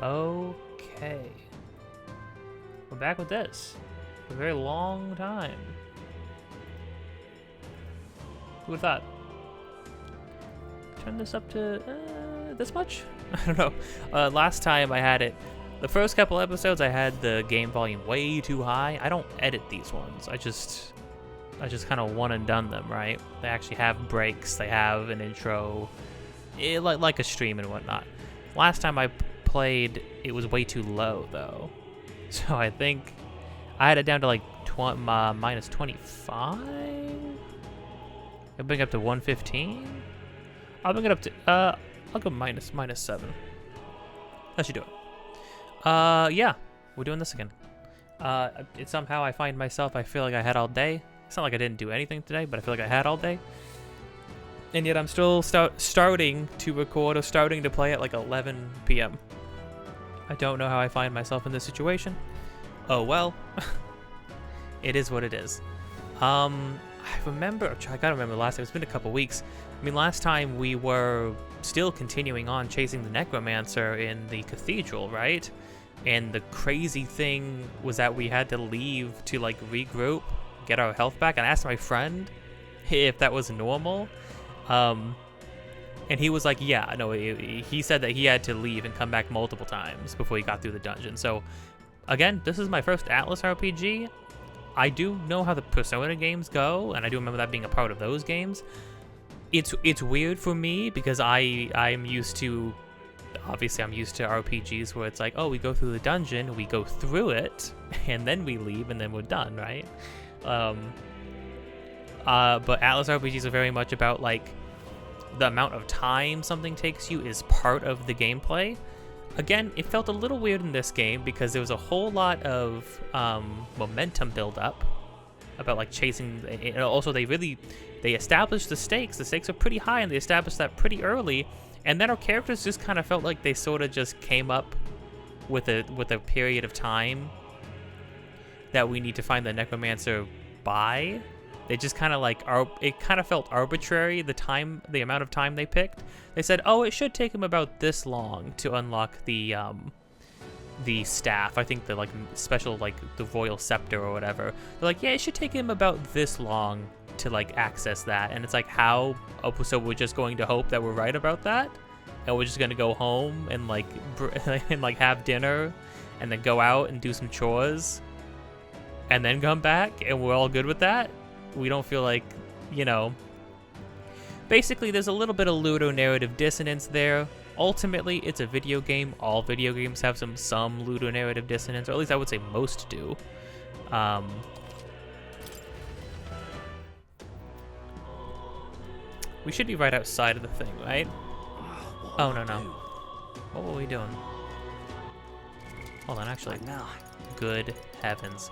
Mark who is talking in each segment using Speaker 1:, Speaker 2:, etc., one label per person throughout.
Speaker 1: Okay. We're back with this. For a very long time. Who would have thought? Turn this up to this much? I don't know. Last time I had it, the first couple episodes I had the game volume way too high. I don't edit these ones. I just kind of one and done them, right? They actually have breaks. They have an intro, like a stream and whatnot. Last time I played, it was way too low though. So I think I had it down to like minus 25. I'll bring it up to 115. I'll bring it up to I'll go minus 7. That should do it. Yeah, we're doing this again. Somehow I find myself, I feel like I had all day. It's not like I didn't do anything today, but I feel like I had all day. And yet I'm still starting to record or starting to play at like 11 p.m. I don't know how I find myself in this situation. Oh well. It is what it is. I gotta remember last time. It's been a couple weeks. I mean, last time we were still continuing on chasing the necromancer in the cathedral, right? And the crazy thing was that we had to leave to like regroup, get our health back. And I asked my friend if that was normal. And he was like, yeah, no, he said that he had to leave and come back multiple times before he got through the dungeon. So again, this is my first Atlus RPG. I do know how the Persona games go, and I do remember that being a part of those games. It's weird for me because I'm used to, obviously I'm used to RPGs where it's like, oh, we go through the dungeon, we go through it, and then we leave, and then we're done, right? But Atlus RPGs are very much about like the amount of time something takes you is part of the gameplay. Again, it felt a little weird in this game because there was a whole lot of momentum build up about like chasing. And also, they established the stakes. The stakes are pretty high, and they established that pretty early. And then our characters just kind of felt like they sort of just came up with a period of time that we need to find the necromancer by. They just kind of like it kind of felt arbitrary, the amount of time they picked. They said, oh, it should take him about this long to unlock the staff. I think the like special, like the royal scepter or whatever. They're like, yeah, it should take him about this long to like access that. And it's like, how? Oh, so we're just going to hope that we're right about that, and we're just gonna go home and like and like have dinner, and then go out and do some chores, and then come back, and we're all good with that. We don't feel like, you know. Basically, there's a little bit of ludonarrative dissonance there. Ultimately, it's a video game. All video games have some ludonarrative dissonance, or at least I would say most do. We should be right outside of the thing, right? Oh, no. What were we doing? Hold on, actually. Good heavens.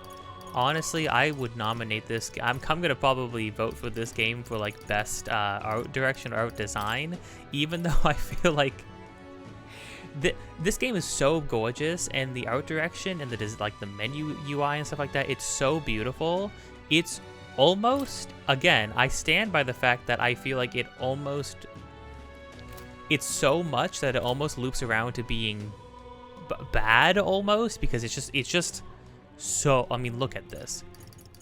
Speaker 1: Honestly, I would nominate this. I'm gonna probably vote for this game for like best art direction or art design, even though I feel like this game is so gorgeous, and the art direction and the menu UI and stuff like that, it's so beautiful. It's almost, again, I stand by the fact that I feel like it's so much that it almost loops around to being bad almost, because it's just so, I mean, look at this.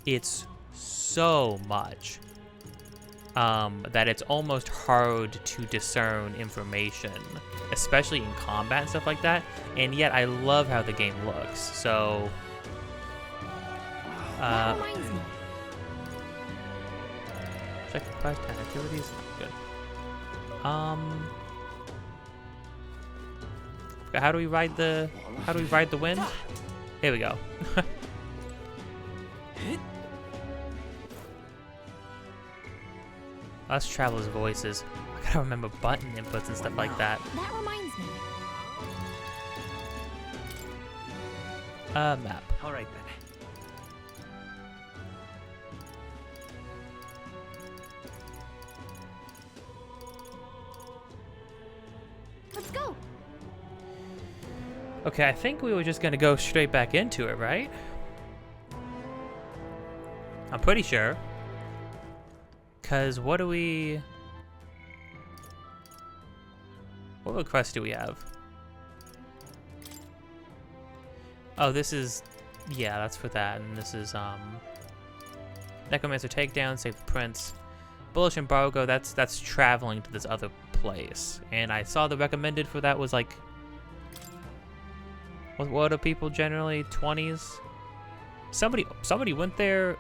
Speaker 1: It's so much that it's almost hard to discern information, especially in combat and stuff like that. And yet I love how the game looks. So check the past 10 activities. Good. How do we ride the wind? Here we go. Us travelers' voices. I gotta remember button inputs and stuff like that.
Speaker 2: That reminds me.
Speaker 1: Map.
Speaker 3: All right then.
Speaker 2: Let's go.
Speaker 1: Okay, I think we were just gonna go straight back into it, right? I'm pretty sure. Cause what requests do we have? Oh, this is... Yeah, that's for that. And this is, Necromancer Takedown, Save the Prince. Bullish Embargo, that's traveling to this other place. And I saw the recommended for that was like... What are people generally? 20s? Somebody went there...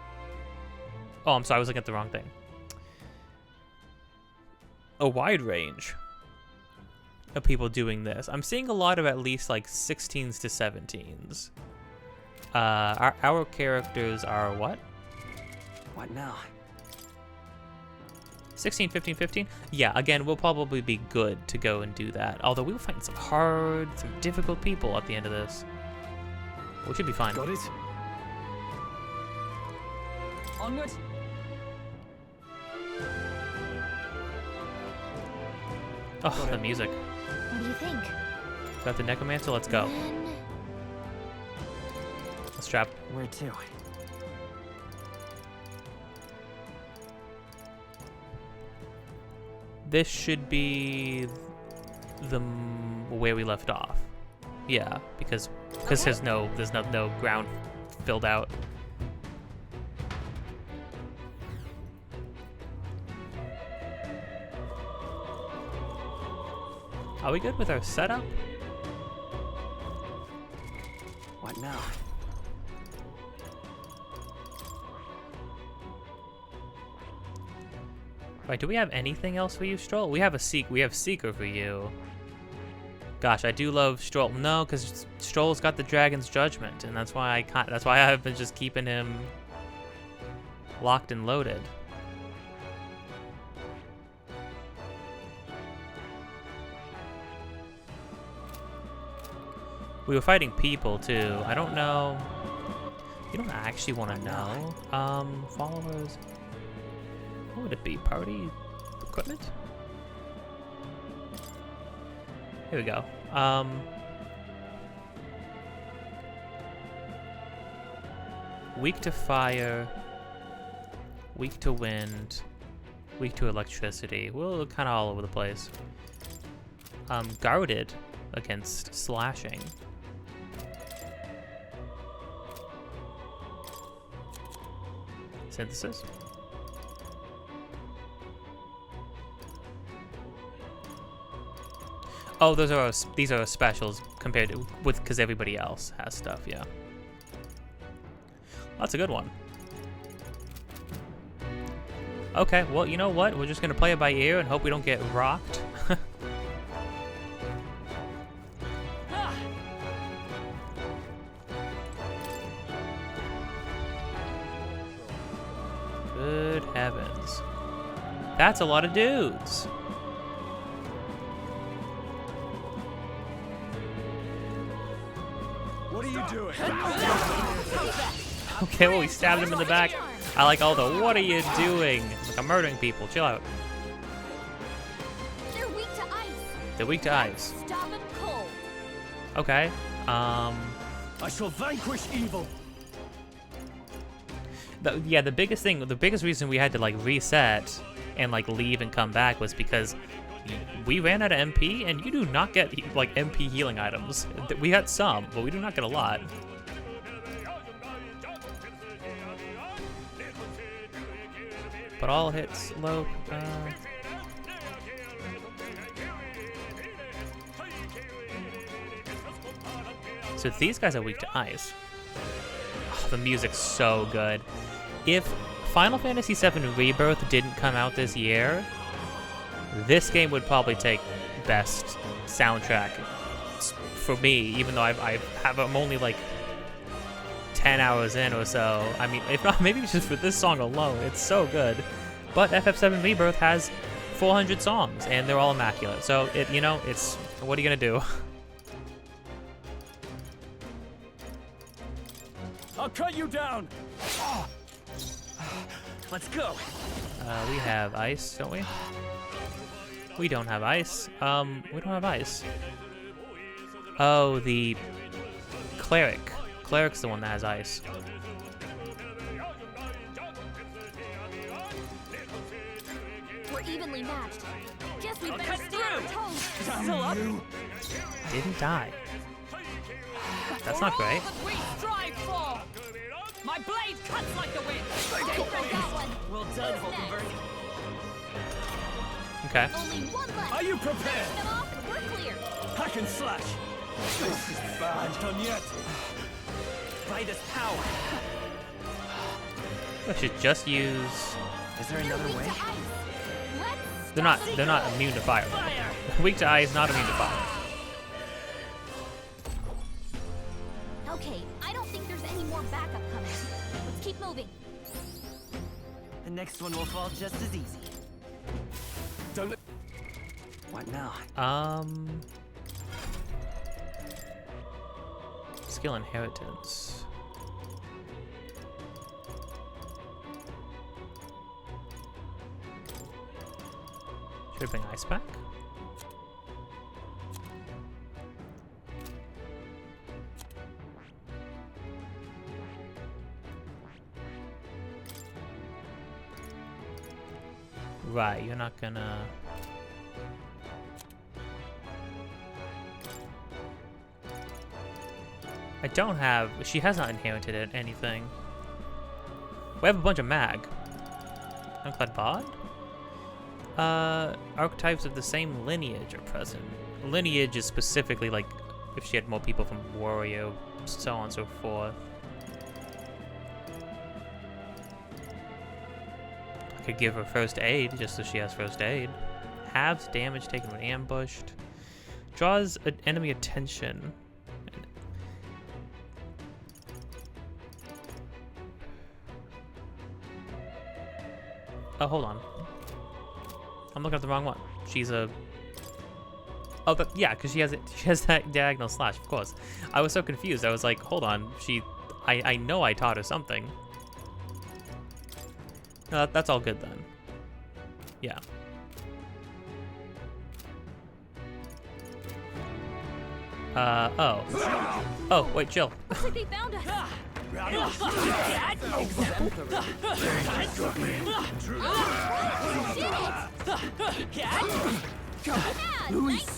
Speaker 1: Oh, I'm sorry, I was looking at the wrong thing. A wide range of people doing this. I'm seeing a lot of at least like 16s to 17s. Our characters are what?
Speaker 3: What now?
Speaker 1: 16, 15, 15? Yeah, again, we'll probably be good to go and do that. Although we'll find some difficult people at the end of this. We should be fine.
Speaker 3: Got it. Onward.
Speaker 1: Oh, the music.
Speaker 2: What do you think?
Speaker 1: Got the Necromancer, let's go.
Speaker 2: Then...
Speaker 1: Let's trap.
Speaker 3: Where to?
Speaker 1: This should be where we left off. Yeah, because there's no ground filled out. Are we good with our setup?
Speaker 3: What now?
Speaker 1: Right, do we have anything else for you, Stroll? We have Seeker for you. Gosh, I do love Stroll. No, because Stroll's got the Dragon's Judgment, and that's why I've been just keeping him locked and loaded. We were fighting people too. I don't know. You don't actually want to know. Followers. What would it be? Party equipment? Here we go. Weak to fire, weak to wind, weak to electricity. We're kind of all over the place. Guarded against slashing. Synthesis. Oh, these are specials compared to because everybody else has stuff. Yeah, that's a good one. Okay, well, you know what? We're just gonna play it by ear and hope we don't get rocked. Good heavens, that's a lot of dudes.
Speaker 3: What are you doing?
Speaker 1: Okay, well, we stabbed him in the back. I like all the, what are you doing? Like, I'm murdering people. Chill out.
Speaker 2: They're weak to ice.
Speaker 1: They're weak to ice.
Speaker 2: Stop them cold.
Speaker 1: Okay.
Speaker 3: I shall vanquish evil.
Speaker 1: The biggest reason we had to, like, reset and, like, leave and come back was because we ran out of MP, and you do not get, like, MP healing items. We got some, but we do not get a lot. But all hits low. So these guys are weak to ice. Oh, the music's so good. If Final Fantasy VII Rebirth didn't come out this year, this game would probably take best soundtrack for me, even though I'm only like 10 hours in or so. I mean, if not, maybe just for this song alone, it's so good. But FF7 Rebirth has 400 songs, and they're all immaculate. So, it's, what are you gonna do?
Speaker 3: I'll cut you down. Let's go.
Speaker 1: We have ice, don't we? We don't have ice. We don't have ice. Oh, the cleric. Cleric's the one that has ice.
Speaker 2: We're evenly matched. Guess we
Speaker 3: I'll
Speaker 2: better
Speaker 3: cut
Speaker 2: stay on our
Speaker 3: through.
Speaker 2: toes.
Speaker 3: Still up.
Speaker 1: Didn't die. That's not great.
Speaker 4: That we strive for. My blade cuts like the wind.
Speaker 3: Well done, Hulkenberg.
Speaker 1: Okay.
Speaker 2: Only one left.
Speaker 3: Are you prepared?
Speaker 2: Finish them off and we're clear.
Speaker 3: Hack and slash. This is bad. Done yet. By this power.
Speaker 1: I should just use.
Speaker 3: Is there
Speaker 2: You're
Speaker 3: another
Speaker 2: weak
Speaker 3: way?
Speaker 2: to ice. Let's
Speaker 1: They're not immune to fire.
Speaker 3: Fire!
Speaker 1: Weak to ice, not immune to fire.
Speaker 2: Okay, I don't think there's any more backup coming. Let's keep moving.
Speaker 5: The next one will fall just as easy.
Speaker 3: Don't let...
Speaker 5: What now?
Speaker 1: Skill inheritance. Should I bring ice back? Right, you're not gonna... I don't have... She has not inherited anything. We have a bunch of mag. Unclad Bod? Archetypes of the same lineage are present. Lineage is specifically like if she had more people from Wario, so on and so forth. I could give her first aid just so she has first aid. Halves damage taken when ambushed. Draws an enemy attention. Oh, hold on. I'm looking at the wrong one. She's a... Oh, but yeah, because she has that diagonal slash, of course. I was so confused. I was like, hold on. I know I taught her something. No, that's all good then. Yeah. Oh. Oh, wait, chill.
Speaker 2: Looks like they found us. Nice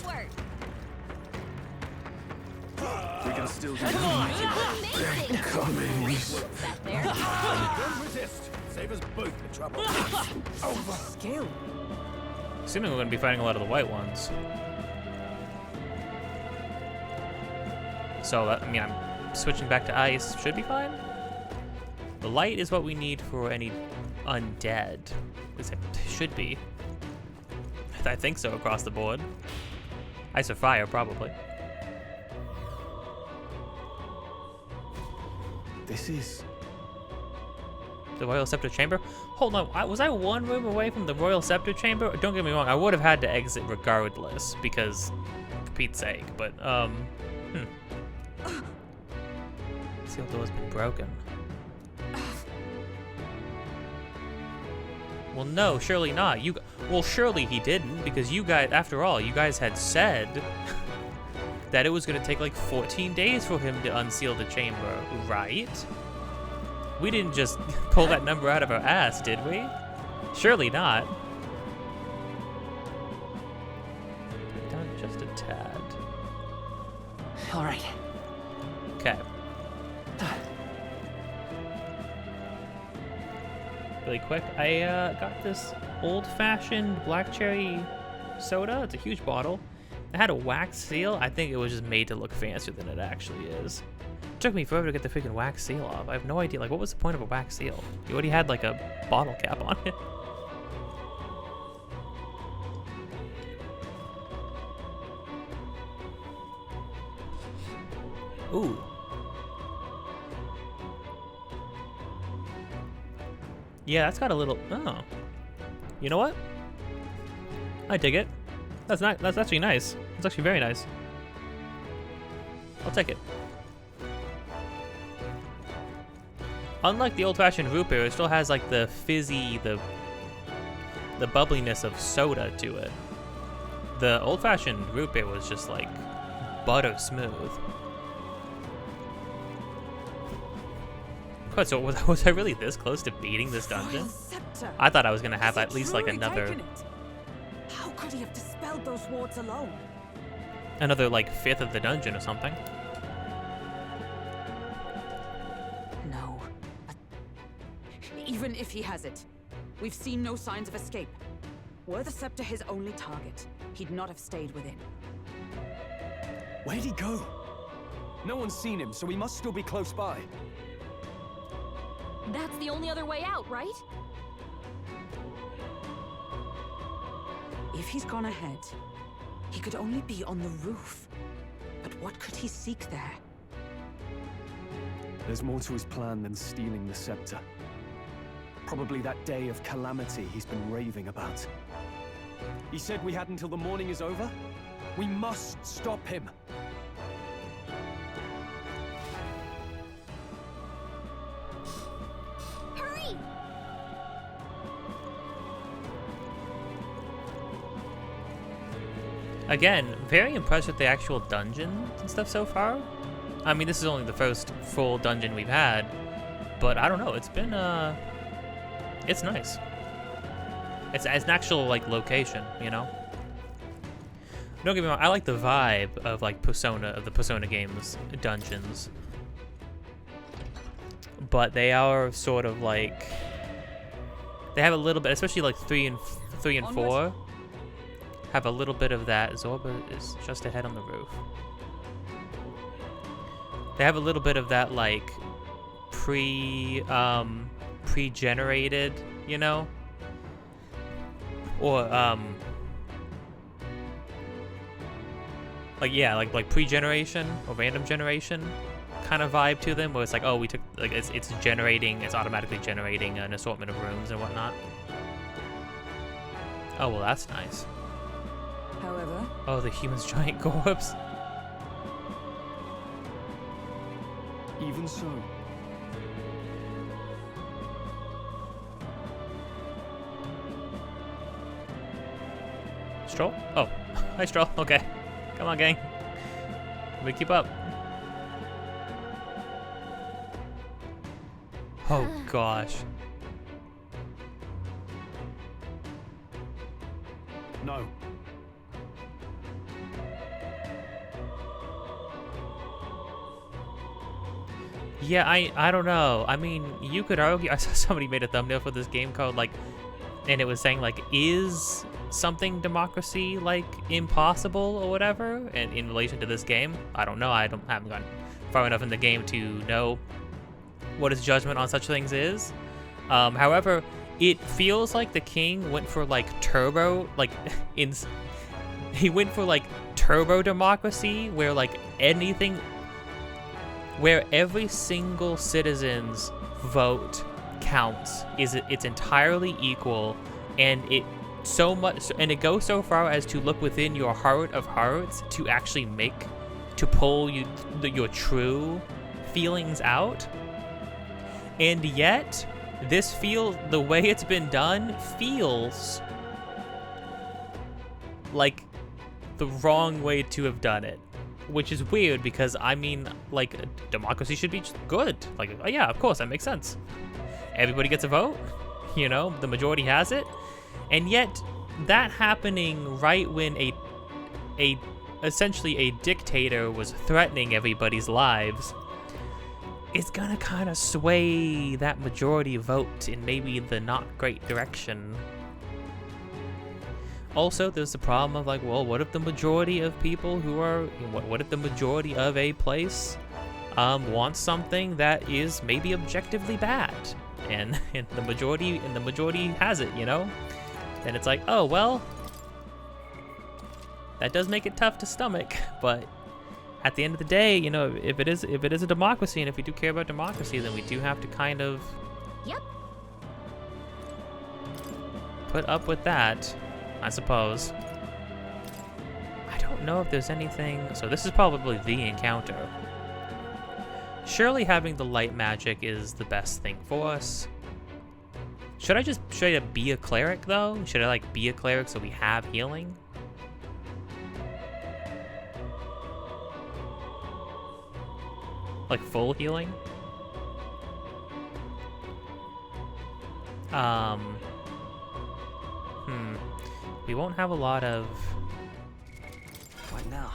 Speaker 2: work.
Speaker 3: We can still do
Speaker 2: Amazing.
Speaker 3: coming.
Speaker 2: That there.
Speaker 3: Don't resist. Save us both the trouble. Over.
Speaker 5: Skill.
Speaker 1: Assuming we're going to be fighting a lot of the white ones. So, I mean, I'm switching back to ice. Should be fine. The light is what we need for any undead. At least it should be. I think so across the board. Ice or fire, probably.
Speaker 3: This is...
Speaker 1: The Royal Scepter Chamber? Hold on, was I one room away from the Royal Scepter Chamber? Don't get me wrong, I would have had to exit regardless, because, for Pete's sake, but, Seal door's been broken. Well, no, surely not. Well, surely he didn't, because you guys, after all, you guys had said that it was gonna take like 14 days for him to unseal the chamber, right? We didn't just pull that number out of our ass, did we? Surely not. Down just a tad.
Speaker 5: All right.
Speaker 1: Okay. Really quick, I got this old-fashioned black cherry soda. It's a huge bottle. It had a wax seal. I think it was just made to look fancier than it actually is. It took me forever to get the freaking wax seal off. I have no idea. Like, what was the point of a wax seal? You already had like a bottle cap on it. Ooh. Yeah, that's got a little... Oh. You know what? I dig it. That's not. That's actually nice. It's actually very nice. I'll take it. Unlike the old-fashioned root beer, it still has like the fizzy, the bubbliness of soda to it. The old-fashioned root beer was just like butter smooth. God, so was I really this close to beating this dungeon?
Speaker 4: Scepter.
Speaker 1: I thought I was gonna have
Speaker 4: Has
Speaker 1: at
Speaker 4: he
Speaker 1: least like
Speaker 4: truly
Speaker 1: another
Speaker 4: taken it? How could he have dispelled those wards alone?
Speaker 1: like fifth of the dungeon or something.
Speaker 4: Even if he has it, we've seen no signs of escape. Were the scepter his only target, he'd not have stayed within.
Speaker 3: Where'd he go? No one's seen him, so he must still be close by.
Speaker 2: That's the only other way out, right?
Speaker 4: If he's gone ahead, he could only be on the roof. But what could he seek there?
Speaker 3: There's more to his plan than stealing the scepter. Probably that day of Calamity he's been raving about. He said we had until the morning is over? We must stop him!
Speaker 2: Hurry!
Speaker 1: Again, very impressed with the actual dungeons and stuff so far. I mean, this is only the first full dungeon we've had, but I don't know, it's been, it's nice. It's an actual, like, location, you know? Don't get me wrong, I like the vibe of, like, the Persona games dungeons. But they are sort of, like, they have a little bit, especially, like, 3 and 4, have a little bit of that. Zorba is just ahead on the roof. They have a little bit of that, like, pre-generated, you know? Or, like, yeah, like pre-generation or random generation kind of vibe to them, where it's like, oh, we took, like, it's automatically generating an assortment of rooms and whatnot. Oh, well, that's nice.
Speaker 4: However,
Speaker 1: Oh, the human's giant corpse.
Speaker 3: Even so,
Speaker 1: Stroll? Oh, hi, Stroll. Okay. Come on, gang. We keep up. Oh, gosh.
Speaker 3: no.
Speaker 1: Yeah, I don't know. I mean, you could argue. I saw somebody made a thumbnail for this game called, like, and it was saying, like, is something democracy, like, impossible or whatever? And in relation to this game, I don't know. Haven't gone far enough in the game to know what his judgment on such things is. However, it feels like the king went for, like, turbo, like, he went for, like, turbo democracy, where, like, where every single citizen's vote counts, it's entirely equal, and it goes so far as to look within your heart of hearts to actually pull your true feelings out. And yet, the way it's been done feels like the wrong way to have done it. Which is weird, because, I mean, like, democracy should be good. Like, oh yeah, of course, that makes sense. Everybody gets a vote, you know, the majority has it. And yet, that happening right when essentially a dictator was threatening everybody's lives, is gonna kind of sway that majority vote in maybe the not great direction. Also, there's the problem of, like, well, what if the majority of people who are, what if the majority of a place wants something that is maybe objectively bad, and the majority has it, you know? Then it's like, oh, well, that does make it tough to stomach, but at the end of the day, you know, if it is a democracy, and if we do care about democracy, then we do have to kind of put up with that, I suppose. I don't know if there's anything. So this is probably the encounter. Surely having the light magic is the best thing for us. Should I just straight up be a cleric, though? Should I, like, be a cleric so we have healing? Like, full healing? We won't have a lot of...
Speaker 5: What now?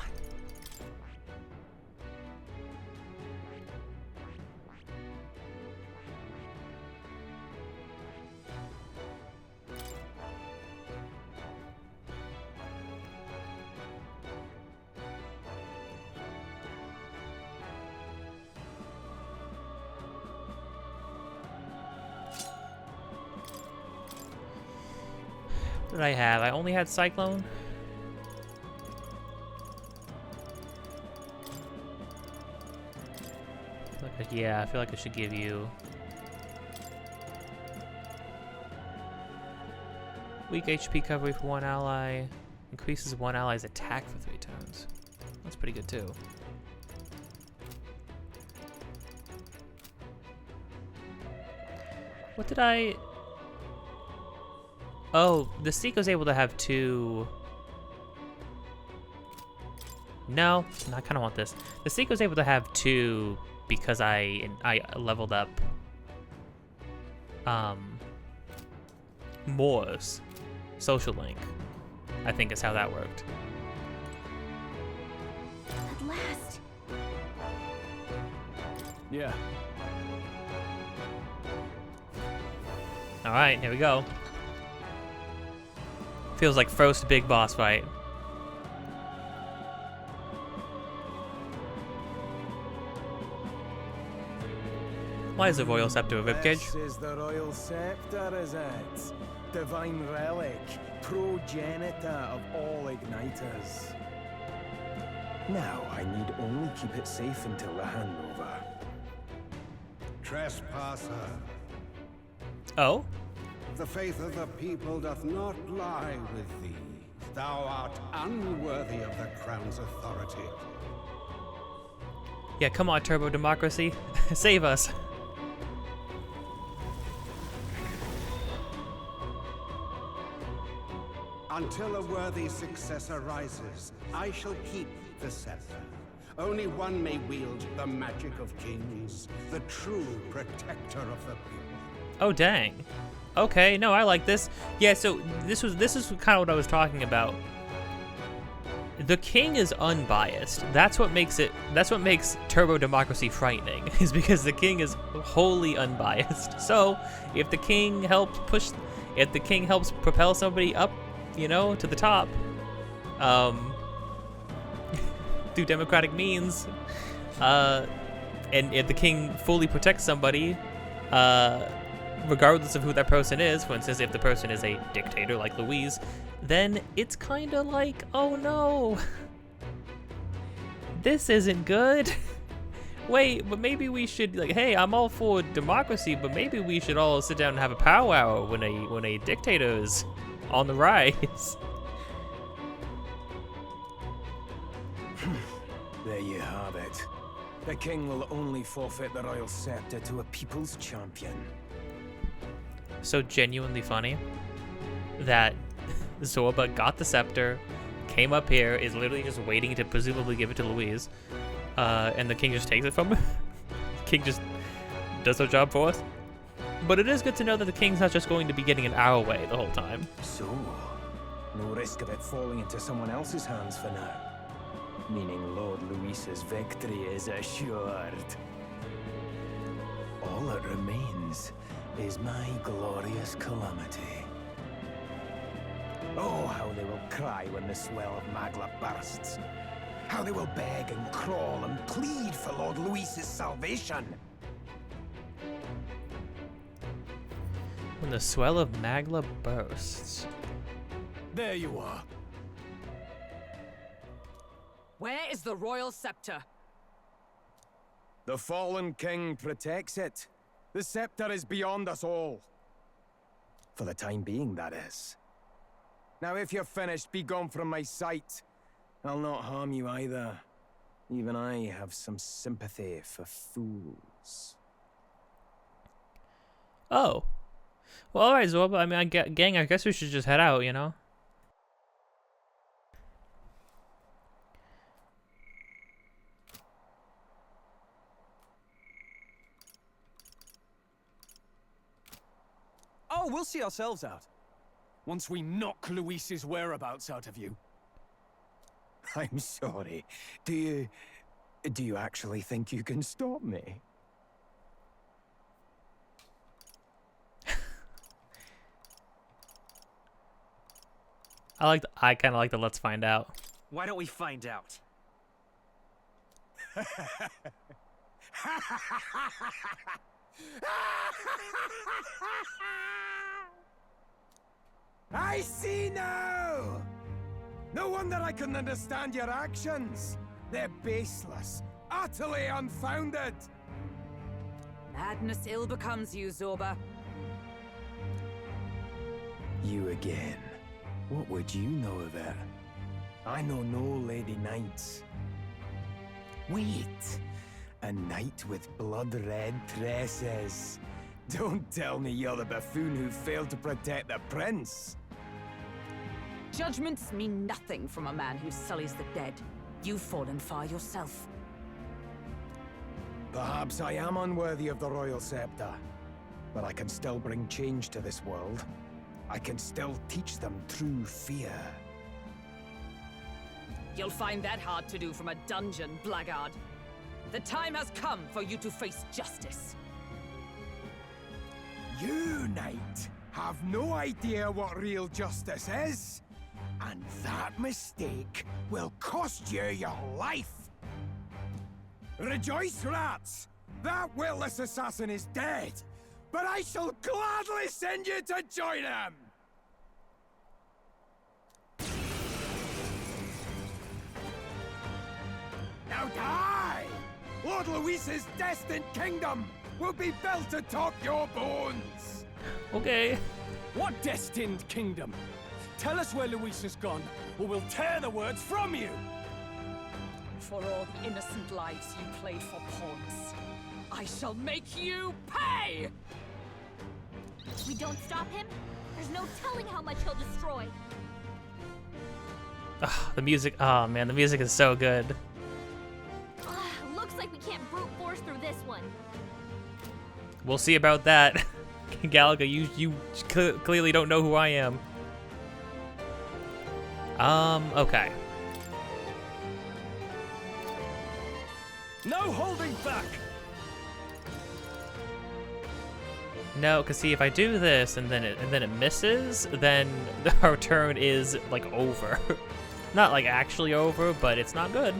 Speaker 1: What did I have? I only had Cyclone. Yeah, I feel like I should give you weak HP recovery for one ally, increases one ally's attack for 3 turns. That's pretty good too. What did I... Oh, the Seeker's able to have 2... No, I kind of want this. The Seeker's able to have 2 because I leveled up Moore's social link. I think is how that worked.
Speaker 2: At last.
Speaker 3: Yeah.
Speaker 1: All right, here we go. Feels like first big boss fight. Why is the Royal Scepter a ribcage?
Speaker 3: This is the Royal Scepter, is it? Divine relic, progenitor of all igniters. Now I need only keep it safe until the handover.
Speaker 6: Trespasser,
Speaker 1: Oh?
Speaker 6: the faith of the people doth not lie with thee. Thou art unworthy of the crown's authority.
Speaker 1: Yeah, come on, Turbo Democracy. Save us.
Speaker 6: Until a worthy successor rises, I shall keep the scepter. Only one may wield the magic of kings, the true protector of the people.
Speaker 1: Oh, dang. Okay, no, I like this. Yeah, so this is kind of what I was talking about. The king is unbiased. That's what makes Turbo Democracy frightening, is because the king is wholly unbiased. So, if the king helps propel somebody up, you know, to the top, through democratic means, and if the king fully protects somebody, regardless of who that person is, for instance, if the person is a dictator like Louise, then it's kind of like, oh no, this isn't good. Wait, but maybe we should, like, hey, I'm all for democracy, but maybe we should all sit down and have a powwow when a dictator is on the rise.
Speaker 3: There you have it. The king will only forfeit the royal scepter to a people's champion.
Speaker 1: So genuinely funny that Zorba got the scepter, came up here, is literally just waiting to presumably give it to Louise, and the king just takes it from him. The king just does her job for us. But it is good to know that the king's not just going to be getting in our way the whole time.
Speaker 3: So, no risk of it falling into someone else's hands for now. Meaning Lord Luis's victory is assured. All that remains is my glorious Calamity. Oh, how they will cry when the swell of Magla bursts. How they will beg and crawl and plead for Lord Luis's salvation.
Speaker 1: When the swell of Magla bursts.
Speaker 3: There you are.
Speaker 4: Where is the royal scepter?
Speaker 3: The fallen king protects it. The scepter is beyond us all. For the time being, that is. Now, if you're finished, be gone from my sight. I'll not harm you either. Even I have some sympathy for fools.
Speaker 1: Oh. Well, alright, Zorba. I mean, gang, I guess we should just head out, you know?
Speaker 3: Oh, we'll see ourselves out. Once we knock Luis's whereabouts out of you. I'm sorry. Do you actually think you can stop me?
Speaker 1: I kind of like the let's find out.
Speaker 5: Why don't we find out?
Speaker 3: I see now! No wonder I couldn't understand your actions. They're baseless, utterly unfounded.
Speaker 4: Madness ill becomes you, Zorba.
Speaker 3: You again. What would you know of it? I know no Lady Knights. Wait! A knight with blood-red tresses. Don't tell me you're the buffoon who failed to protect the prince.
Speaker 4: Judgments mean nothing from a man who sullies the dead. You've fallen far yourself.
Speaker 3: Perhaps I am unworthy of the royal scepter, but I can still bring change to this world. I can still teach them true fear.
Speaker 4: You'll find that hard to do from a dungeon, blackguard. The time has come for you to face justice.
Speaker 3: You, knight, have no idea what real justice is, and that mistake will cost you your life. Rejoice, rats! That witless assassin is dead, but I shall gladly send you to join him! Now die! Lord Luis's destined kingdom will be built atop your bones!
Speaker 1: Okay.
Speaker 3: What destined kingdom? Tell us where Luis has gone, or we'll tear the words from you!
Speaker 4: For all the innocent lives you played for pawns, I shall make you pay!
Speaker 2: If we don't stop him, there's no telling how much he'll destroy.
Speaker 1: The music. Oh man, the music is so good.
Speaker 2: Looks like we can't brute force through this one.
Speaker 1: We'll see about that. Galaga, you clearly don't know who I am. Okay.
Speaker 3: No holding back!
Speaker 1: No, cause see, if I do this and then it misses, then our turn is like over. Not like actually over, but it's not good.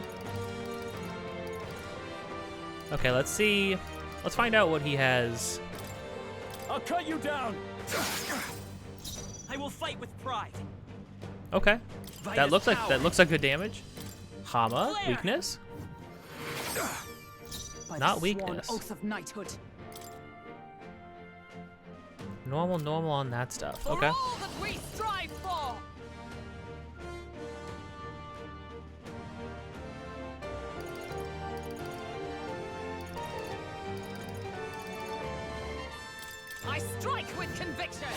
Speaker 1: Okay, let's see. Let's find out what he has.
Speaker 3: I'll cut you down!
Speaker 5: I will fight with pride.
Speaker 1: Okay, that looks like
Speaker 5: power.
Speaker 1: good damage. Hama,
Speaker 5: Flare.
Speaker 1: weakness.
Speaker 4: By
Speaker 1: Not
Speaker 4: the
Speaker 1: weakness.
Speaker 4: sworn oath of knighthood.
Speaker 1: Normal on that stuff.
Speaker 4: For
Speaker 1: Okay.
Speaker 4: all that we strive for! I strike with conviction!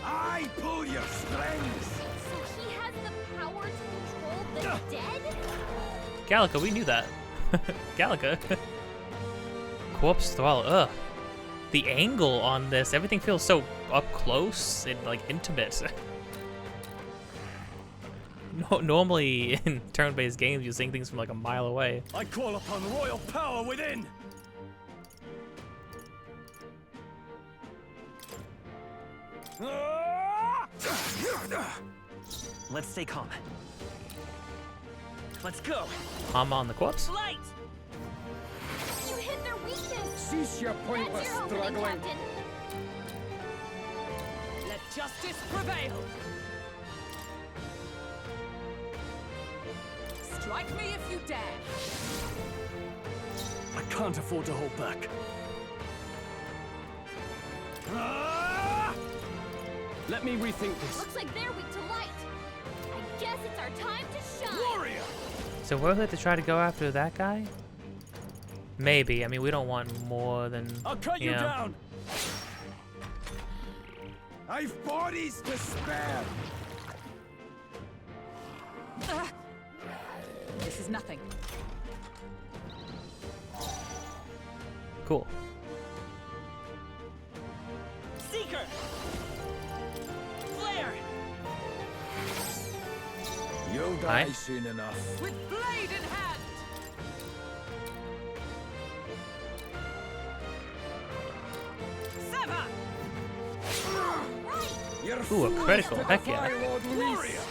Speaker 3: I pull your strings!
Speaker 2: So he has the power to control the dead?
Speaker 1: Galaga, we knew that. Galaga. Corpse Thrall. Ugh. The angle on this, everything feels so up close and like intimate. Normally in turn-based games, you're seeing things from like a mile away.
Speaker 3: I call upon royal power within!
Speaker 5: Let's stay calm. Let's go.
Speaker 1: Hama on the corpse.
Speaker 5: Light!
Speaker 2: You hit their weakness!
Speaker 3: Cease your
Speaker 2: That's
Speaker 3: pointless
Speaker 2: your opening,
Speaker 3: struggling!
Speaker 2: Captain!
Speaker 4: Let justice prevail! Strike me if you dare!
Speaker 3: I can't afford to hold back. Let me rethink this.
Speaker 2: Looks like they're weak to light. I guess it's our time to shine.
Speaker 3: Warrior!
Speaker 1: So worth it to try to go after that guy? Maybe. I mean, we don't want more than.
Speaker 3: I'll cut you
Speaker 1: know.
Speaker 3: down! I've bodies to spare!
Speaker 4: This is nothing.
Speaker 1: Cool.
Speaker 5: Seeker! Flare!
Speaker 3: You'll
Speaker 1: Aye.
Speaker 3: die soon enough.
Speaker 4: With blade in hand! Sever!
Speaker 3: You're
Speaker 1: Ooh, a
Speaker 3: fools
Speaker 1: critical.
Speaker 3: to
Speaker 1: Heck yeah.
Speaker 3: defy Lord Luis.
Speaker 6: Warrior!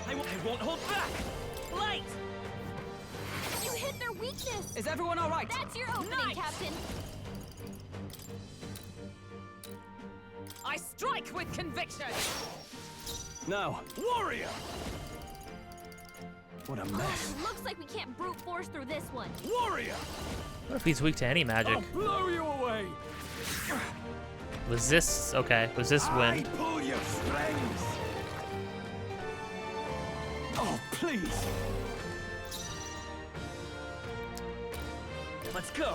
Speaker 5: I won't hold back! Light!
Speaker 2: You hit their weakness.
Speaker 4: Is everyone all right?
Speaker 2: That's your opening,
Speaker 4: Nice.
Speaker 2: Captain.
Speaker 4: I strike with conviction.
Speaker 3: Now, warrior! What a mess.
Speaker 2: Looks like we can't brute force through this one.
Speaker 3: Warrior!
Speaker 1: What if he's weak to any magic?
Speaker 3: I'll blow you away!
Speaker 1: Resists. Okay, resist
Speaker 3: I
Speaker 1: win.
Speaker 3: pull your strings! Oh, please!
Speaker 5: Let's go.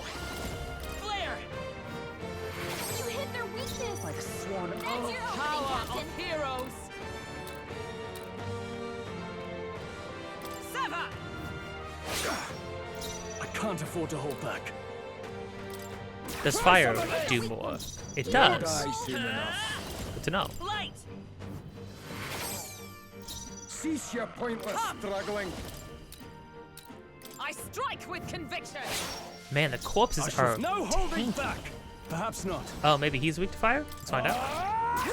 Speaker 4: Flare.
Speaker 2: You hit their weakness.
Speaker 5: Like a swan.
Speaker 2: That's
Speaker 4: Oh,
Speaker 2: your
Speaker 4: power
Speaker 2: opening,
Speaker 4: of
Speaker 2: Captain.
Speaker 4: heroes. Sever.
Speaker 3: I can't afford to hold back.
Speaker 1: Does fire do more? It does.
Speaker 3: soon enough.
Speaker 1: Good to know.
Speaker 4: Light.
Speaker 3: Cease your pointless
Speaker 4: Come.
Speaker 3: struggling.
Speaker 4: I strike with conviction.
Speaker 1: Man, the corpses are.
Speaker 3: No holding back. Perhaps not.
Speaker 1: Oh, maybe he's weak to fire? Let's find out.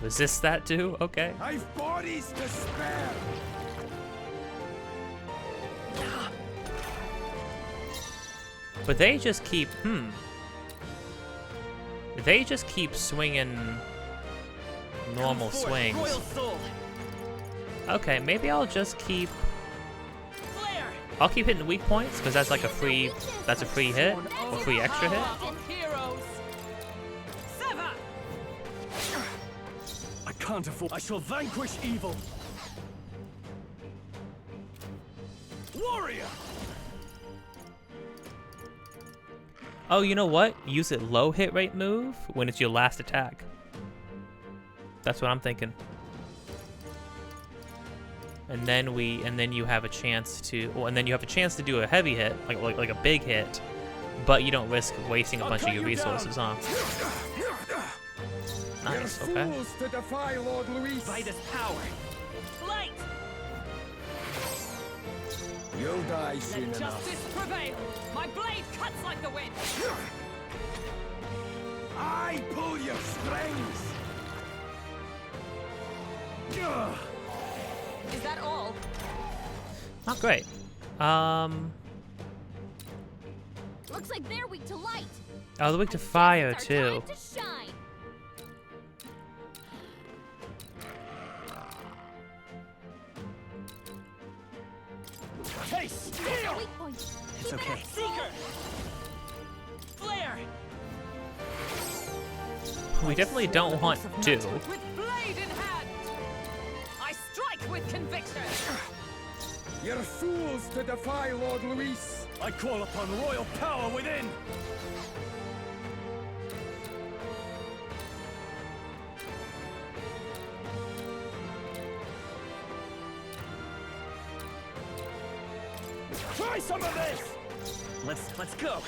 Speaker 1: Resist that too? Okay.
Speaker 3: I've bodies to spare.
Speaker 1: But they just keep. They just keep swinging normal swings.
Speaker 5: Royal soul.
Speaker 1: Okay, maybe I'll just keep.
Speaker 4: Flare.
Speaker 1: I'll keep hitting weak points because that's like a free. That's a free hit or free extra hit.
Speaker 4: Power of heroes. Sever.
Speaker 3: I can't afford. I shall vanquish evil. Warrior.
Speaker 1: Oh, you know what? Use it low hit rate move when it's your last attack. That's what I'm thinking. And then you have a chance to, well, and then you have a chance to do a heavy hit, like a big hit, but you don't risk wasting a bunch of your resources, huh? Nice. Okay.
Speaker 3: Fools to defy Lord Luis.
Speaker 5: By this power.
Speaker 4: Light.
Speaker 3: You'll die soon
Speaker 4: Let justice prevail. My blade cuts like the wind.
Speaker 3: I pull your strings.
Speaker 4: Is that all?
Speaker 1: Not great.
Speaker 2: Looks like they're weak to light.
Speaker 1: Oh, they're weak to fire
Speaker 2: It's our
Speaker 1: too.
Speaker 2: time to shine.
Speaker 3: Taste
Speaker 2: That's
Speaker 3: steel.
Speaker 2: our weak point.
Speaker 5: It's okay.
Speaker 4: Seeker. Flare.
Speaker 1: We definitely don't want to.
Speaker 4: With blade in hand. I strike with conviction.
Speaker 3: You're fools to defy Lord Luis. I call upon royal power within. Try some of this.
Speaker 5: Let's go.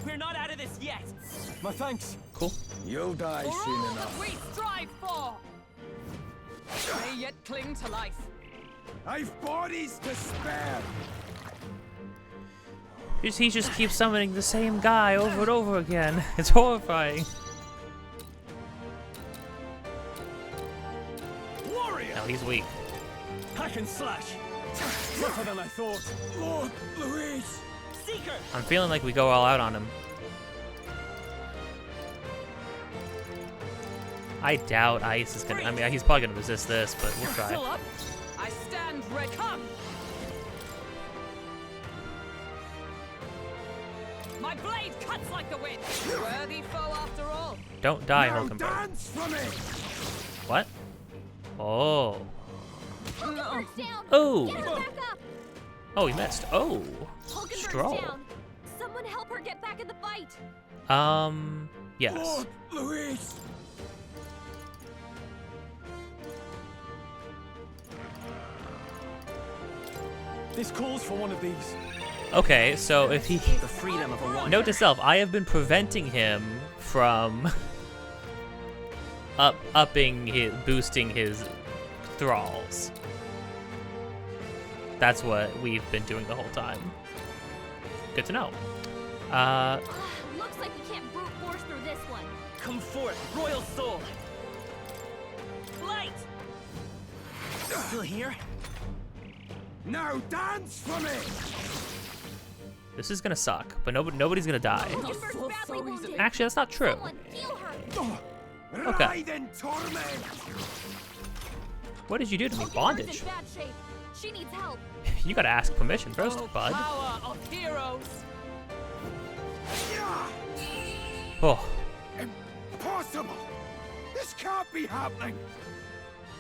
Speaker 5: We're not out of this yet.
Speaker 3: My thanks.
Speaker 1: Cool.
Speaker 3: You'll die
Speaker 4: For all that we strive for. May yet cling to life.
Speaker 3: I've bodies to spare.
Speaker 1: He just keeps summoning the same guy over and over again. It's horrifying.
Speaker 3: Warrior.
Speaker 1: No, he's weak.
Speaker 3: Hack and slash. Tougher than I thought. Lord Luis.
Speaker 5: Seeker.
Speaker 1: I'm feeling like we go all out on him. I doubt Ice is gonna. I mean, he's probably gonna resist this, but we'll
Speaker 4: Still
Speaker 1: try.
Speaker 4: up. I stand ready. Come. My blade cuts like the wind. Worthy foe after all.
Speaker 1: Don't die,
Speaker 3: Now
Speaker 1: Hulkenberg.
Speaker 3: dance for me.
Speaker 1: What? Oh.
Speaker 2: Hulkenberg's down.
Speaker 1: Oh.
Speaker 2: Get her back up.
Speaker 1: Oh, he missed. Oh.
Speaker 2: Hulkenberg's
Speaker 1: Stroll.
Speaker 2: down. Someone help her get back in the fight.
Speaker 1: Yes.
Speaker 3: Lord Luis. This calls for one of these.
Speaker 1: Okay, so if he.
Speaker 5: The freedom of a wanderer.
Speaker 1: Note to self, I have been preventing him from boosting his thralls. That's what we've been doing the whole time. Good to know.
Speaker 2: Looks like we can't brute force through this one.
Speaker 5: Come forth, royal soul.
Speaker 4: Light.
Speaker 5: Still here?
Speaker 3: Now dance for me!
Speaker 1: This is gonna suck, but nobody's gonna die.
Speaker 2: Ember's badly wounded.
Speaker 1: Actually, that's not true.
Speaker 2: Someone heal her.
Speaker 1: Okay.
Speaker 3: Ride in torment!
Speaker 1: What did you do to me?
Speaker 2: Okimaru's
Speaker 1: Bondage.
Speaker 2: in bad shape. She needs help.
Speaker 1: You gotta ask permission first, bud.
Speaker 4: Power of heroes!
Speaker 1: Oh,
Speaker 3: Impossible! This can't be happening!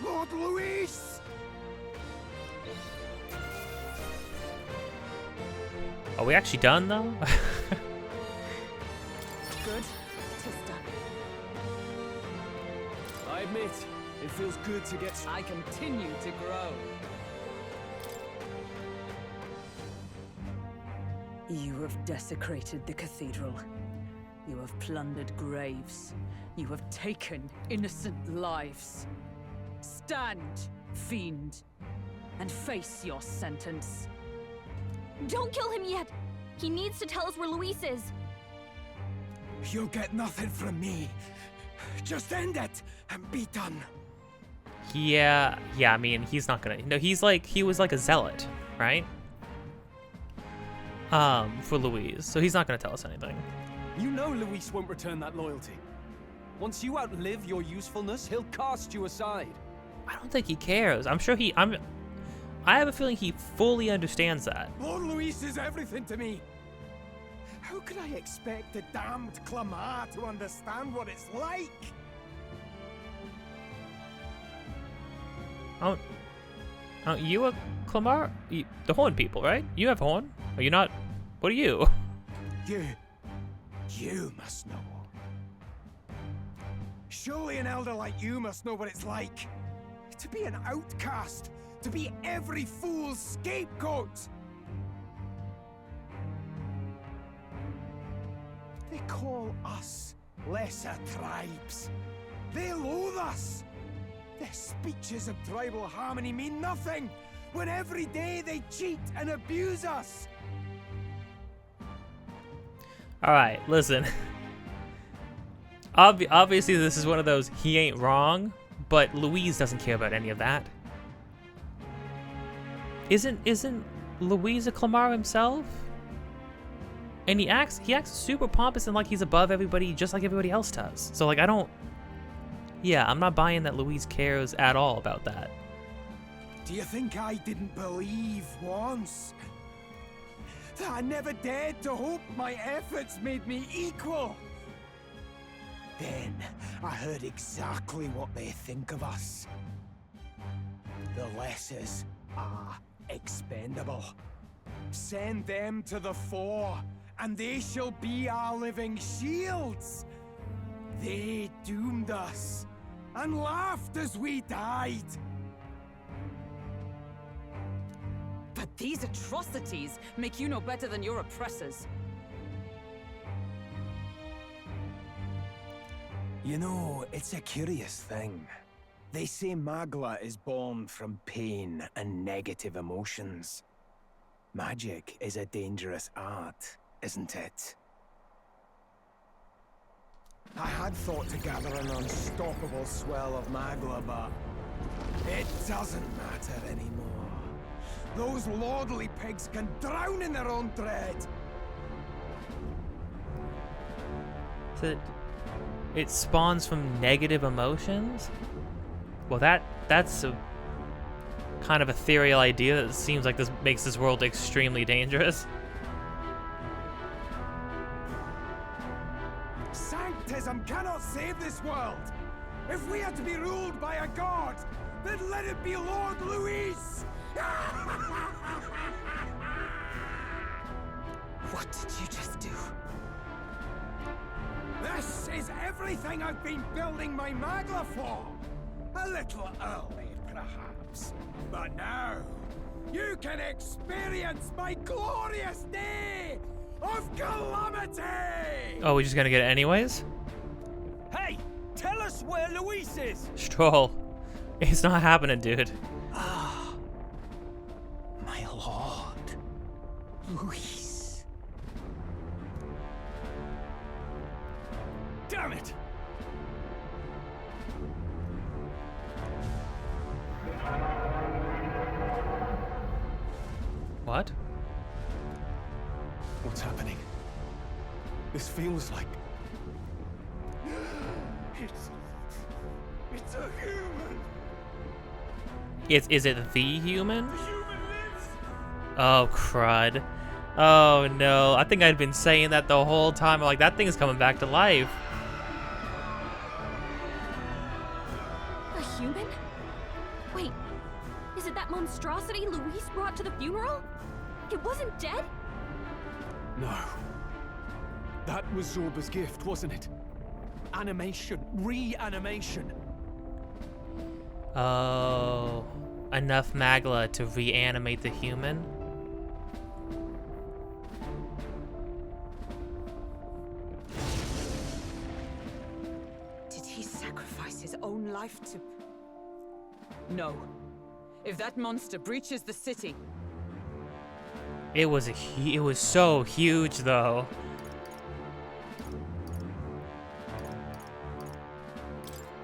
Speaker 3: Lord Luis!
Speaker 1: are we actually done though?
Speaker 4: Good. Tis done.
Speaker 3: I admit, it feels good to get...
Speaker 4: I continue to grow. You have desecrated the cathedral. You have plundered graves. You have taken innocent lives. Stand, fiend, and face your sentence.
Speaker 2: Don't kill him yet. He needs to tell us where Luis is.
Speaker 3: You'll get nothing from me. Just end it and be done.
Speaker 1: yeah, I mean, he's not gonna. No, he was like a zealot, right? For Louise, so he's not gonna tell us anything.
Speaker 3: You know Luis won't return that loyalty. Once you outlive your usefulness, he'll cast you aside.
Speaker 1: I don't think he cares. I'm sure I have a feeling he fully understands that.
Speaker 3: Lord Luis is everything to me. How could I expect the damned Clamart to understand what it's like?
Speaker 1: Aren't you a Clamar? The Horn people, right? You have Horn. Are you not? What are you?
Speaker 3: You must know. Surely an elder like you must know what it's like. To be an outcast. To be every fool's scapegoat. They call us lesser tribes. They loathe us. Their speeches of tribal harmony mean nothing when every day they cheat and abuse us.
Speaker 1: All right, listen. Obviously, this is one of those he ain't wrong, but Louise doesn't care about any of that. Isn't Louise a Clamar himself? And he acts super pompous and like he's above everybody, just like everybody else does. So like I'm not buying that Louise cares at all about that.
Speaker 3: Do you think I didn't believe once? That I never dared to hope my efforts made me equal? Then I heard exactly what they think of us. The lessers are expendable. Send them to the fore, and they shall be our living shields. They doomed us, and laughed as we died.
Speaker 4: But these atrocities make you no better than your oppressors.
Speaker 3: You know, it's a curious thing. They say Magla is born from pain and negative emotions. Magic is a dangerous art, isn't it? I had thought to gather an unstoppable swell of Magla, but it doesn't matter anymore. Those lordly pigs can drown in their own dread.
Speaker 1: So it spawns from negative emotions? Well, that's a kind of ethereal idea that seems like this makes this world extremely dangerous.
Speaker 3: Sanctism cannot save this world. If we are to be ruled by a god, then let it be Lord Luis.
Speaker 4: What did you just do?
Speaker 3: This is everything I've been building my Magla for. A little early, perhaps. But now, you can experience my glorious day of Calamity!
Speaker 1: Oh, we're just gonna get it anyways?
Speaker 3: Hey, tell us where Luis is!
Speaker 1: Stroll. It's not happening, dude.
Speaker 3: Ah, my lord, Luis. Damn it!
Speaker 1: What?
Speaker 3: What's happening? This feels like... It's a human!
Speaker 1: Is it the human? Oh, crud. Oh, no. I think I'd been saying that the whole time. Like, that thing is coming back to life.
Speaker 2: A human? Wait, is it that monstrosity Luis brought to the funeral? It wasn't dead?
Speaker 3: No. That was Zorba's gift, wasn't it? Animation. Reanimation.
Speaker 1: Oh. Enough magla to reanimate the human?
Speaker 4: Did he sacrifice his own life to... No. If that monster breaches the city...
Speaker 1: It was so huge, though.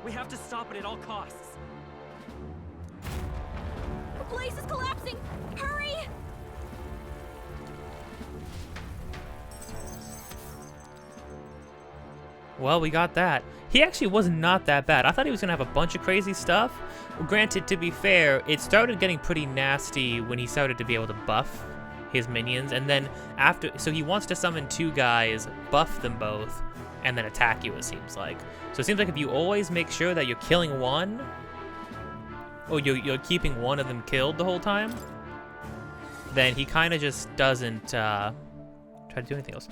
Speaker 5: We have to stop it at all costs.
Speaker 2: The place is collapsing! Hurry!
Speaker 1: Well, we got that. He actually was not that bad. I thought he was gonna have a bunch of crazy stuff. Well, granted, to be fair, it started getting pretty nasty when he started to be able to buff his minions, and then after, so he wants to summon 2 guys, buff them both, and then attack you, it seems like. So it seems like if you always make sure that you're killing one, or you're keeping one of them killed the whole time, then he kind of just doesn't try to do anything else.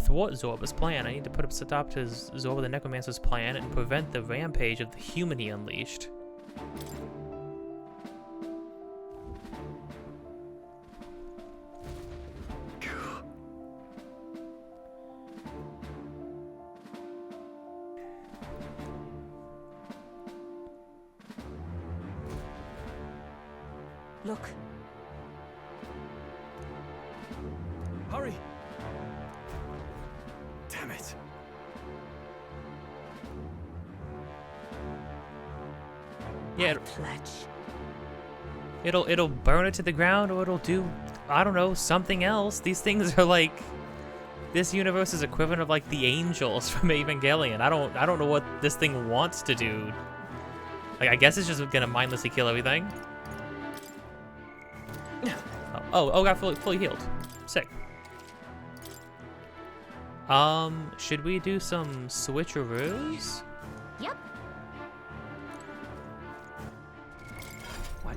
Speaker 1: Thwart Zorba's plan. I need to put up stop to Zorba the Necromancer's plan and prevent the rampage of the human he unleashed.
Speaker 4: Look.
Speaker 3: Hurry! Damn it.
Speaker 1: Yeah,
Speaker 4: Pledge.
Speaker 1: it'll burn it to the ground, or it'll do, I don't know, something else. These things are like, this universe is equivalent of like the angels from Evangelion. I don't know what this thing wants to do. Like, I guess it's just gonna mindlessly kill everything. Oh, got fully healed. Sick. Should we do some switcheroos?
Speaker 2: Yep.
Speaker 5: What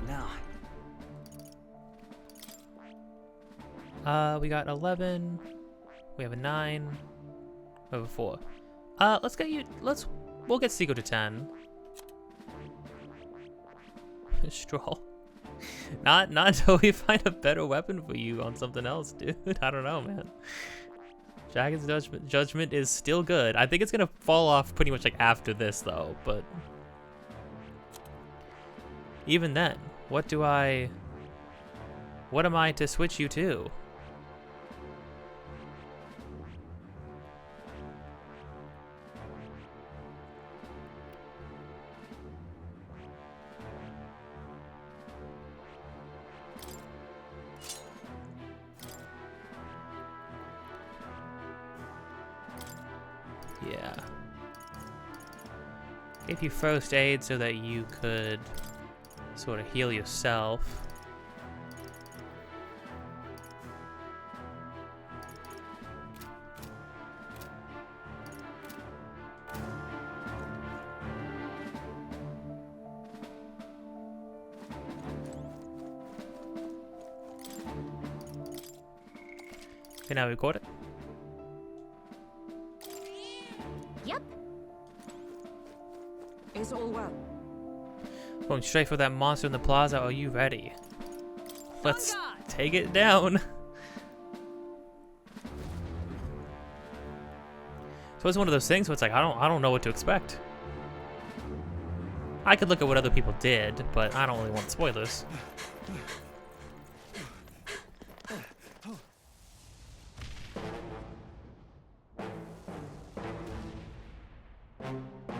Speaker 5: now?
Speaker 1: We got 11. We have a 9. We have a 4. We'll get Seiko to 10. Stroll. Not until we find a better weapon for you on something else, dude. I don't know, man. Dragon's Judgment is still good. I think it's gonna fall off pretty much like after this, though. But even then, what am I to switch you to? Yeah. Gave you first aid so that you could sort of heal yourself. Okay, now we got it.
Speaker 2: Yep.
Speaker 4: Is all well?
Speaker 1: Going straight for that monster in the plaza. Are you ready? Let's
Speaker 4: On guard.
Speaker 1: take it down. So it's one of those things where it's like I don't know what to expect. I could look at what other people did, but I don't really want spoilers.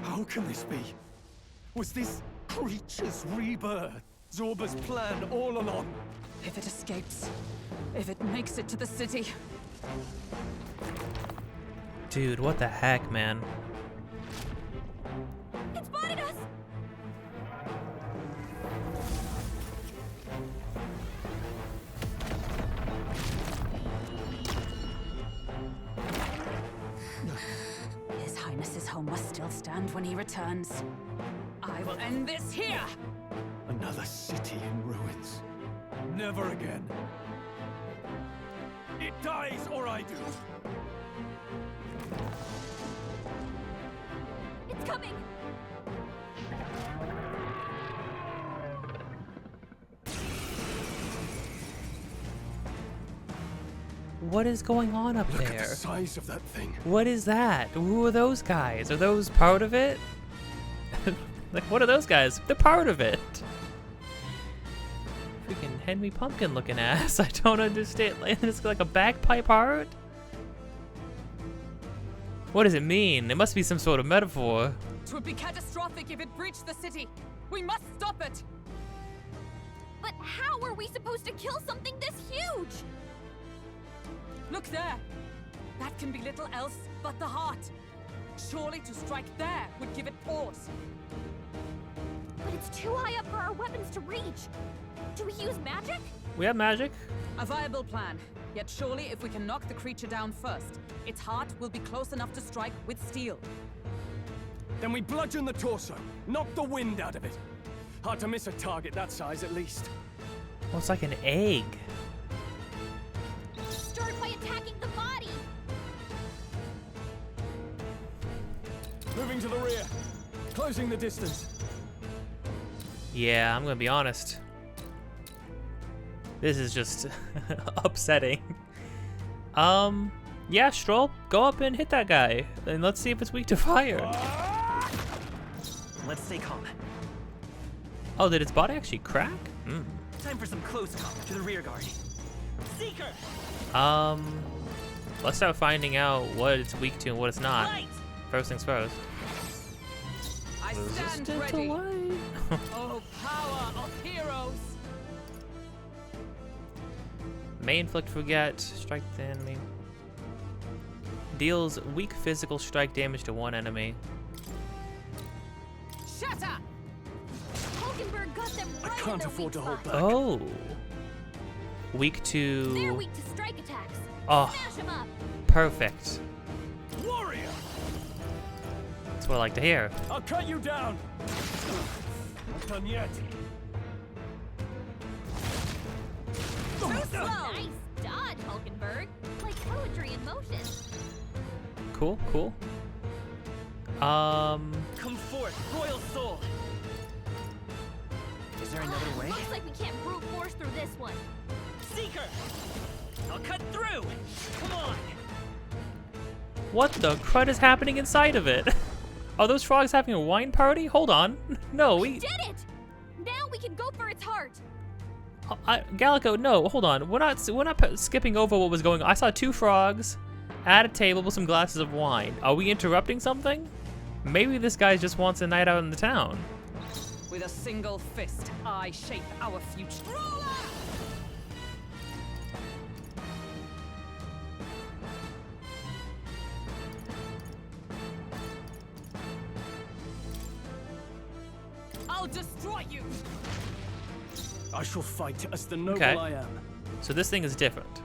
Speaker 3: How can this be? Was this creature's rebirth Zorba's plan all along?
Speaker 4: If it escapes, if it makes it to the city.
Speaker 1: Dude, what the heck, man?
Speaker 2: It spotted us!
Speaker 4: His Highness's home must still stand when he returns. I will end this here!
Speaker 3: Another city in ruins. Never again. It dies or I do.
Speaker 2: It's coming!
Speaker 1: What is going on up
Speaker 3: Look at the
Speaker 1: there?
Speaker 3: size of that thing.
Speaker 1: What is that? Who are those guys? Are those part of it? Like, what are those guys? They're part of it. Freaking Henry Pumpkin looking ass. I don't understand. Like, it's like a bagpipe heart? What does it mean? It must be some sort of metaphor.
Speaker 4: It would be catastrophic if it breached the city. We must stop it!
Speaker 2: But how are we supposed to kill something this huge?
Speaker 4: Look there! That can be little else but the heart. Surely to strike there would give it pause.
Speaker 2: But it's too high up for our weapons to reach. Do we use magic?
Speaker 1: We have magic.
Speaker 4: A viable plan. Yet surely if we can knock the creature down first, its heart will be close enough to strike with steel.
Speaker 3: Then we bludgeon the torso. Knock the wind out of it. Hard to miss a target that size, at least.
Speaker 1: Well, it's like an egg.
Speaker 2: Start by attacking the body.
Speaker 3: Moving to the rear. Closing the distance.
Speaker 1: Yeah, I'm gonna be honest. This is just upsetting. Yeah, Stroll, go up and hit that guy, and let's see if it's weak to fire.
Speaker 5: Let's stay calm.
Speaker 1: Oh, did its body actually crack?
Speaker 5: Time for some close comp to the rear guard. Seeker!
Speaker 1: Let's start finding out what it's weak to and what it's not.
Speaker 5: Light!
Speaker 1: First things first.
Speaker 4: I stand
Speaker 1: Resistant to
Speaker 4: ready.
Speaker 1: light.
Speaker 4: Oh, power of heroes!
Speaker 1: May inflict forget, strike the enemy. Deals weak physical strike damage to one enemy.
Speaker 4: Shatter!
Speaker 2: Hulkenberg got them
Speaker 3: I
Speaker 2: right in
Speaker 3: can't
Speaker 2: their
Speaker 3: afford to
Speaker 2: weak
Speaker 3: hold
Speaker 2: spot.
Speaker 3: back.
Speaker 1: Oh. Weak
Speaker 2: They're
Speaker 1: to...
Speaker 2: weak to strike attacks.
Speaker 1: Oh,
Speaker 2: Smash them up.
Speaker 1: perfect.
Speaker 3: Warrior!
Speaker 1: That's what I like to hear.
Speaker 3: I'll cut you down. Not done yet.
Speaker 2: Too slow. Nice dodge, Hulkenberg. Like poetry in motion.
Speaker 1: Cool, cool.
Speaker 5: Come forth, royal soul! Is there another way?
Speaker 2: Looks like we can't brute force through this one.
Speaker 5: Seeker! I'll cut through! Come on!
Speaker 1: What the crud is happening inside of it? Are those frogs having a wine party? Hold on. No, we...
Speaker 2: Did it! Now we can go for its heart.
Speaker 1: Gallico, no, hold on. We're not skipping over what was going on. I saw two frogs at a table with some glasses of wine. Are we interrupting something? Maybe this guy just wants a night out in the town.
Speaker 4: With a single fist, I shape our future. I'll destroy you!
Speaker 3: I shall fight as the noble
Speaker 1: Okay.
Speaker 3: I am.
Speaker 1: So this thing is different.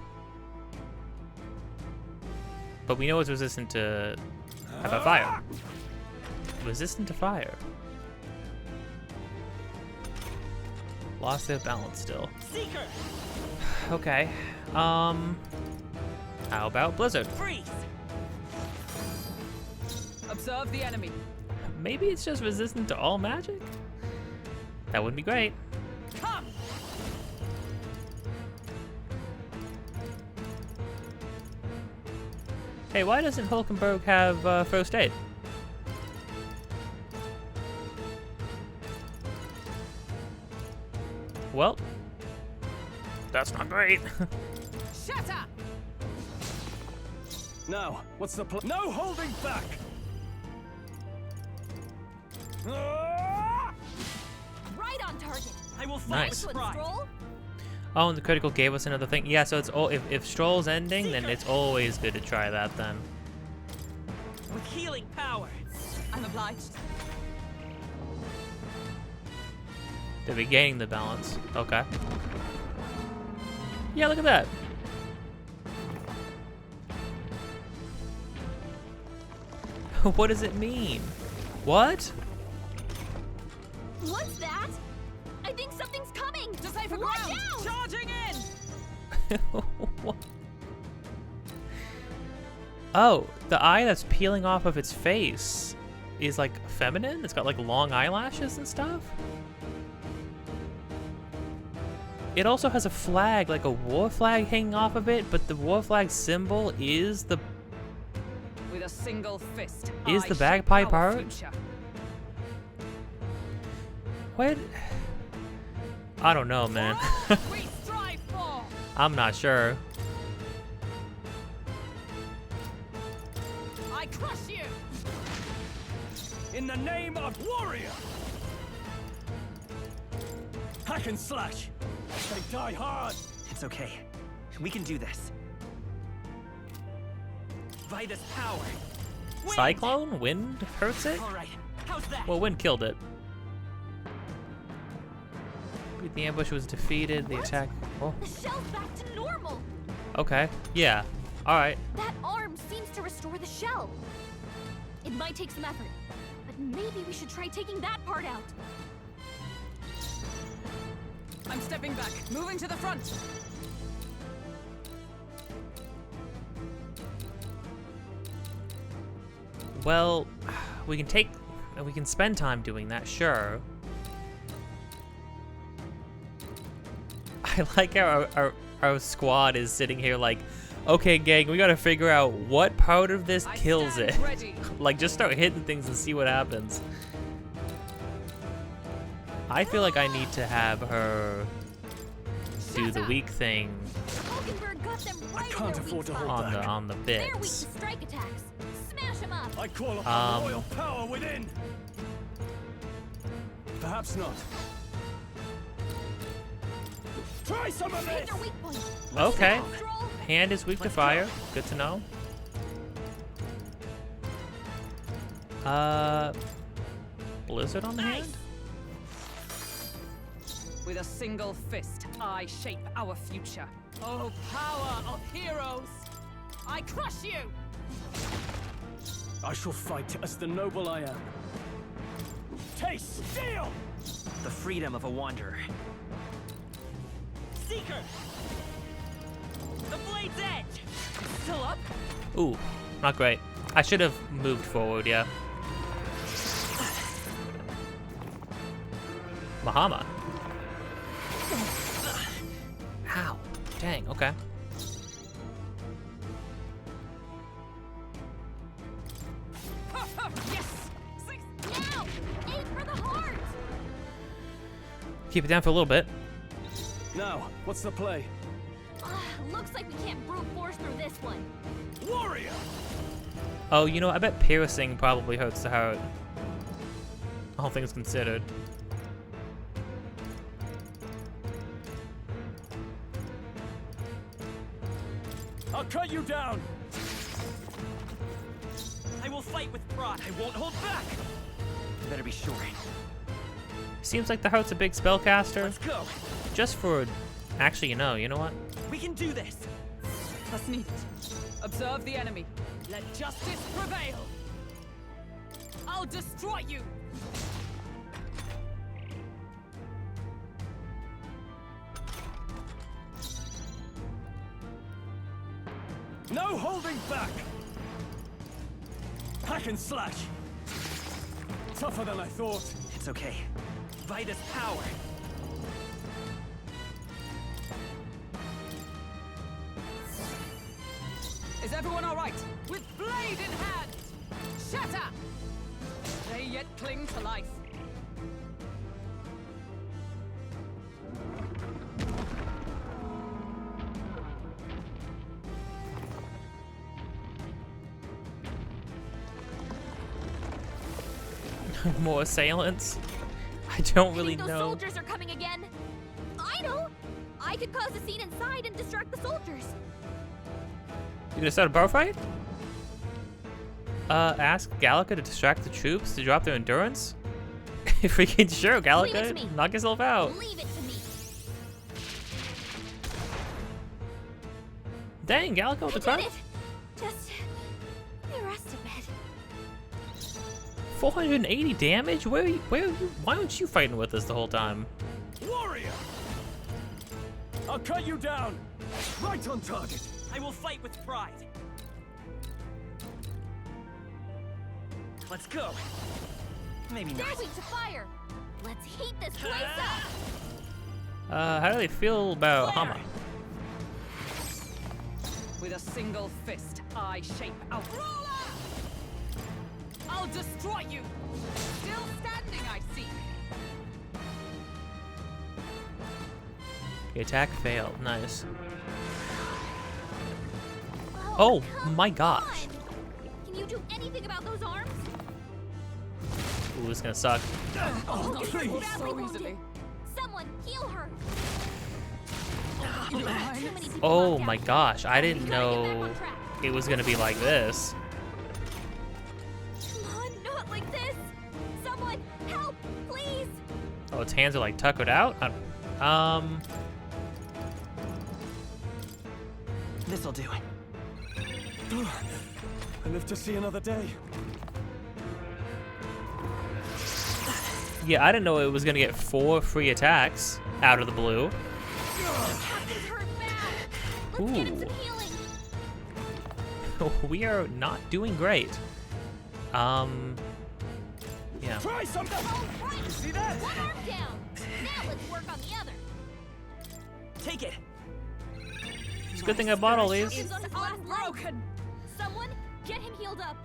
Speaker 1: But we know it's resistant to... How about fire? Resistant to fire. Lost their balance still.
Speaker 5: Seeker!
Speaker 1: Okay. How about Blizzard?
Speaker 5: Freeze!
Speaker 4: Observe the enemy.
Speaker 1: Maybe it's just resistant to all magic? That would be great.
Speaker 4: Come!
Speaker 1: Hey, why doesn't Hulkenberg have first aid? Well, that's not great.
Speaker 4: Shatter!
Speaker 3: Now, what's the plan? No holding back! Ah!
Speaker 2: Right on target.
Speaker 5: I will fight
Speaker 1: Nice.
Speaker 5: with
Speaker 2: Good
Speaker 5: pride.
Speaker 2: stroll.
Speaker 1: Oh, and the critical gave us another thing. Yeah, so it's if Stroll's ending, then it's always good to try that then.
Speaker 5: With healing power.
Speaker 4: I'm obliged.
Speaker 1: They're regaining the balance. Okay. Yeah, look at that. What does it mean? What?
Speaker 2: What's that? I think something's coming.
Speaker 4: Decipher
Speaker 2: Watch
Speaker 4: ground!
Speaker 2: out!
Speaker 4: Charging in!
Speaker 1: What? Oh, the eye that's peeling off of its face is like feminine? It's got like long eyelashes and stuff? It also has a flag, like a war flag hanging off of it, but the war flag symbol is the
Speaker 4: With a single fist,
Speaker 1: Is
Speaker 4: I
Speaker 1: the
Speaker 4: shape
Speaker 1: bagpipe
Speaker 4: our
Speaker 1: part?
Speaker 4: future.
Speaker 1: what? I don't know, man.
Speaker 4: We strive for!
Speaker 1: I'm not sure.
Speaker 4: I crush you!
Speaker 3: In the name of warrior! Hack and slash! They die hard!
Speaker 5: It's okay. We can do this. Vitus power. Wind!
Speaker 1: Cyclone? Wind hurts it?
Speaker 5: All right. How's that?
Speaker 1: Well, wind killed it. The ambush was defeated. The
Speaker 2: What?
Speaker 1: attack. Oh,
Speaker 2: The shell's back to normal.
Speaker 1: okay. Yeah. All right.
Speaker 2: That arm seems to restore the shell. It might take some effort, but maybe we should try taking that part out.
Speaker 4: I'm stepping back, moving to the front.
Speaker 1: Well, we can spend time doing that, sure. I like how our squad is sitting here like, okay, gang, we gotta figure out what part of this
Speaker 4: I
Speaker 1: kills
Speaker 4: stand
Speaker 1: it.
Speaker 4: ready.
Speaker 1: Like, just start hitting things and see what happens. I feel like I need to have her do the weak thing
Speaker 2: Hulkenberg got them right in
Speaker 3: can't
Speaker 2: their
Speaker 3: afford to
Speaker 2: weak
Speaker 3: hold
Speaker 2: spot.
Speaker 3: back.
Speaker 1: on the
Speaker 2: They're weak to
Speaker 1: bits.
Speaker 2: strike attacks. Smash them up.
Speaker 3: I call upon
Speaker 1: Um,
Speaker 3: the royal power within! Perhaps not. Try some of
Speaker 2: Hit
Speaker 3: this!
Speaker 2: their weak point.
Speaker 1: Okay.
Speaker 2: Stroll.
Speaker 1: Hand is weak to fire. Good to know. Blizzard on the hand?
Speaker 4: With a single fist, I shape our future. Oh, power of heroes! I crush you!
Speaker 3: I shall fight as the noble I am. Taste steel!
Speaker 5: The freedom of a wanderer. Seeker! The blade's edge!
Speaker 4: Still up?
Speaker 1: Ooh, not great. I should have moved forward, yeah. Bahama. Ow. Dang, okay.
Speaker 4: Yes! Six.
Speaker 2: Now, aim for the heart.
Speaker 1: Keep it down for a little bit.
Speaker 3: Now, what's the play?
Speaker 2: Looks like we can't brute force through this one.
Speaker 3: Warrior!
Speaker 1: Oh, you know, I bet piercing probably hurts the heart. All things considered.
Speaker 3: I'll cut you down!
Speaker 5: I will fight with pride. I won't hold back. You better be sure.
Speaker 1: Seems like the heart's a big spellcaster.
Speaker 5: Let's go.
Speaker 1: Just for... Actually, you know what?
Speaker 5: We can do this.
Speaker 4: Das nicht. Observe the enemy. Let justice prevail. I'll destroy you.
Speaker 3: No holding back! Hack and slash! Tougher than I thought.
Speaker 5: It's okay. Vitus power.
Speaker 4: Is everyone all right? With blade in hand. Shatter. They yet cling to life.
Speaker 1: More assailants? I don't really
Speaker 2: I think those
Speaker 1: know.
Speaker 2: soldiers are coming again. I know. I could cause a scene inside and distract the soldiers.
Speaker 1: You gonna start a bar fight? Ask Gallica to distract the troops to drop their endurance? Freaking sure,
Speaker 2: Leave it to
Speaker 1: Gallica.
Speaker 2: me.
Speaker 1: Knock yourself out.
Speaker 2: Leave it to me.
Speaker 1: Dang, Gallica with the
Speaker 2: I
Speaker 1: crowd.
Speaker 2: did it. Just the rest of it.
Speaker 1: 480 damage? Where are you? Why aren't you fighting with us the whole time?
Speaker 3: Warrior! I'll cut you down! Right on target!
Speaker 5: I will fight with pride. Let's go. Maybe not.
Speaker 2: Dabbing to fire. Let's heat this place up.
Speaker 1: How do they feel about Hama?
Speaker 4: With a single fist, I shape out. I'll destroy you! Still standing, I see.
Speaker 1: The attack failed. Nice. Oh
Speaker 2: come
Speaker 1: my gosh.
Speaker 2: on. Can you do anything about those arms?
Speaker 1: Ooh, this is gonna suck.
Speaker 4: Oh,
Speaker 2: Look,
Speaker 4: not
Speaker 2: she's
Speaker 4: so
Speaker 2: badly wounded.
Speaker 4: easily.
Speaker 2: Someone heal her.
Speaker 4: You
Speaker 2: Too
Speaker 4: mind?
Speaker 2: many people
Speaker 1: Oh
Speaker 2: locked
Speaker 1: my
Speaker 2: out.
Speaker 1: gosh, I didn't
Speaker 2: We gotta get back
Speaker 1: know
Speaker 2: on track.
Speaker 1: it was gonna be like this.
Speaker 2: Come on, not like this. Someone help, please.
Speaker 1: Oh, its hands are like tuckered out?
Speaker 5: This'll do.
Speaker 3: I live to see another day.
Speaker 1: Yeah, I didn't know it was gonna get 4 free attacks out of the blue.
Speaker 2: Captain's hurt bad. Let's get him
Speaker 1: Ooh.
Speaker 2: some healing.
Speaker 1: We are not doing great. Yeah.
Speaker 3: Try something!
Speaker 2: All right.
Speaker 3: You see that?
Speaker 2: One arm down. Now let's work on the other.
Speaker 5: Take it.
Speaker 1: It's a good thing I bought all these.
Speaker 2: He's on his last leg.
Speaker 4: Unbroken!
Speaker 2: Someone get him healed up.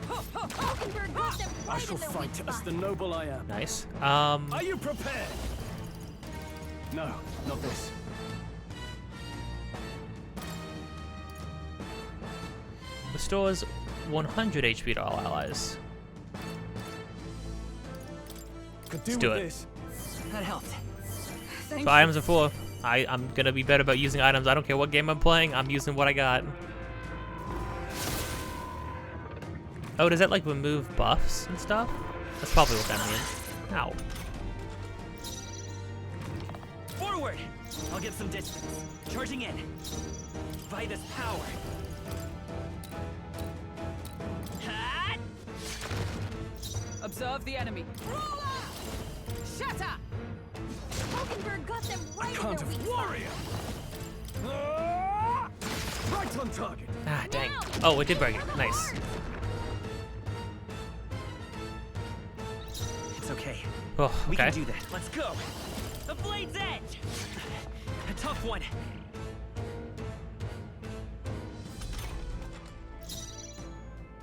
Speaker 2: Falkenberg got them
Speaker 3: I
Speaker 2: right
Speaker 3: shall
Speaker 2: in their weak
Speaker 3: fight as
Speaker 2: spot.
Speaker 3: the noble I am.
Speaker 1: Nice.
Speaker 3: Are you prepared? No, not this.
Speaker 1: Restores 100 HP to all allies.
Speaker 3: Could do
Speaker 1: Let's do
Speaker 3: with
Speaker 1: it.
Speaker 3: this.
Speaker 5: That helped.
Speaker 4: Thank
Speaker 1: So items are 4. I'm gonna be better about using items. I don't care what game I'm playing. I'm using what I got. Oh, does that like remove buffs and stuff? That's probably what that means. Ow.
Speaker 5: Forward. I'll get some distance. Charging in. By this power. Ha!
Speaker 4: Observe the enemy. Shatter!
Speaker 2: Falkenberg got them right in
Speaker 3: Can't
Speaker 2: their
Speaker 3: have
Speaker 2: weak spot.
Speaker 3: warrior! Ah! Right on target!
Speaker 1: Ah, dang.
Speaker 2: Now,
Speaker 1: Oh, it did break
Speaker 2: hit
Speaker 1: it.
Speaker 2: them
Speaker 1: Nice.
Speaker 2: hard.
Speaker 5: It's okay.
Speaker 1: Oh,
Speaker 5: We
Speaker 1: okay.
Speaker 5: can do that. Let's go. The blade's edge. A tough one.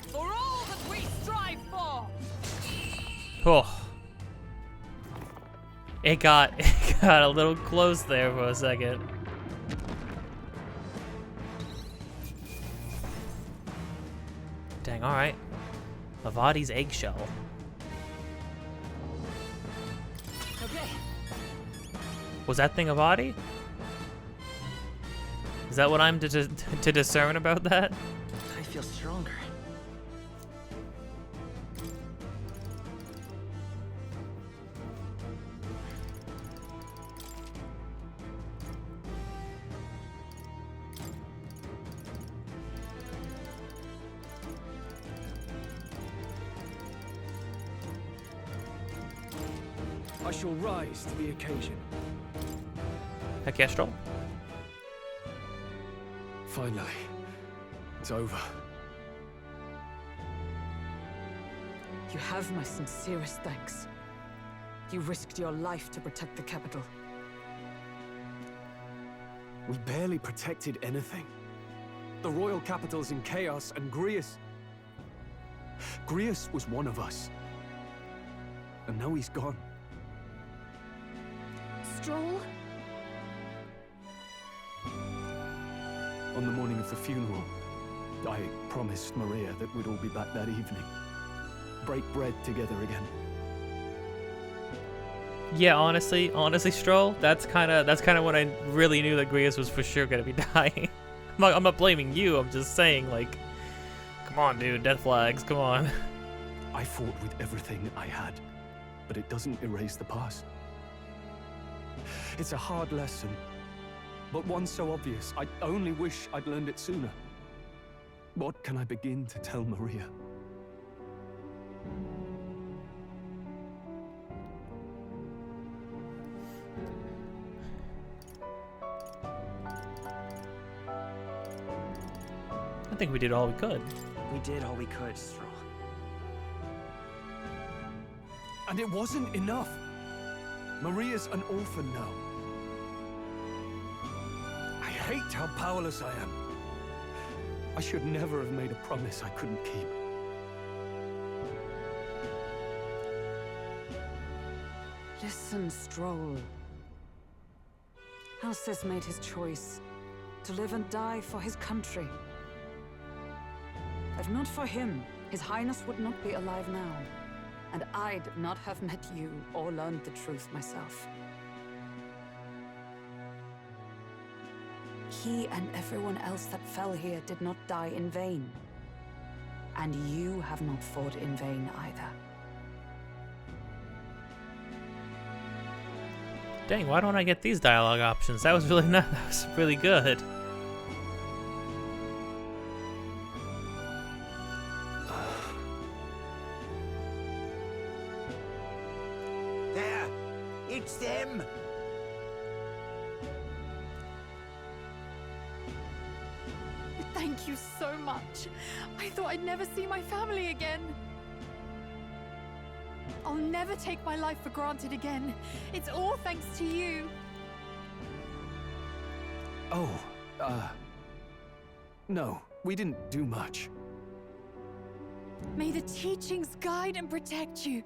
Speaker 4: For all that we strive for!
Speaker 1: Oh. It got a little close there for a second. Dang, alright. Lavati's eggshell.
Speaker 5: Okay.
Speaker 1: Was that thing Avati? Is that what I'm to discern about that?
Speaker 5: I feel stronger.
Speaker 3: I shall rise to the occasion.
Speaker 1: Kestrel?
Speaker 3: Finally, it's over.
Speaker 4: You have my sincerest thanks. You risked your life to protect the capital.
Speaker 3: We barely protected anything. The royal capital's in chaos, and Grius was one of us. And now he's gone.
Speaker 2: Stroll?
Speaker 3: On the morning of the funeral, I promised Maria that we'd all be back that evening. Break bread together again.
Speaker 1: Yeah, honestly, Stroll, that's kind of when I really knew that Grievous was for sure gonna be dying. I'm not blaming you. I'm just saying, like, come on, dude, death flags, come on.
Speaker 3: I fought with everything I had, but it doesn't erase the past. It's a hard lesson, but one so obvious. I only wish I'd learned it sooner. What can I begin to tell Maria?
Speaker 1: I think we did all we could.
Speaker 5: We did all we could, Stroll.
Speaker 3: And it wasn't enough. Maria's an orphan now. I hate how powerless I am. I should never have made a promise I couldn't keep.
Speaker 4: Listen, Stroll. Alcest made his choice to live and die for his country. If not for him, His Highness would not be alive now, and I'd not have met you or learned the truth myself. He and everyone else that fell here did not die in vain. And you have not fought in vain either.
Speaker 1: Dang, why don't I get these dialogue options? That was really that was really good.
Speaker 6: There! It's them!
Speaker 2: Thank you so much. I thought I'd never see my family again. I'll never take my life for granted again. It's all thanks to you.
Speaker 3: Oh, no, we didn't do much.
Speaker 2: May the teachings guide and protect you,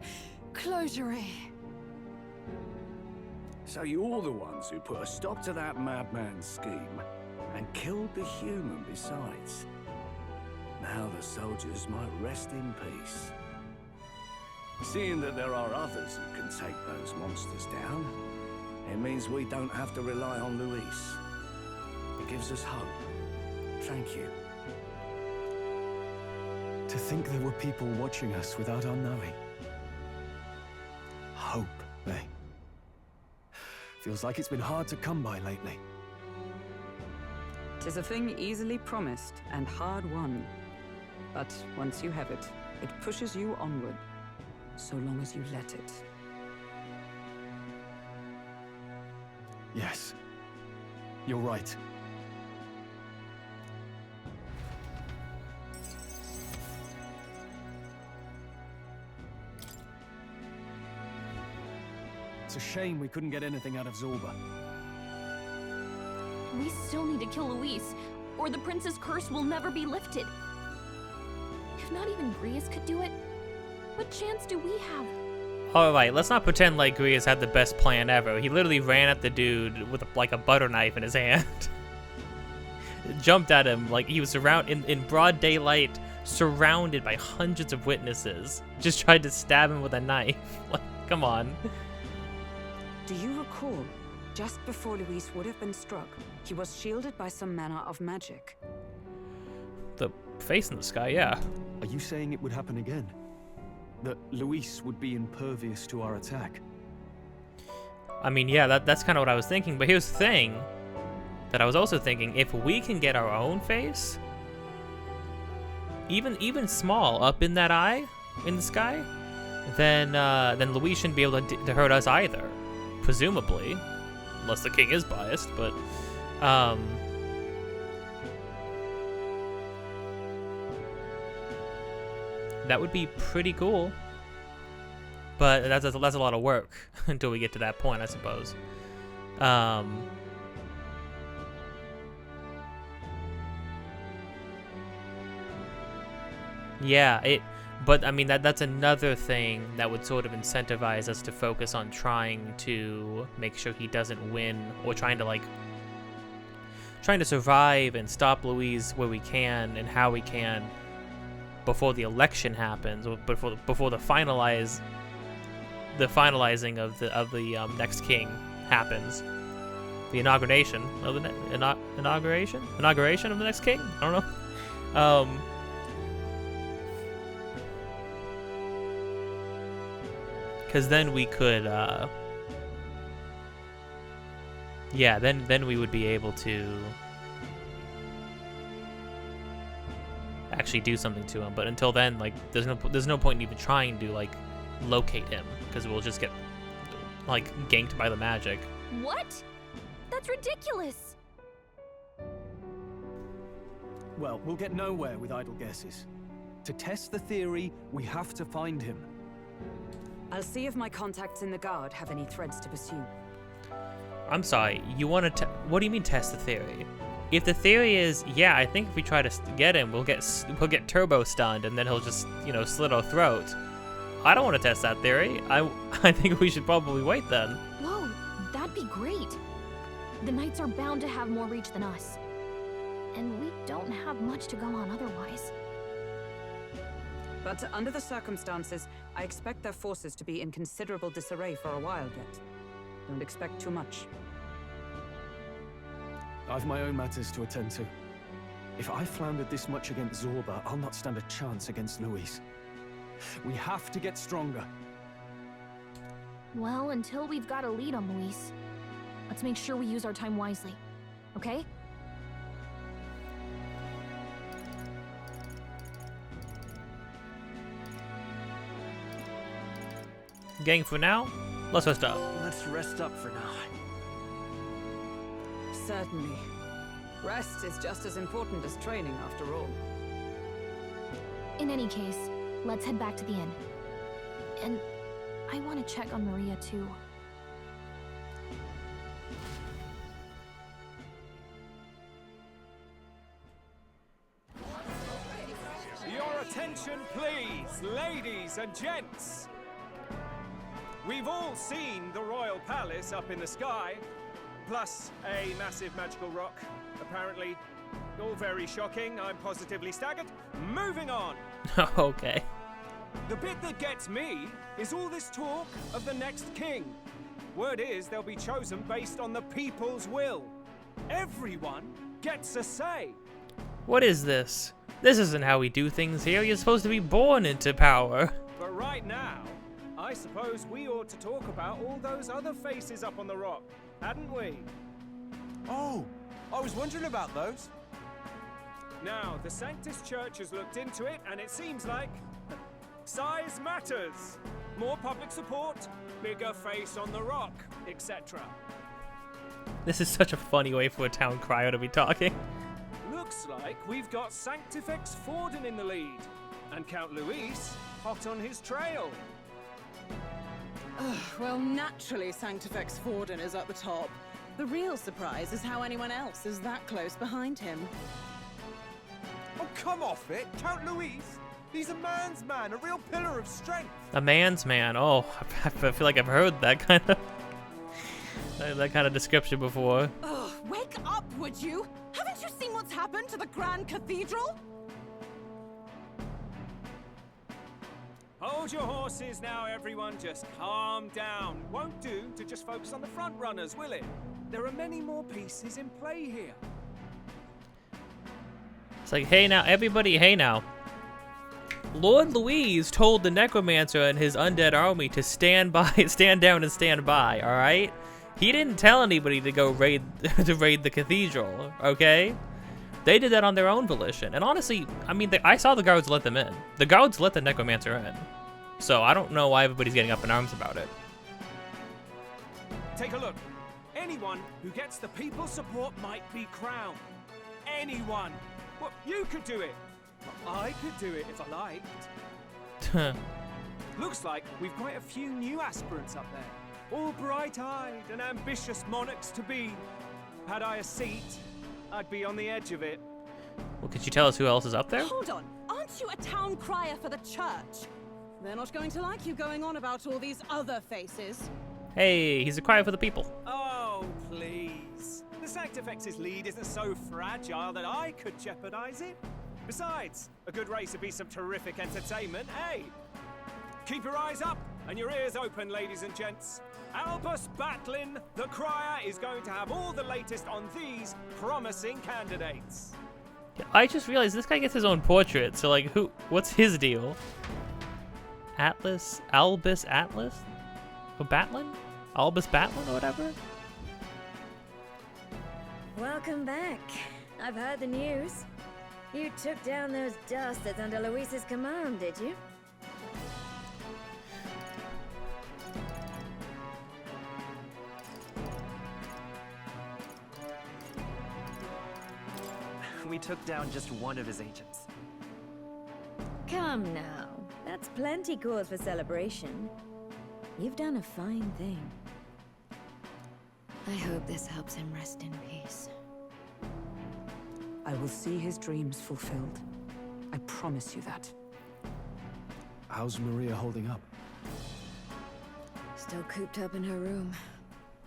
Speaker 2: Closure.
Speaker 7: So you're the ones who put a stop to that madman's scheme, and killed the human besides. Now the soldiers might rest in peace. Seeing that there are others who can take those monsters down, it means we don't have to rely on Luis. It gives us hope. Thank you.
Speaker 3: To think there were people watching us without our knowing. Hope, eh? Feels like it's been hard to come by lately.
Speaker 4: 'Tis a thing easily promised and hard won. But once you have it, it pushes you onward, so long as you let it.
Speaker 3: Yes, you're right. It's a shame we couldn't get anything out of Zorba.
Speaker 2: We still need to kill Luis, or the prince's curse will never be lifted. If not even Grievous could do it, what chance do we have?
Speaker 1: Alright, let's not pretend like Grievous had the best plan ever. He literally ran at the dude with like a butter knife in his hand. Jumped at him like he was surrounded in broad daylight, surrounded by hundreds of witnesses. Just tried to stab him with a knife. Like, come on.
Speaker 4: Do you recall, just before Luis would have been struck, he was shielded by some manner of magic?
Speaker 1: The face in the sky, yeah.
Speaker 3: Are you saying it would happen again? That Luis would be impervious to our attack?
Speaker 1: I mean, yeah, that's kind of what I was thinking. But here's the thing that I was also thinking: if we can get our own face, even small, up in that eye in the sky, then Luis shouldn't be able to hurt us either, presumably, unless the king is biased. But that would be pretty cool. But that's a lot of work until we get to that point, I suppose. Yeah, but I mean that's another thing that would sort of incentivize us to focus on trying to make sure he doesn't win, or trying to survive and stop Luis where we can and how we can before the election happens, or before the finalized the finalizing of the next king happens. The inauguration of the inauguration of the next king. I don't know. Because then we could, yeah, then we would be able to actually do something to him. But until then, like, there's no point in even trying to like locate him, because we'll just get like ganked by the magic.
Speaker 2: What? That's ridiculous.
Speaker 3: Well, we'll get nowhere with idle guesses. To test the theory, we have to find him.
Speaker 4: I'll see if my contacts in the Guard have any threads to pursue.
Speaker 1: I'm sorry, you want to what do you mean test the theory? If the theory is, yeah, I think if we try to get him, we'll get turbo stunned, and then he'll just, you know, slit our throat. I don't want to test that theory. I think we should probably wait then.
Speaker 2: Whoa, that'd be great. The Knights are bound to have more reach than us. And we don't have much to go on otherwise.
Speaker 4: But under the circumstances, I expect their forces to be in considerable disarray for a while yet. Don't expect too much.
Speaker 3: I've my own matters to attend to. If I floundered this much against Zorba, I'll not stand a chance against Louise. We have to get stronger.
Speaker 2: Well, until we've got a lead on Luis, let's make sure we use our time wisely. Okay?
Speaker 1: Gang, for now, let's rest up.
Speaker 5: Let's rest up for now.
Speaker 4: Certainly. Rest is just as important as training, after all.
Speaker 2: In any case, let's head back to the inn. And I want to check on Maria too.
Speaker 8: Your attention, please, ladies and gents. We've all seen the royal palace up in the sky, plus a massive magical rock, apparently. All very shocking. I'm positively staggered. Moving on.
Speaker 1: Okay.
Speaker 8: The bit that gets me is all this talk of the next king. Word is they'll be chosen based on the people's will. Everyone gets a say.
Speaker 1: What is this? This isn't how we do things here. You're supposed to be born into power.
Speaker 8: But right now, I suppose we ought to talk about all those other faces up on the rock, hadn't we?
Speaker 9: Oh, I was wondering about those.
Speaker 8: Now, the Sanctus Church has looked into it, and it seems like size matters. More public support, bigger face on the rock, etc.
Speaker 1: This is such a funny way for a town crier to be talking.
Speaker 8: Looks like we've got Sanctifex Forden in the lead, and Count Luis hot on his trail.
Speaker 10: Well, naturally Sanctifex Forden is at the top. The real surprise is how anyone else is that close behind him.
Speaker 9: Oh, come off it, Count Luis. He's a man's man, a real pillar of strength.
Speaker 1: A man's man. Oh, I feel like I've heard that kind of description before.
Speaker 10: Ugh, wake up, would you? Haven't you seen what's happened to the Grand Cathedral?
Speaker 8: Hold your horses now, everyone. Just calm down. Won't do to just focus on the front runners, will it? There are many more pieces in play here.
Speaker 1: It's like, hey now, everybody, hey now. Lord Louise told the necromancer and his undead army to stand down and stand by, all right? He didn't tell anybody to go raid the cathedral, okay? They did that on their own volition. And honestly, I mean, I saw the guards let them in. The guards let the necromancer in. So I don't know why everybody's getting up in arms about it.
Speaker 8: Take a look. Anyone who gets the people's support might be crowned. Anyone. Well, you could do it. I could do it if I liked. Looks like we've quite a few new aspirants up there. All bright-eyed and ambitious monarchs to be. Had I a seat, I'd be on the edge of it.
Speaker 1: Well, could you tell us who else is up there?
Speaker 10: Hold on, aren't you a town crier for the church? They're not going to like you going on about all these other faces.
Speaker 1: Hey, he's a crier for the people.
Speaker 8: Oh, please. The Sanctifex's lead isn't so fragile that I could jeopardize it. Besides, a good race would be some terrific entertainment, hey? Keep your eyes up And your ears open, ladies and gents. Albus Batlin, the crier, is going to have all the latest on these promising candidates.
Speaker 1: I just realized this guy gets his own portrait, so like, what's his deal? Albus Atlas? Oh, Batlin? Albus Batlin or whatever?
Speaker 11: Welcome back. I've heard the news. You took down those dastards under Luis's command, did you?
Speaker 5: We took down just one of his agents.
Speaker 11: Come now. That's plenty cause for celebration. You've done a fine thing. I hope this helps him rest in peace.
Speaker 4: I will see his dreams fulfilled. I promise you that.
Speaker 3: How's Maria holding up?
Speaker 11: Still cooped up in her room.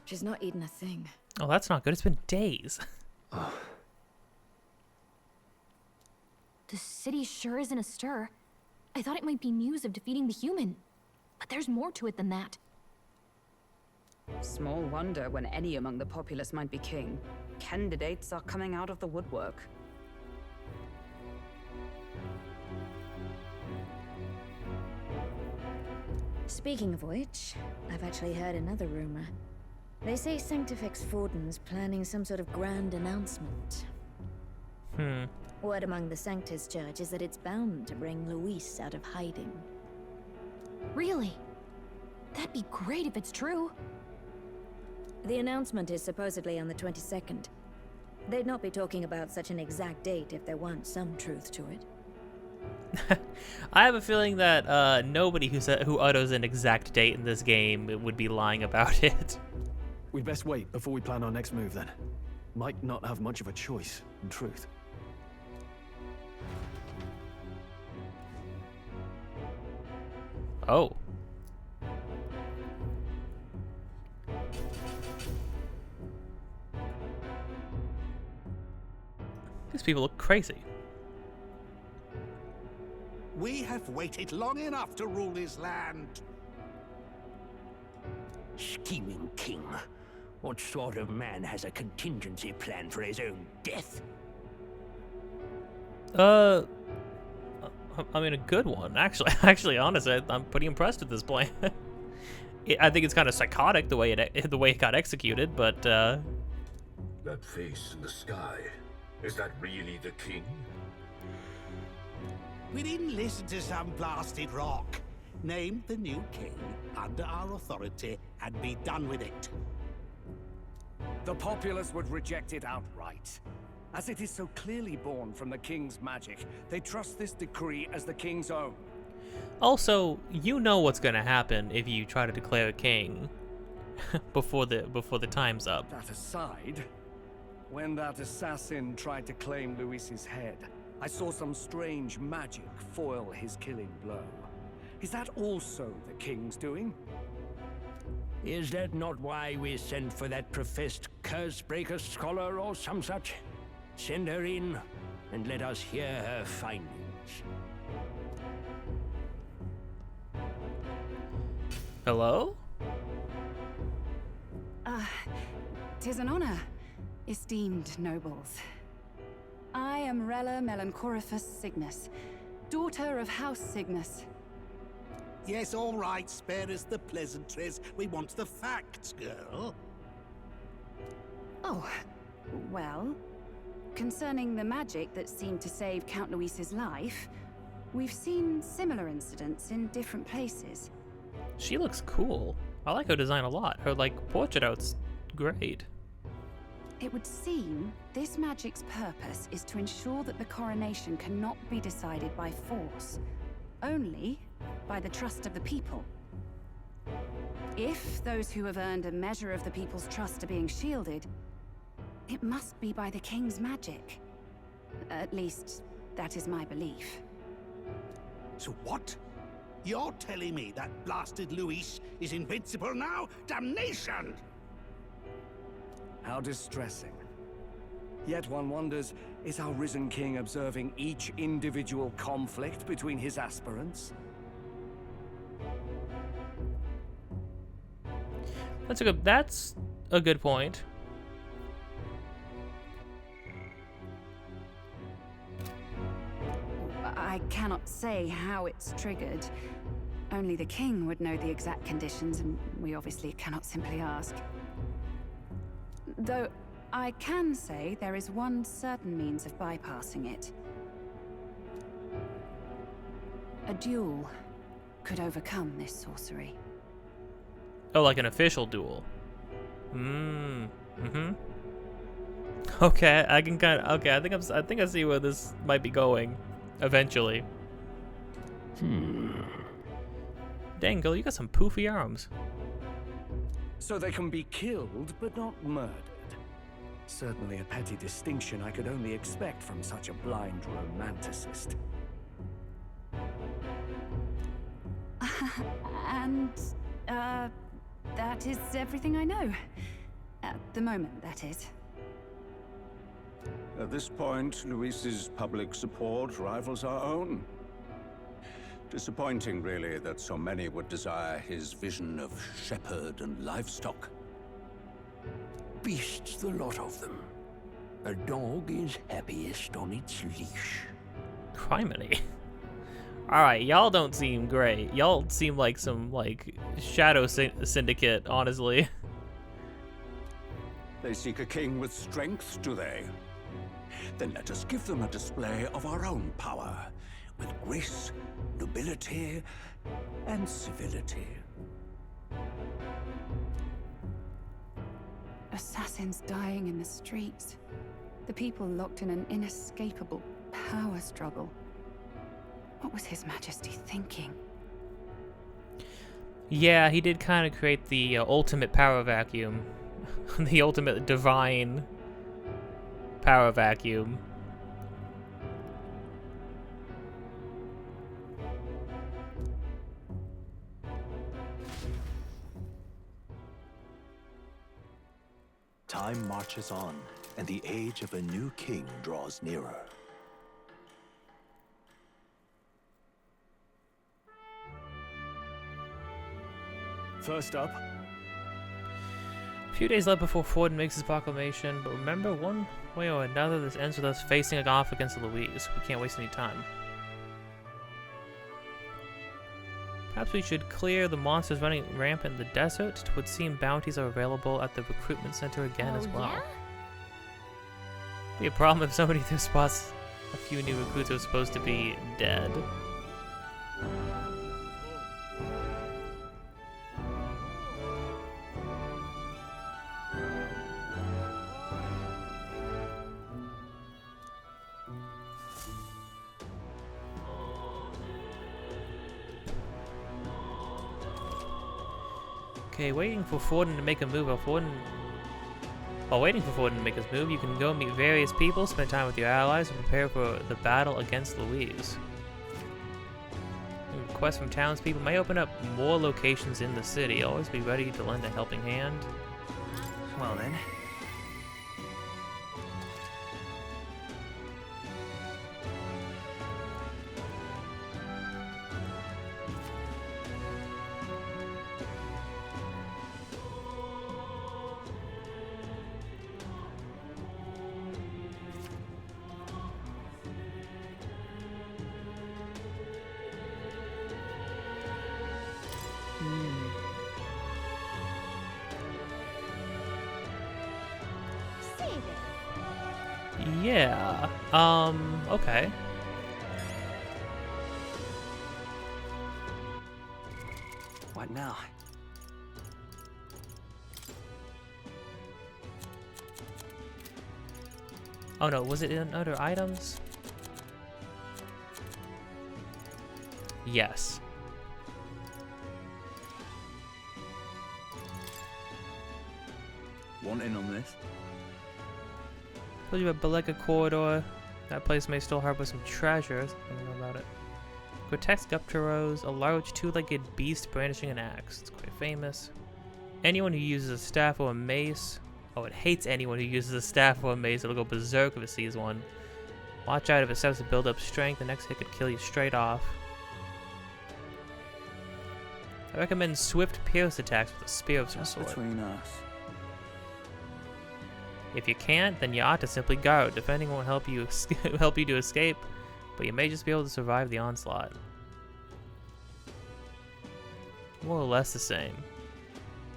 Speaker 11: She's not eaten a thing.
Speaker 1: Oh, that's not good. It's been days.
Speaker 2: The city sure isn't astir. I thought it might be news of defeating the human. But there's more to it than that.
Speaker 4: Small wonder when any among the populace might be king. Candidates are coming out of the woodwork.
Speaker 11: Speaking of which, I've actually heard another rumor. They say Sanctifex Fortin's planning some sort of grand announcement. Word among the Sanctus Church is that it's bound to bring Luis out of hiding.
Speaker 2: Really? That'd be great if it's true.
Speaker 11: The announcement is supposedly on the 22nd. They'd not be talking about such an exact date if there weren't some truth to it.
Speaker 1: I have a feeling that nobody who utters an exact date in this game would be lying about it.
Speaker 3: We'd best wait before we plan our next move then. Might not have much of a choice, in truth.
Speaker 1: Oh. These people look crazy.
Speaker 6: We have waited long enough to rule this land.
Speaker 7: Scheming king. What sort of man has a contingency plan for his own death?
Speaker 1: I mean, a good one, actually, honestly, I'm pretty impressed with this plan. I think it's kind of psychotic the way it got executed, but
Speaker 12: That face in the sky, is that really the king?
Speaker 6: We didn't listen to some blasted rock. Name the new king under our authority and be done with it.
Speaker 7: The populace would reject it outright. As it is so clearly born from the king's magic, they trust this decree as the king's own.
Speaker 1: Also, you know what's gonna happen if you try to declare a king before the time's up.
Speaker 7: That aside, when that assassin tried to claim Luis's head, I saw some strange magic foil his killing blow. Is that also the king's doing? Is that not why we sent for that professed curse-breaker scholar or some such? Send her in, and let us hear her findings.
Speaker 1: Hello?
Speaker 10: 'Tis an honor, esteemed nobles. I am Rella Melanchorophus Cygnus, daughter of House Cygnus.
Speaker 6: Yes, all right, spare us the pleasantries. We want the facts, girl.
Speaker 10: Oh, well, concerning the magic that seemed to save Count Luis's life, we've seen similar incidents in different places.
Speaker 1: She looks cool. I like her design a lot. Her, portrait out's great.
Speaker 10: It would seem this magic's purpose is to ensure that the coronation cannot be decided by force, only by the trust of the people. If those who have earned a measure of the people's trust are being shielded, it must be by the king's magic. At least, that is my belief.
Speaker 6: So what? You're telling me that blasted Luis is invincible now? Damnation!
Speaker 7: How distressing. Yet one wonders, is our risen king observing each individual conflict between his aspirants?
Speaker 1: That's a good point.
Speaker 10: I cannot say how it's triggered. Only the king would know the exact conditions, and we obviously cannot simply ask. Though I can say there is one certain means of bypassing it. A duel could overcome this sorcery.
Speaker 1: Oh, like an official duel. Okay, I can kind of. Okay, I think I see where this might be going. Eventually. Dang, girl, you got some poofy arms.
Speaker 7: So they can be killed, but not murdered. Certainly a petty distinction I could only expect from such a blind romanticist.
Speaker 10: And, that is everything I know. At the moment, that is.
Speaker 6: At this point, Luis's public support rivals our own. Disappointing, really, that so many would desire his vision of shepherd and livestock.
Speaker 12: Beasts, the lot of them. A dog is happiest on its leash.
Speaker 1: Criminy. Alright, y'all don't seem great. Y'all seem like some, like, shadow syndicate, honestly.
Speaker 6: They seek a king with strength, do they? Then let us give them a display of our own power, with grace, nobility, and civility.
Speaker 10: Assassins dying in the streets. The people locked in an inescapable power struggle. What was His Majesty thinking?
Speaker 1: Yeah, he did kind of create the ultimate power vacuum. The ultimate divine power vacuum.
Speaker 13: Time marches on, and the age of a new king draws nearer.
Speaker 3: First up.
Speaker 1: A few days left before Forden makes his proclamation, but remember, one way or another, this ends with us facing off against Louise. We can't waste any time. Perhaps we should clear the monsters running rampant in the desert. It would seem bounties are available at the recruitment center again as well.
Speaker 2: Yeah?
Speaker 1: Be a problem if somebody there spots a few new recruits who are supposed to be dead. Okay, waiting for Forden to make a move. While waiting for Forden to make his move, you can go meet various people, spend time with your allies, and prepare for the battle against Louise. Requests from townspeople may open up more locations in the city. Always be ready to lend a helping hand.
Speaker 5: Well then.
Speaker 1: Yeah, okay.
Speaker 5: What now?
Speaker 1: Oh no, was it in other items? Yes.
Speaker 7: Want in on this?
Speaker 1: Told you about Belega Corridor. That place may still harbor some treasures. I don't know about it. Grotesque Gupteros, a large two-legged beast brandishing an axe. It's quite famous. Anyone who uses a staff or a mace. Oh, it hates anyone who uses a staff or a mace. It'll go berserk if it sees one. Watch out if it starts to build up strength. The next hit could kill you straight off. I recommend swift pierce attacks with a spear of some
Speaker 7: Just
Speaker 1: sort.
Speaker 7: between us.
Speaker 1: If you can't, then you ought to simply guard. Defending won't help you help you to escape, but you may just be able to survive the onslaught. More or less the same.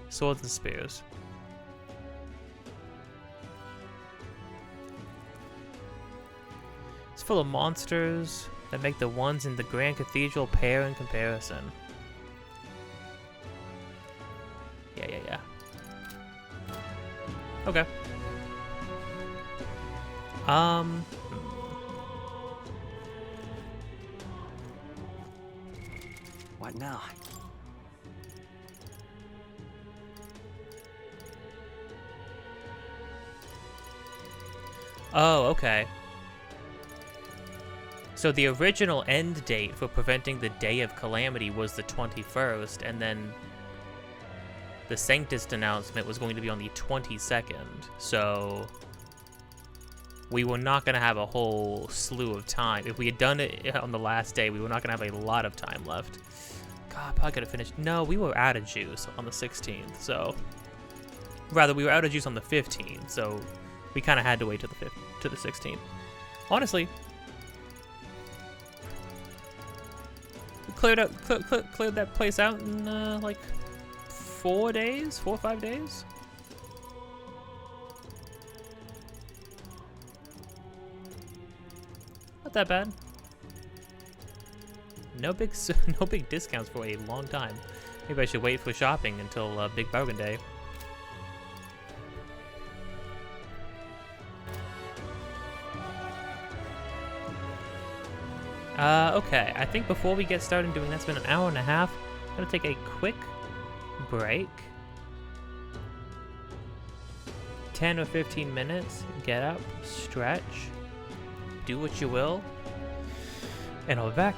Speaker 1: Swords and spears. It's full of monsters that make the ones in the Grand Cathedral pale in comparison. Yeah. Okay.
Speaker 3: What now?
Speaker 1: Oh, okay. So the original end date for preventing the Day of Calamity was the 21st, and then the Sanctus announcement was going to be on the 22nd. So we were not going to have a whole slew of time. If we had done it on the last day, we were not going to have a lot of time left. God, probably could have finished. No, we were out of juice on the 16th, so... Rather, we were out of juice on the 15th, so we kind of had to wait to the 16th. Honestly, we cleared that place out in like 4 or 5 days. Not that bad. No big discounts for a long time. Maybe I should wait for shopping until Big Bargain Day. Okay, I think before we get started doing that, it's been an hour and a half. I'm gonna take a quick break. 10 or 15 minutes, get up, stretch, do what you will, and I'll be back.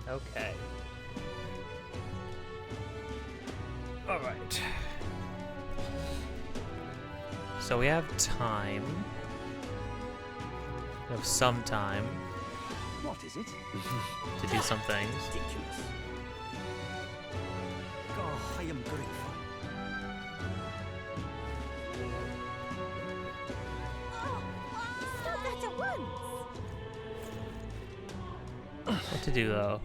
Speaker 1: Okay. Alright. So we have time. We have some time.
Speaker 7: What is it?
Speaker 1: To do some things.
Speaker 5: Ridiculous. Oh, I am grateful.
Speaker 2: Stop that at once!
Speaker 1: What to do though?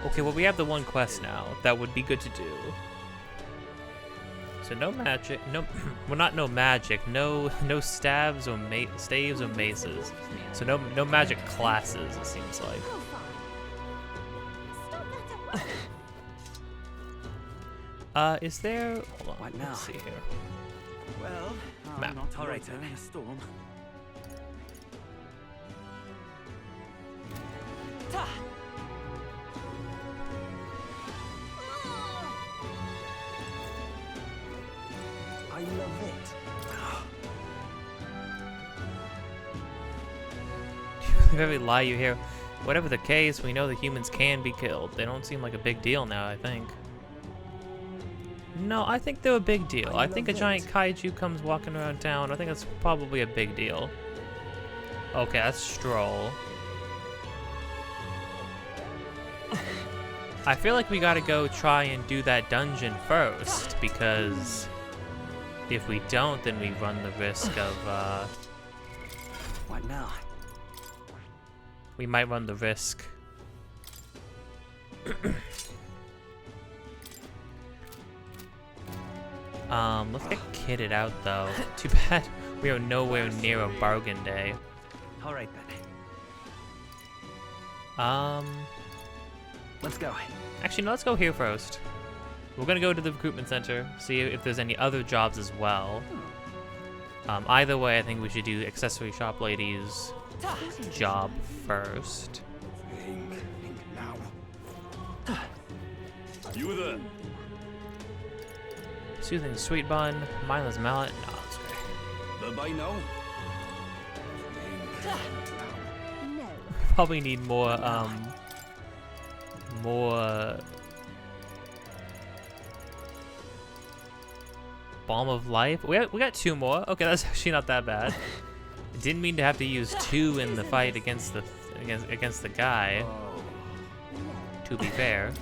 Speaker 1: Okay, well we have the one quest now. That would be good to do. So no magic, no, well not no magic, no staves or staves or maces. So no magic classes, it seems like.
Speaker 2: Oh, fine. Stop that at once!
Speaker 1: Is there, hold on,
Speaker 7: Right now.
Speaker 1: let's see here.
Speaker 5: Well,
Speaker 1: Map.
Speaker 7: Not
Speaker 5: All right,
Speaker 7: in a storm.
Speaker 5: ta! I love it.
Speaker 1: Very lie you hear. Whatever the case, we know the humans can be killed. They don't seem like a big deal now, I think. No, I think they're a big deal. I think a giant kaiju comes walking around town. I think that's probably a big deal. Okay, that's Stroll. I feel like we gotta go try and do that dungeon first, because if we don't, then we run the risk of,
Speaker 7: What now?
Speaker 1: we might run the risk. Let's get kitted out though. Too bad we are nowhere near a bargain day.
Speaker 5: All right then.
Speaker 7: Let's go.
Speaker 1: Actually, no, let's go here first. We're gonna go to the recruitment center, see if there's any other jobs as well. Either way, I think we should do accessory shop lady's job first.
Speaker 6: Now.
Speaker 12: You there.
Speaker 1: Soothing sweet bun, mindless mallet. No, that's great.
Speaker 12: Bye now.
Speaker 2: No.
Speaker 1: Probably need more, Balm of Life. We got 2 more. Okay, that's actually not that bad. Didn't mean to have to use 2 in the fight against the guy. To be fair.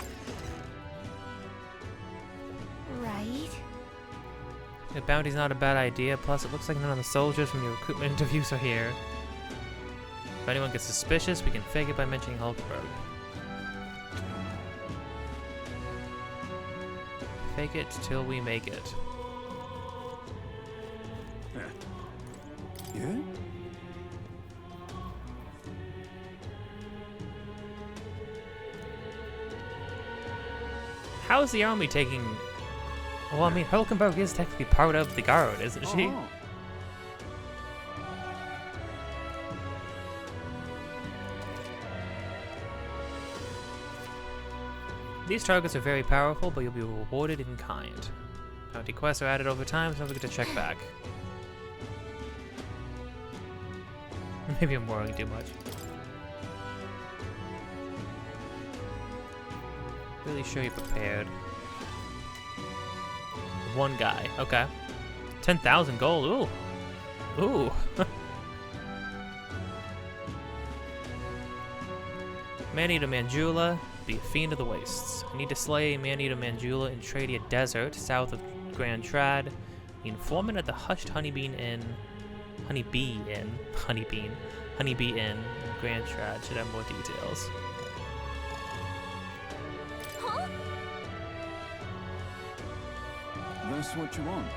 Speaker 2: Right?
Speaker 1: The bounty's not a bad idea. Plus, it looks like none of the soldiers from your recruitment interviews are here. If anyone gets suspicious, we can fake it by mentioning Hulkberg. Fake it till we make it.
Speaker 3: Yeah?
Speaker 1: How is the army taking... Well, I mean, Hulkenberg is technically part of the guard, isn't she?
Speaker 7: Oh.
Speaker 1: These targets are very powerful, but you'll be rewarded in kind. Bounty quests are added over time, so don't forget to check back. Maybe I'm worrying too much. Really sure you're prepared. One guy, okay. 10,000 gold, ooh. Ooh. Man-Eater Manjula, be a fiend of the wastes. I need to slay Man-Eater Manjula in Tradia Desert, south of Grand Trad. The informant at the Hushed Honeybee Inn, Grand Trad should have more details.
Speaker 2: Huh?
Speaker 3: That's what you want.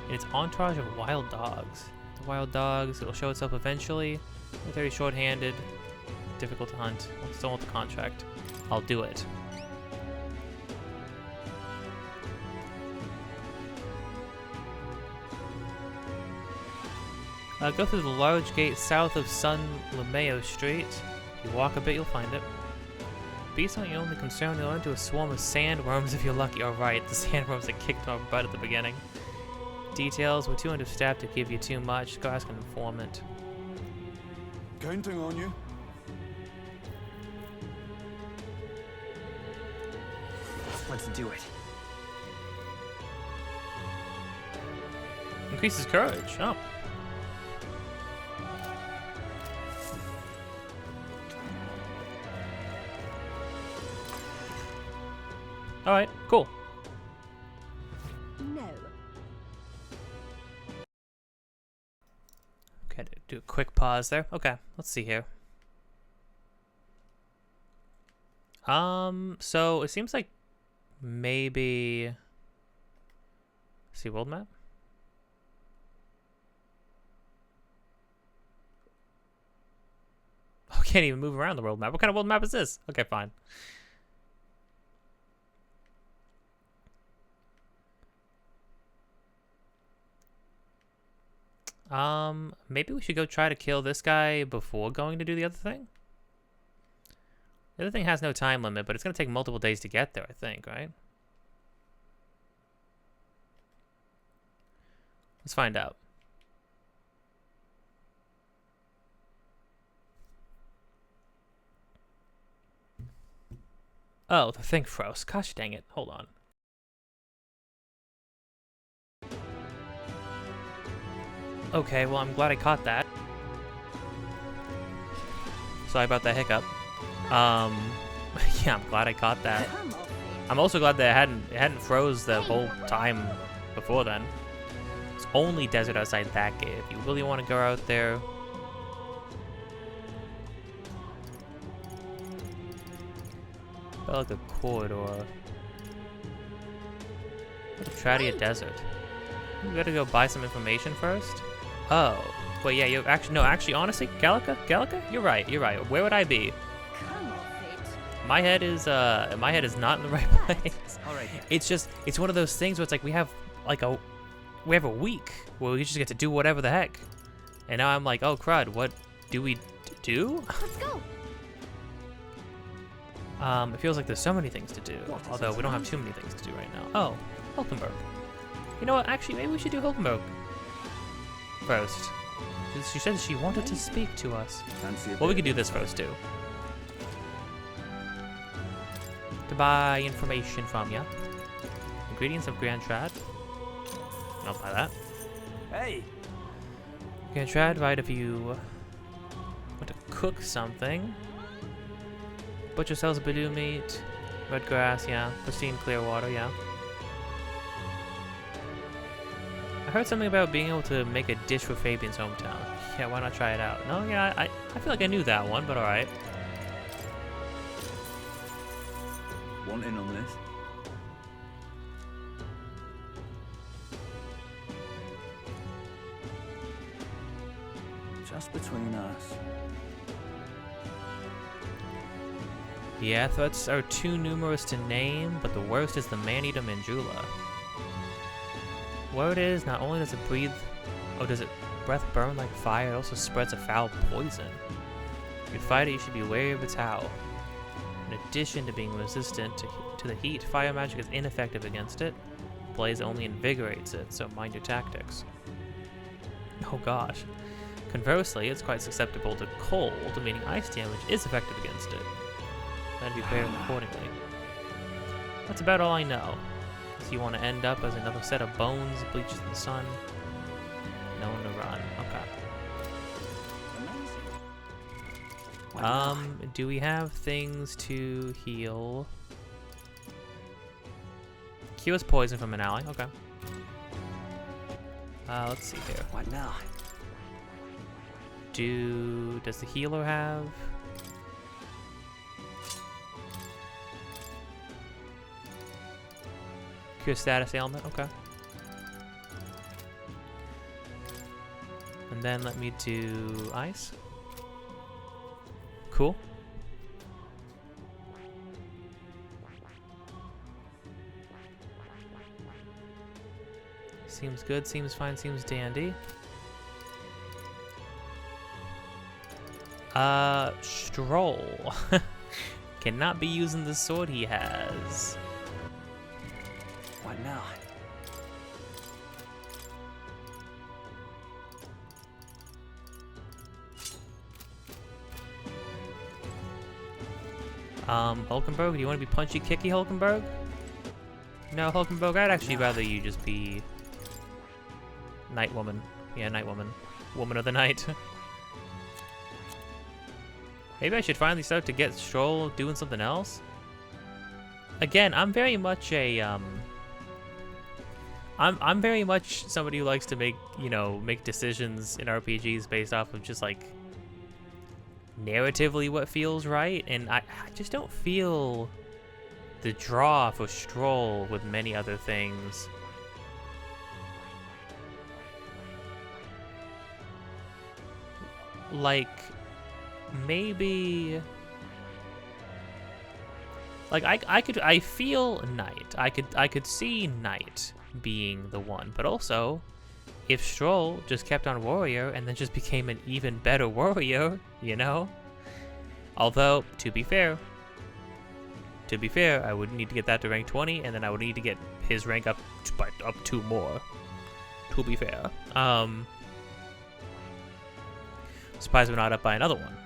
Speaker 1: And it's entourage of wild dogs. The wild dogs, it'll show itself eventually. They're very short-handed, difficult to hunt. I still want the contract. I'll do it. Go through the large gate south of San Lameo Street. If you walk a bit, you'll find it. beast aren't your only concern. You'll run into a swarm of sandworms if you're lucky. Oh, right, the sandworms that kicked our butt at the beginning. Details, we're too understaffed to give you too much. Go ask an informant.
Speaker 9: Counting on you.
Speaker 5: Let's do it.
Speaker 1: Increases courage. Oh. Alright, cool.
Speaker 2: No.
Speaker 1: Okay, do a quick pause there. Okay, let's see here. So it seems like maybe... See world map? Oh, can't even move around the world map. What kind of world map is this? Okay, fine. Maybe we should go try to kill this guy before going to do the other thing? The other thing has no time limit, but it's going to take multiple days to get there, I think, right? Let's find out. Oh, the thing froze. Gosh dang it. Hold on. Okay, well, I'm glad I caught that. Sorry about that hiccup. Yeah, I'm glad I caught that. I'm also glad that it hadn't froze the whole time before then. It's only desert outside that gate. If you really want to go out there... Felt like a corridor. What a Tradia desert. We gotta go buy some information first? Oh. Wait, yeah, you actually... No, actually, honestly, Gallica? You're right, you're right. Where would I be? My head is not in the right place.
Speaker 5: Alright.
Speaker 1: It's just, it's one of those things where it's like we have a week where we just get to do whatever the heck. And now I'm like, oh crud, what do we do?
Speaker 2: Let's go.
Speaker 1: It feels like there's so many things to do, although we don't have too many things to do right now. Oh, Hulkenberg. You know what, actually, maybe we should do Hulkenberg first. She said she wanted to speak to us. Well, we could do this first, too. To buy information from ya. Ingredients of Grand Trad. I'll buy that.
Speaker 5: Hey!
Speaker 1: Grand Trad, right, if you want to cook something. Butcher sells blue meat. Red grass, yeah. Pristine clear water, yeah. I heard something about being able to make a dish for Fabian's hometown. Yeah, why not try it out? No, yeah, I feel like I knew that one, but alright.
Speaker 7: Want in on this? Just between us.
Speaker 1: Yeah, threats are too numerous to name, but the worst is the man-eater Manjula. Word is, not only does it does it breath burn like fire, it also spreads a foul poison. If you fight it, you should be wary of its howl. In addition to being resistant to the heat, fire magic is ineffective against it. Blaze only invigorates it, so mind your tactics. Oh gosh. Conversely, it's quite susceptible to cold, meaning ice damage is effective against it. Then be prepared accordingly. That's about all I know. If you want to end up as another set of bones bleached in the sun, no one to run. Okay. Do we have things to heal? Cures poison from an ally. Okay. Let's see here.
Speaker 5: What now?
Speaker 1: Does the healer have? Cure status ailment, okay. And then let me do ice. Cool. Seems good, seems fine, seems dandy. Stroll. Cannot be using the sword he has.
Speaker 3: What now?
Speaker 1: Hulkenberg, do you want to be punchy kicky, Hulkenberg? No, Hulkenberg, I'd actually rather you just be Night Woman. Yeah, Night Woman. Woman of the Night. Maybe I should finally start to get Stroll doing something else. Again, I'm very much a I'm very much somebody who likes to make, you know, make decisions in RPGs based off of just like narratively what feels right, and I just don't feel the draw for Stroll with many other things. Like maybe like I feel Knight. I could see Knight being the one, but also if Stroll just kept on Warrior and then just became an even better Warrior, you know? Although, to be fair, I would need to get that to rank 20, and then I would need to get his rank up 2 more. To be fair. Surprised we're not up by another one.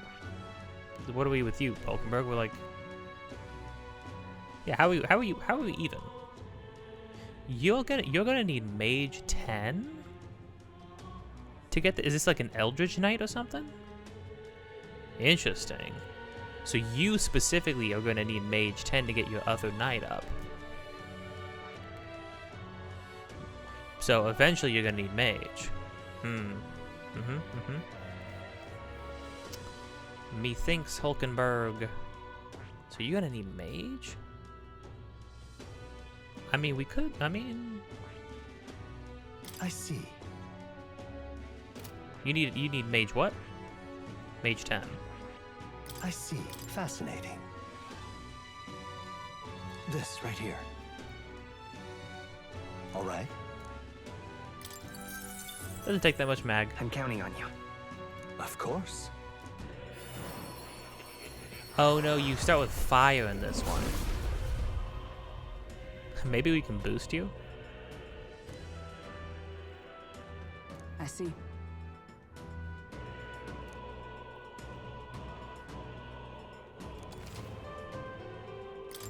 Speaker 1: What are we with you, Hulkenberg? We're like, yeah. How are we even? You're gonna need Mage 10 to get is this like an Eldritch Knight or something? Interesting. So you specifically are gonna need Mage 10 to get your other Knight up. So eventually you're gonna need Mage. Methinks Hulkenberg. So you're gonna need Mage? I mean, we could, I
Speaker 13: see.
Speaker 1: You need Mage what? Mage 10.
Speaker 13: I see. Fascinating. This right here. All right.
Speaker 1: Doesn't take that much mag.
Speaker 3: I'm counting on you.
Speaker 13: Of course.
Speaker 1: Oh no, you start with fire in this one. Maybe we can boost you?
Speaker 4: I see.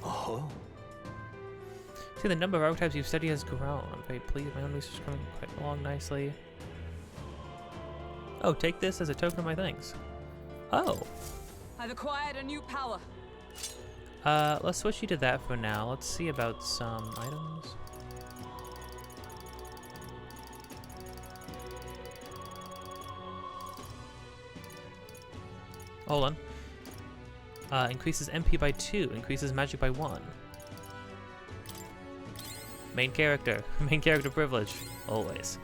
Speaker 13: Oh.
Speaker 1: See, the number of archetypes you've studied has grown. I'm very pleased. My own research is coming quite along nicely. Oh, take this as a token of my thanks. Oh.
Speaker 4: I've acquired a new power.
Speaker 1: Let's switch you to that for now. Let's see about some items. Hold on. Increases MP by 2, increases magic by 1. Main character privilege, always.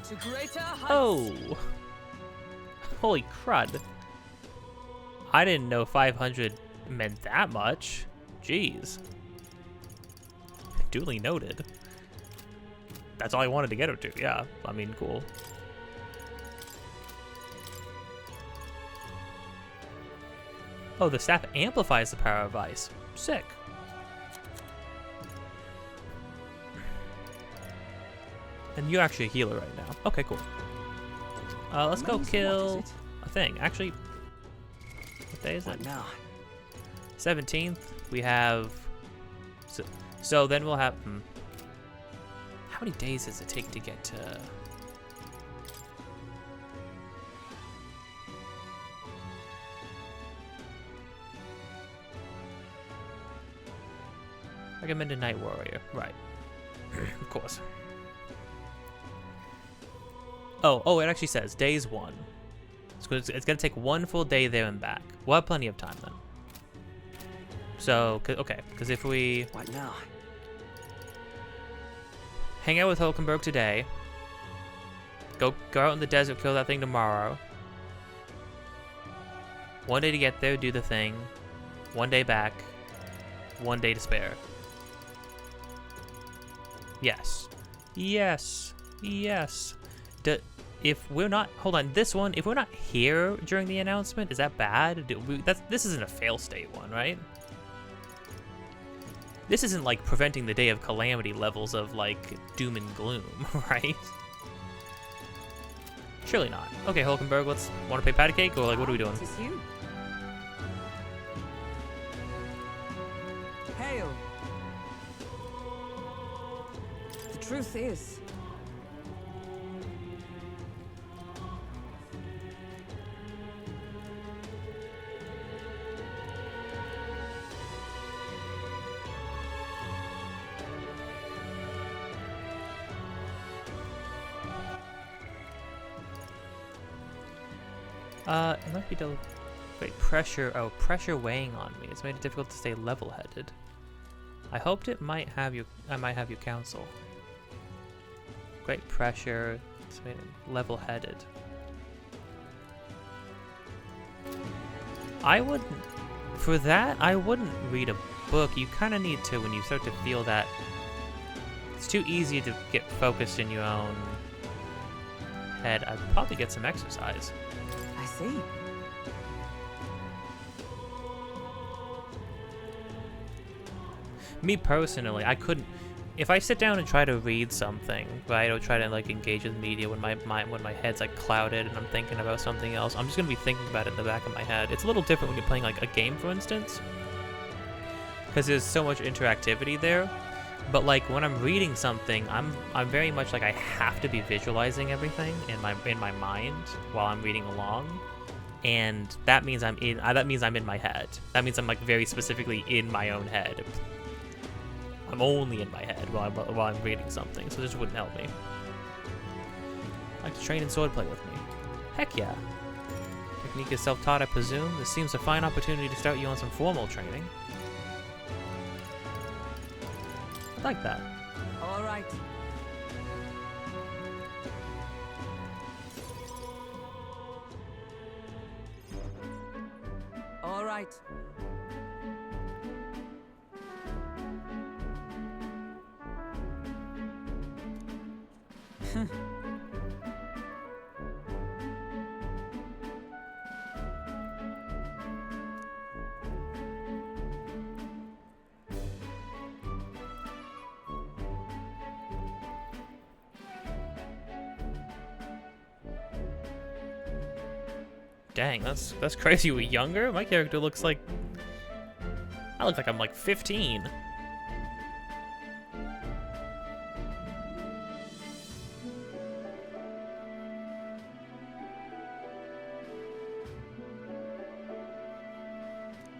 Speaker 4: To greater heights.
Speaker 1: Oh! Holy crud. I didn't know 500 meant that much. Jeez. Duly noted. That's all I wanted to get her to, yeah. I mean, cool. Oh, the staff amplifies the power of ice. Sick. And you're actually a healer right now. Okay, cool. Let's go kill a thing. Actually, what day is it?
Speaker 3: Now?
Speaker 1: 17th. We have... So then we'll have... How many days does it take to get to... Recommended Night Warrior. Right. Of course. Oh, it actually says days 1. So it's going to take 1 full day there and back. We'll have plenty of time then. So, okay, because if we...
Speaker 3: What now?
Speaker 1: Hang out with Hulkenberg today. Go out in the desert, kill that thing tomorrow. 1 day to get there, do the thing. 1 day back. 1 day to spare. Yes. Yes. Yes. If we're not, hold on, this one, if we're not here during the announcement, is that bad? This isn't a fail state one, right? This isn't like preventing the day of calamity levels of like doom and gloom, right? Surely not. Okay, Hulkenberg, let's want to play patty cake or like what are we doing?
Speaker 4: It is you. Hail. The truth is,
Speaker 1: it might be great pressure. Oh, pressure weighing on me. It's made it difficult to stay level-headed. I hoped it might have you. I might have you counsel. Great pressure. It's made it level-headed. I wouldn't. For that, I wouldn't read a book. You kind of need to when you start to feel that. It's too easy to get focused in your own head. I'd probably get some exercise.
Speaker 4: I see.
Speaker 1: Me personally, I couldn't. If I sit down and try to read something, right, or try to like engage with media when my head's like clouded and I'm thinking about something else, I'm just gonna be thinking about it in the back of my head. It's a little different when you're playing like a game, for instance, because there's so much interactivity there. But like when I'm reading something, I'm very much like I have to be visualizing everything in my mind while I'm reading along, and that means I'm in my head. That means I'm like very specifically in my own head. I'm only in my head while I'm reading something, so this wouldn't help me. I'd like to train in swordplay with me. Heck yeah. Technique is self-taught, I presume. This seems a fine opportunity to start you on some formal training. I like that.
Speaker 4: All right. All right.
Speaker 1: Dang, that's crazy. We're younger? My character looks like... I look like I'm like 15.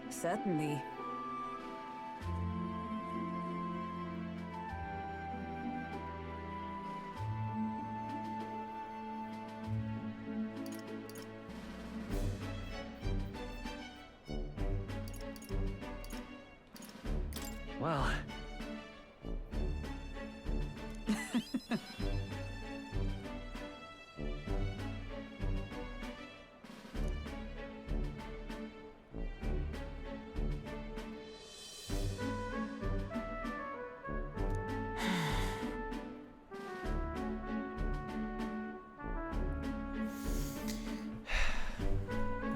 Speaker 4: Certainly.
Speaker 5: Well.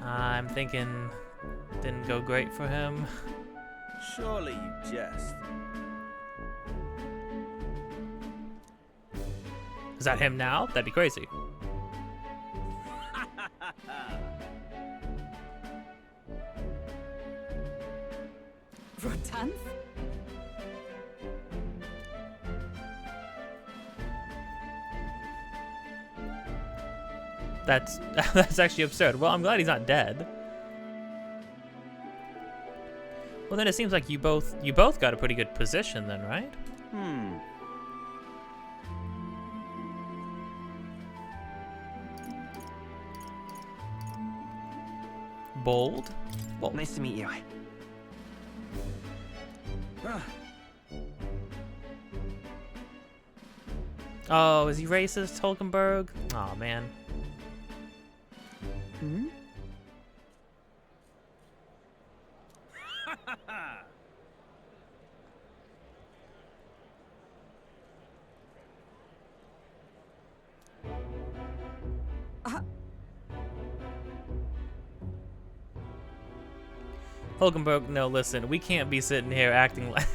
Speaker 1: I'm thinking didn't go great for him.
Speaker 9: Surely you jest.
Speaker 1: Is that him now? That'd be crazy.
Speaker 4: Rotanth?
Speaker 1: That's actually absurd. Well, I'm glad he's not dead. Well, then it seems like you both got a pretty good position then, right? Bold? Well,
Speaker 5: Nice to meet you.
Speaker 1: oh, is he racist, Hulkenberg? Oh man.
Speaker 4: Hmm?
Speaker 1: Hulkenberg, no, listen, we can't be sitting here acting like.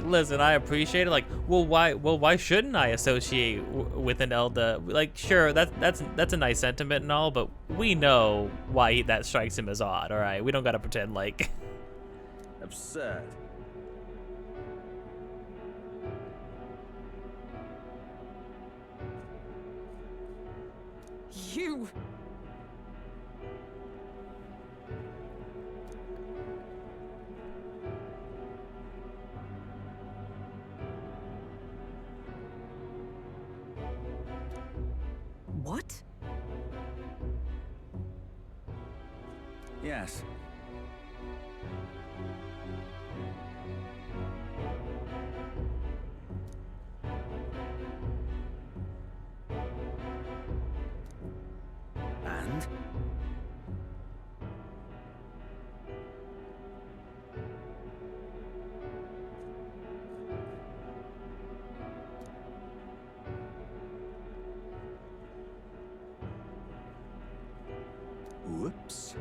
Speaker 1: Listen, I appreciate it. Like, why shouldn't I associate with an Elda? Like, sure, that's a nice sentiment and all, but we know why that strikes him as odd. All right, we don't gotta pretend like.
Speaker 7: Absurd.
Speaker 4: You. What?
Speaker 7: Yes. And?
Speaker 13: Whoops.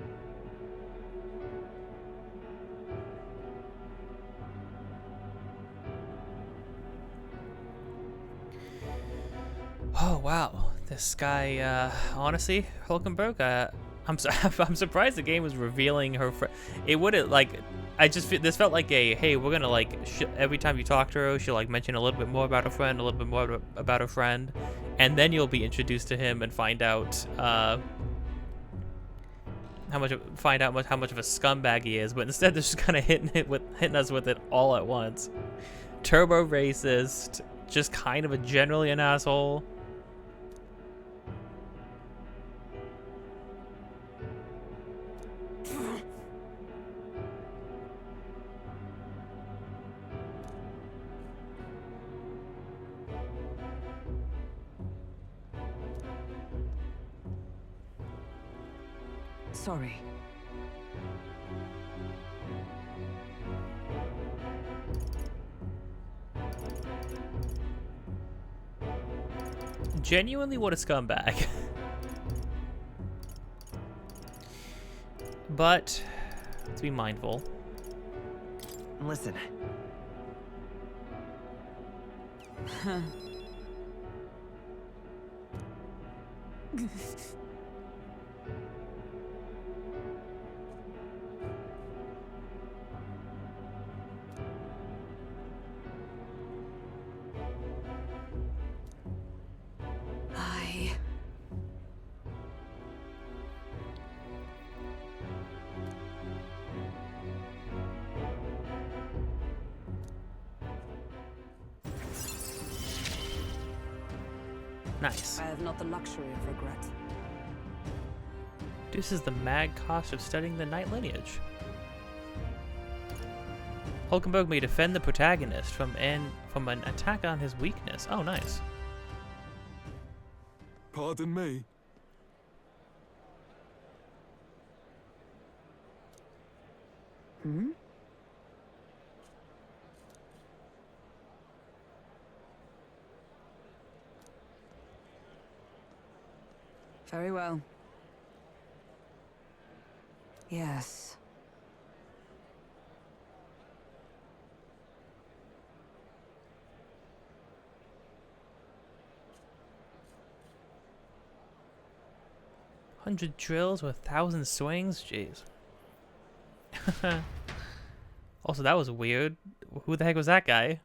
Speaker 1: Oh wow, this guy. Honestly, Hulkenberg. I'm surprised the game was revealing her. It wouldn't like. This felt like a hey, we're gonna like every time you talk to her, she'll like mention a little bit more about her friend, a little bit more about her friend, and then you'll be introduced to him and find out how much of a scumbag he is. But instead, they're just kind of hitting us with it all at once. Turbo racist, just kind of generally an asshole.
Speaker 4: Sorry.
Speaker 1: Genuinely, what a scumbag. But let's be mindful.
Speaker 5: Listen.
Speaker 1: Nice.
Speaker 4: I have not the luxury of regret.
Speaker 1: This is the mad cost of studying the Knight lineage. Hulkenberg may defend the protagonist from an attack on his weakness. Oh, nice.
Speaker 9: Pardon me.
Speaker 4: Hmm? Very well. Yes.
Speaker 1: $100 drills with 1,000 swings? Jeez. Also, that was weird. Who the heck was that guy?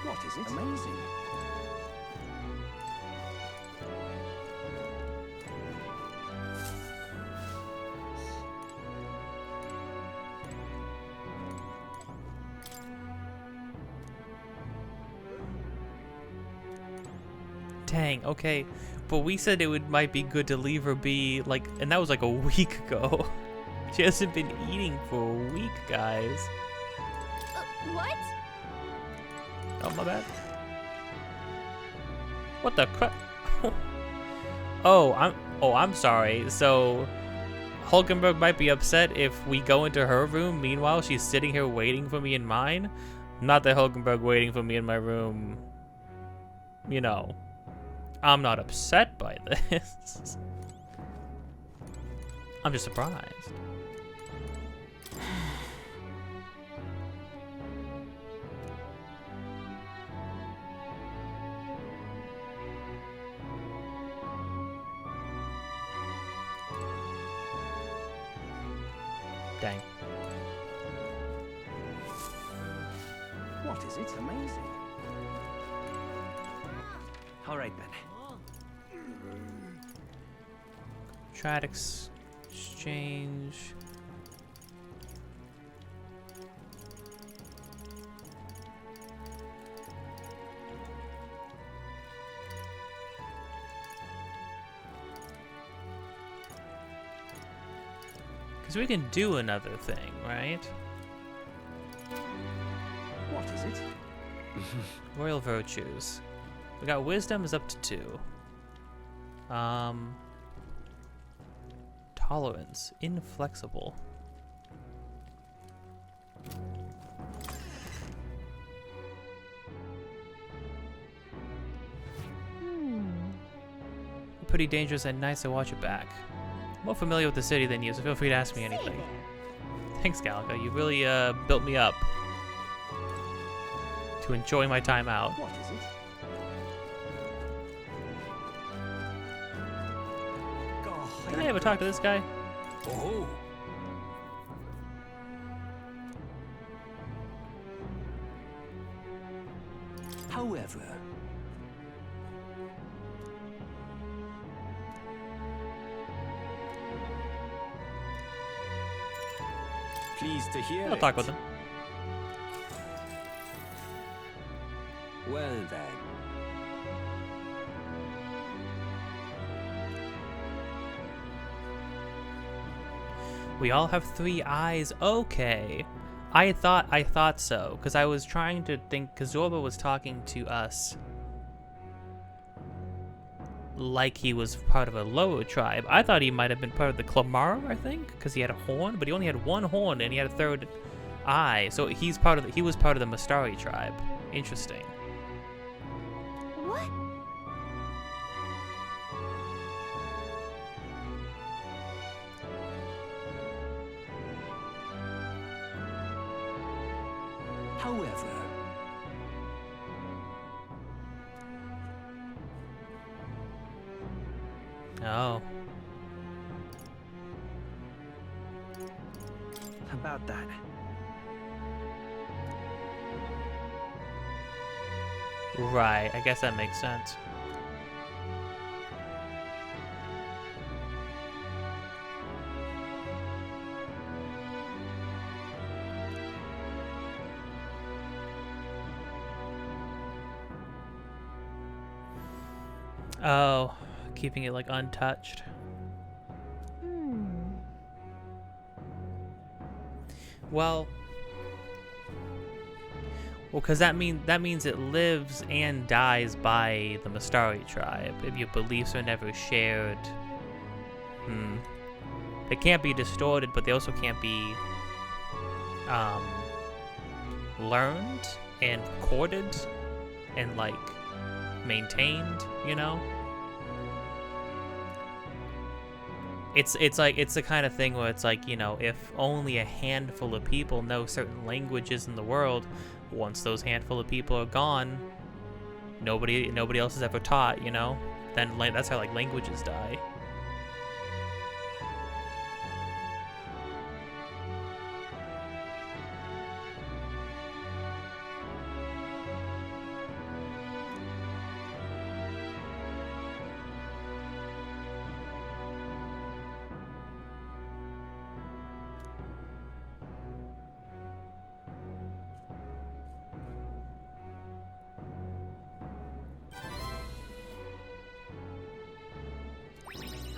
Speaker 7: What is it? Amazing.
Speaker 1: Dang, okay. But we said might be good to leave her be, like, and that was like a week ago. She hasn't been eating for a week, guys.
Speaker 2: What?
Speaker 1: Oh, my bad. What the crap? I'm sorry. So Hulkenberg might be upset if we go into her room. Meanwhile, she's sitting here waiting for me in mine. Not that Hulkenberg waiting for me in my room. You know, I'm not upset by this. I'm just surprised. Dang.
Speaker 7: What is it? Amazing. All right then.
Speaker 1: Trad exchange. Because we can do another thing, right?
Speaker 7: What is it?
Speaker 1: Royal virtues. We got wisdom is up to 2. Tolerance, inflexible. Pretty dangerous at night, so watch it back. I'm more familiar with the city than you, so feel free to ask me anything. Thanks, Gallica. You really built me up to enjoy my time out.
Speaker 7: What is it?
Speaker 1: Did I ever talk to this guy?
Speaker 7: Oh. However, pleased to hear
Speaker 1: I'll talk with him.
Speaker 7: Well then.
Speaker 1: We all have 3 eyes. Okay. I thought so, because I was trying to think, because Zorba was talking to us like he was part of a lower tribe. I thought he might have been part of the Clamara, I think, because he had a horn, but he only had 1 horn and he had a 3rd eye. So he was part of the Mastari tribe. Interesting.
Speaker 2: What?
Speaker 7: However,
Speaker 1: Oh.
Speaker 7: about that.
Speaker 1: Right, I guess that makes sense. Oh, keeping it like untouched. Well, because that means it lives and dies by the Mastari tribe. If your beliefs are never shared, they can't be distorted, but they also can't be learned and recorded and like maintained. You know, it's the kind of thing where it's like, you know, if only a handful of people know certain languages in the world, once those handful of people are gone, nobody else is ever taught, you know? Then that's how like languages die.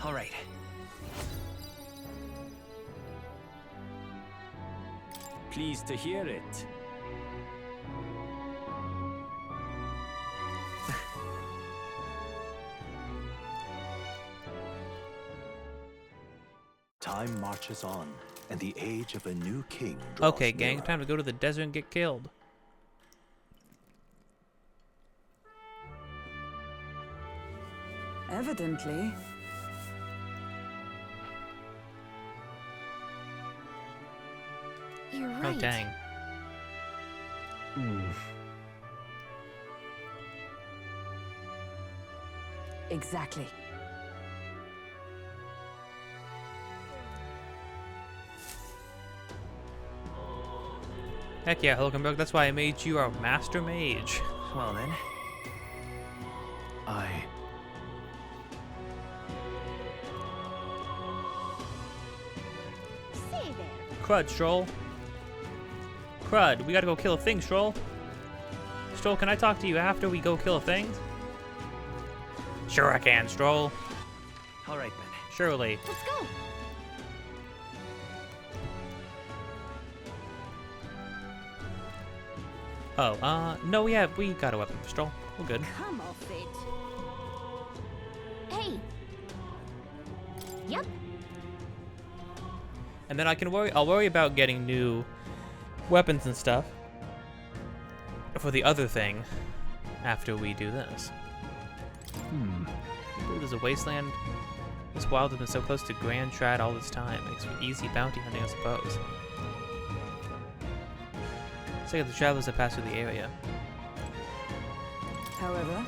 Speaker 7: All right. Pleased to hear it.
Speaker 13: Time marches on, and the age of a new king draws
Speaker 1: Okay, gang,
Speaker 13: nearer.
Speaker 1: time to go to the desert and get killed.
Speaker 4: Evidently.
Speaker 2: You're
Speaker 1: Oh,
Speaker 2: right.
Speaker 1: dang.
Speaker 4: Exactly.
Speaker 1: Heck yeah, Hulkenberg, that's why I made you our master mage.
Speaker 5: Well then.
Speaker 2: Say there.
Speaker 1: Crud, Stroll. Crud, we gotta go kill a thing, Stroll. Stroll, can I talk to you after we go kill a thing? Sure I can, Stroll.
Speaker 5: All right then.
Speaker 1: Surely.
Speaker 2: Let's go.
Speaker 1: Oh, no, we got a weapon, Stroll. We're good.
Speaker 2: Come off it. Hey. Yep.
Speaker 1: And then I'll worry about getting new weapons and stuff for the other thing after we do this. Ooh, there's a wasteland. This wild has been so close to Grand Trad all this time. Makes for easy bounty hunting, I suppose. Let's look at the travelers that pass through the area.
Speaker 4: However,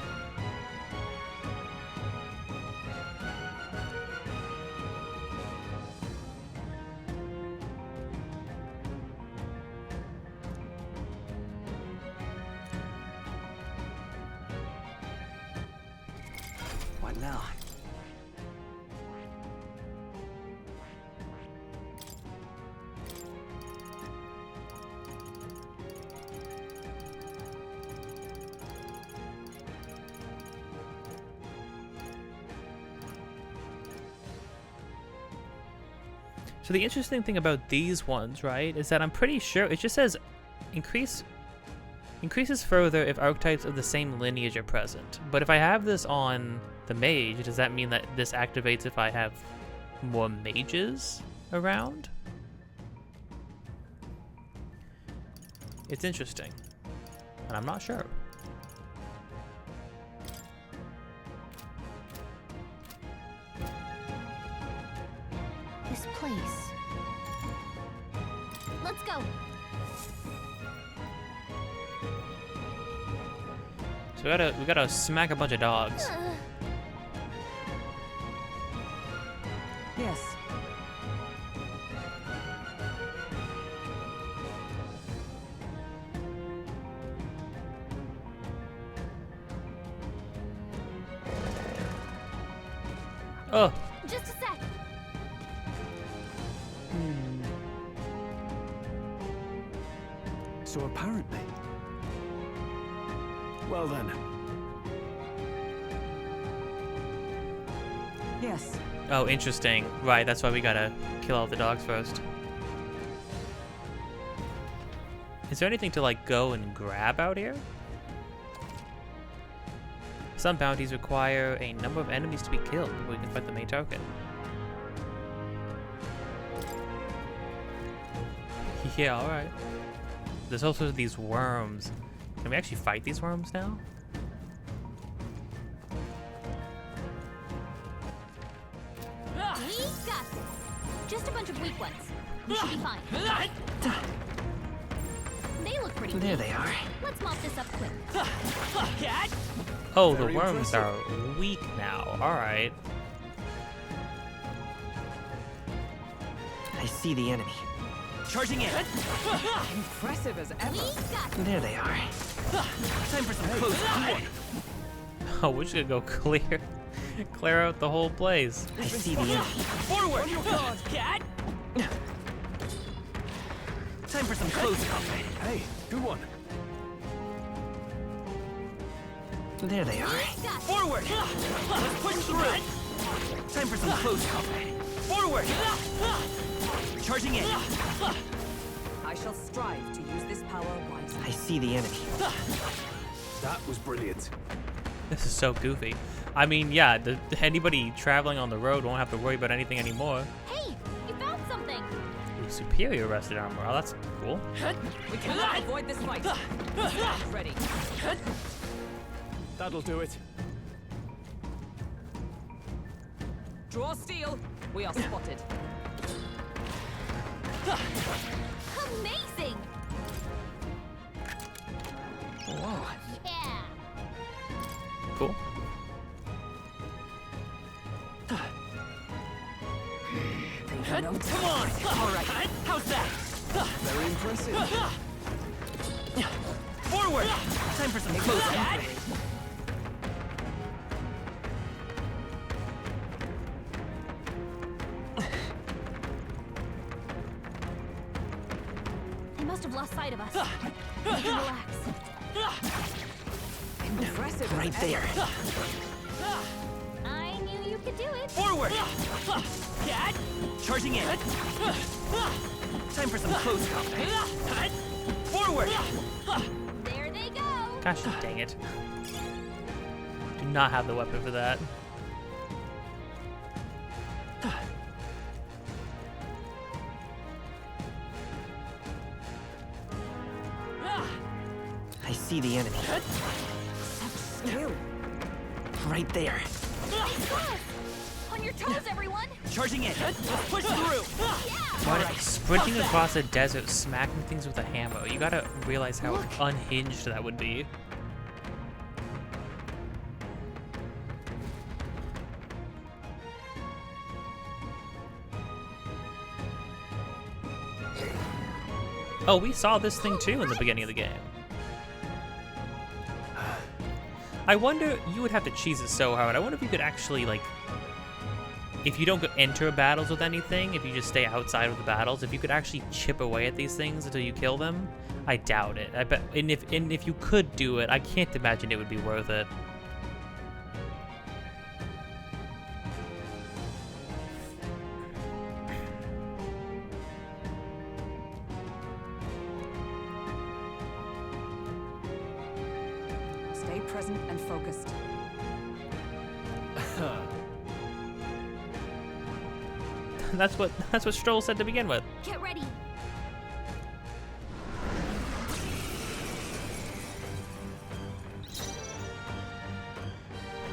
Speaker 5: What now?
Speaker 1: So the interesting thing about these ones, right, is that I'm pretty sure it just says increases further if archetypes of the same lineage are present. But if I have this on the mage, does that mean that this activates if I have more mages around? It's interesting, and I'm not sure.
Speaker 2: This place. Let's go.
Speaker 1: So we gotta smack a bunch of dogs.
Speaker 4: yes.
Speaker 1: Oh,
Speaker 2: Just a sec.
Speaker 3: So apparently. Well then.
Speaker 4: Yes.
Speaker 1: oh, interesting. Right, that's why we gotta kill all the dogs first. Is there anything to like go and grab out here? Some bounties require a number of enemies to be killed before we can fight the main target. Yeah, alright. There's also these worms. Can we actually fight these worms now?
Speaker 2: We got this. Just a bunch of weak ones. We should be fine. They look pretty
Speaker 5: There
Speaker 2: weak.
Speaker 5: they are.
Speaker 2: Let's mop this up quick.
Speaker 1: Oh,
Speaker 3: Very
Speaker 1: the worms
Speaker 3: impressive.
Speaker 1: are weak now. Alright.
Speaker 5: I see the enemy. Charging in.
Speaker 4: Impressive as
Speaker 2: We
Speaker 4: ever.
Speaker 2: got this.
Speaker 5: There they are. Time for some close combat.
Speaker 1: Oh, we're just gonna go clear out the whole place.
Speaker 5: I see the enemy. Forward! Cat! Time for some close combat.
Speaker 3: Hey, good one.
Speaker 5: There they are.
Speaker 2: Got this.
Speaker 5: Forward! Let's push through. Time for some close combat. Forward! Charging in.
Speaker 4: I shall strive to use this power wisely.
Speaker 5: I see the enemy.
Speaker 3: That was brilliant.
Speaker 1: This is so goofy. I mean, yeah, anybody traveling on the road won't have to worry about anything anymore.
Speaker 2: Hey, you
Speaker 1: superior rusted armor. Oh, that's cool.
Speaker 4: We cannot avoid this fight. Ready.
Speaker 3: That'll do it.
Speaker 4: Draw steel. We are spotted.
Speaker 2: Amazing!
Speaker 5: Whoa.
Speaker 2: Yeah.
Speaker 1: Cool.
Speaker 5: Come on! Alright, how's that?
Speaker 3: Very impressive.
Speaker 5: Forward! Time for some close combat.
Speaker 2: They must have lost sight of us. We can relax.
Speaker 4: Impressive.
Speaker 5: Right there.
Speaker 2: I knew you could do it.
Speaker 5: Forward! Cat! Charging in. Time for some close combat. Forward!
Speaker 2: There they go.
Speaker 1: Gosh dang it. Do not have the weapon for that.
Speaker 5: I see the enemy.
Speaker 4: Skill.
Speaker 5: Right there.
Speaker 2: On your toes, everyone.
Speaker 5: Charging in. Let's push through.
Speaker 1: What? Sprinting across a desert, smacking things with a hammer. You gotta realize how unhinged that would be. Oh, we saw this thing too in the beginning of the game. I wonder, you would have to cheese it so hard. I wonder if you could actually, like, if you don't enter battles with anything, if you just stay outside of the battles, if you could actually chip away at these things until you kill them. I doubt it. I bet, and if you could do it, I can't imagine it would be worth it.
Speaker 4: Stay present and focused.
Speaker 1: That's what Stroll said to begin with.
Speaker 2: Get ready.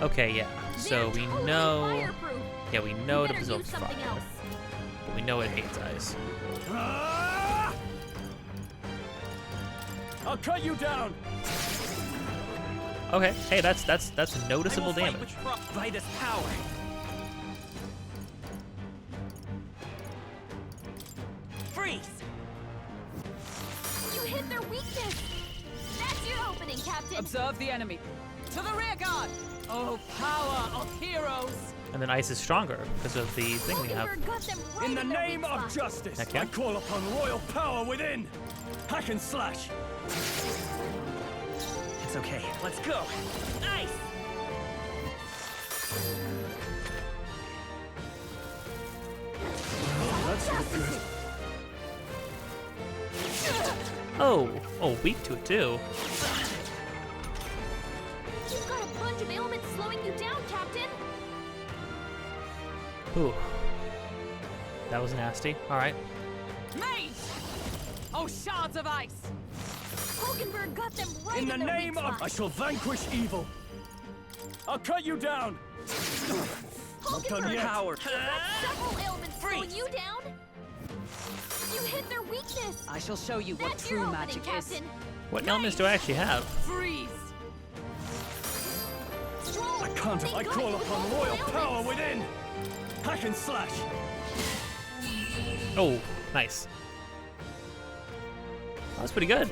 Speaker 1: Okay, yeah. So we know.
Speaker 2: Fireproof.
Speaker 1: Yeah, we know it
Speaker 2: Better
Speaker 1: absorbs
Speaker 2: use
Speaker 1: fire.
Speaker 2: something else.
Speaker 1: But we know it hates ice.
Speaker 3: I'll cut you down.
Speaker 1: Okay, hey, that's noticeable
Speaker 5: I will fight
Speaker 1: damage.
Speaker 5: with by this power. Freeze!
Speaker 2: You hit their weakness. That's your opening, Captain.
Speaker 4: Observe the enemy. To the rear guard. Oh, power of heroes.
Speaker 1: And then ice is stronger because of the thing we have.
Speaker 2: Hulkenberg got them right
Speaker 3: In the
Speaker 2: in their
Speaker 3: name
Speaker 2: weak
Speaker 3: of
Speaker 2: spot.
Speaker 3: justice,
Speaker 1: Okay.
Speaker 3: I call upon royal power within. Hack and slash.
Speaker 5: It's okay. Let's go. Ice!
Speaker 3: That's not good.
Speaker 1: Oh, weak to it too.
Speaker 2: You've got a bunch of ailments slowing you down, Captain.
Speaker 1: Ooh. That was nasty. All right.
Speaker 4: Mage! Oh, shards of ice.
Speaker 2: Hulkenberg got them right
Speaker 3: In the
Speaker 2: their
Speaker 3: name
Speaker 2: weak
Speaker 3: of,
Speaker 2: spot.
Speaker 3: I shall vanquish evil. I'll cut you down. Not done
Speaker 2: Hulkenberg
Speaker 3: yet.
Speaker 5: Power.
Speaker 2: several ailments slowing
Speaker 5: Freeze.
Speaker 2: you down. You hit their weakness.
Speaker 4: I shall show you what
Speaker 2: That's
Speaker 4: true
Speaker 2: your opening,
Speaker 4: magic is.
Speaker 2: Captain.
Speaker 1: What elements do I actually have?
Speaker 4: Freeze!
Speaker 2: Stroll,
Speaker 3: I can't.
Speaker 2: they
Speaker 3: I
Speaker 2: got
Speaker 3: call
Speaker 2: you with
Speaker 3: upon
Speaker 2: multiple
Speaker 3: royal power
Speaker 2: ailments.
Speaker 3: within. Hack and slash.
Speaker 1: Oh, nice. That's pretty good.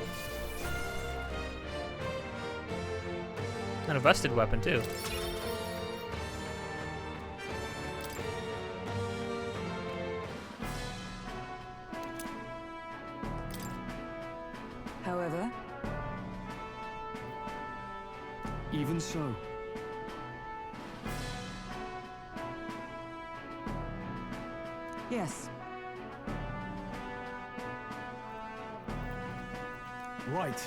Speaker 1: And a rusted weapon too.
Speaker 4: However,
Speaker 3: Even so.
Speaker 4: yes.
Speaker 3: Right.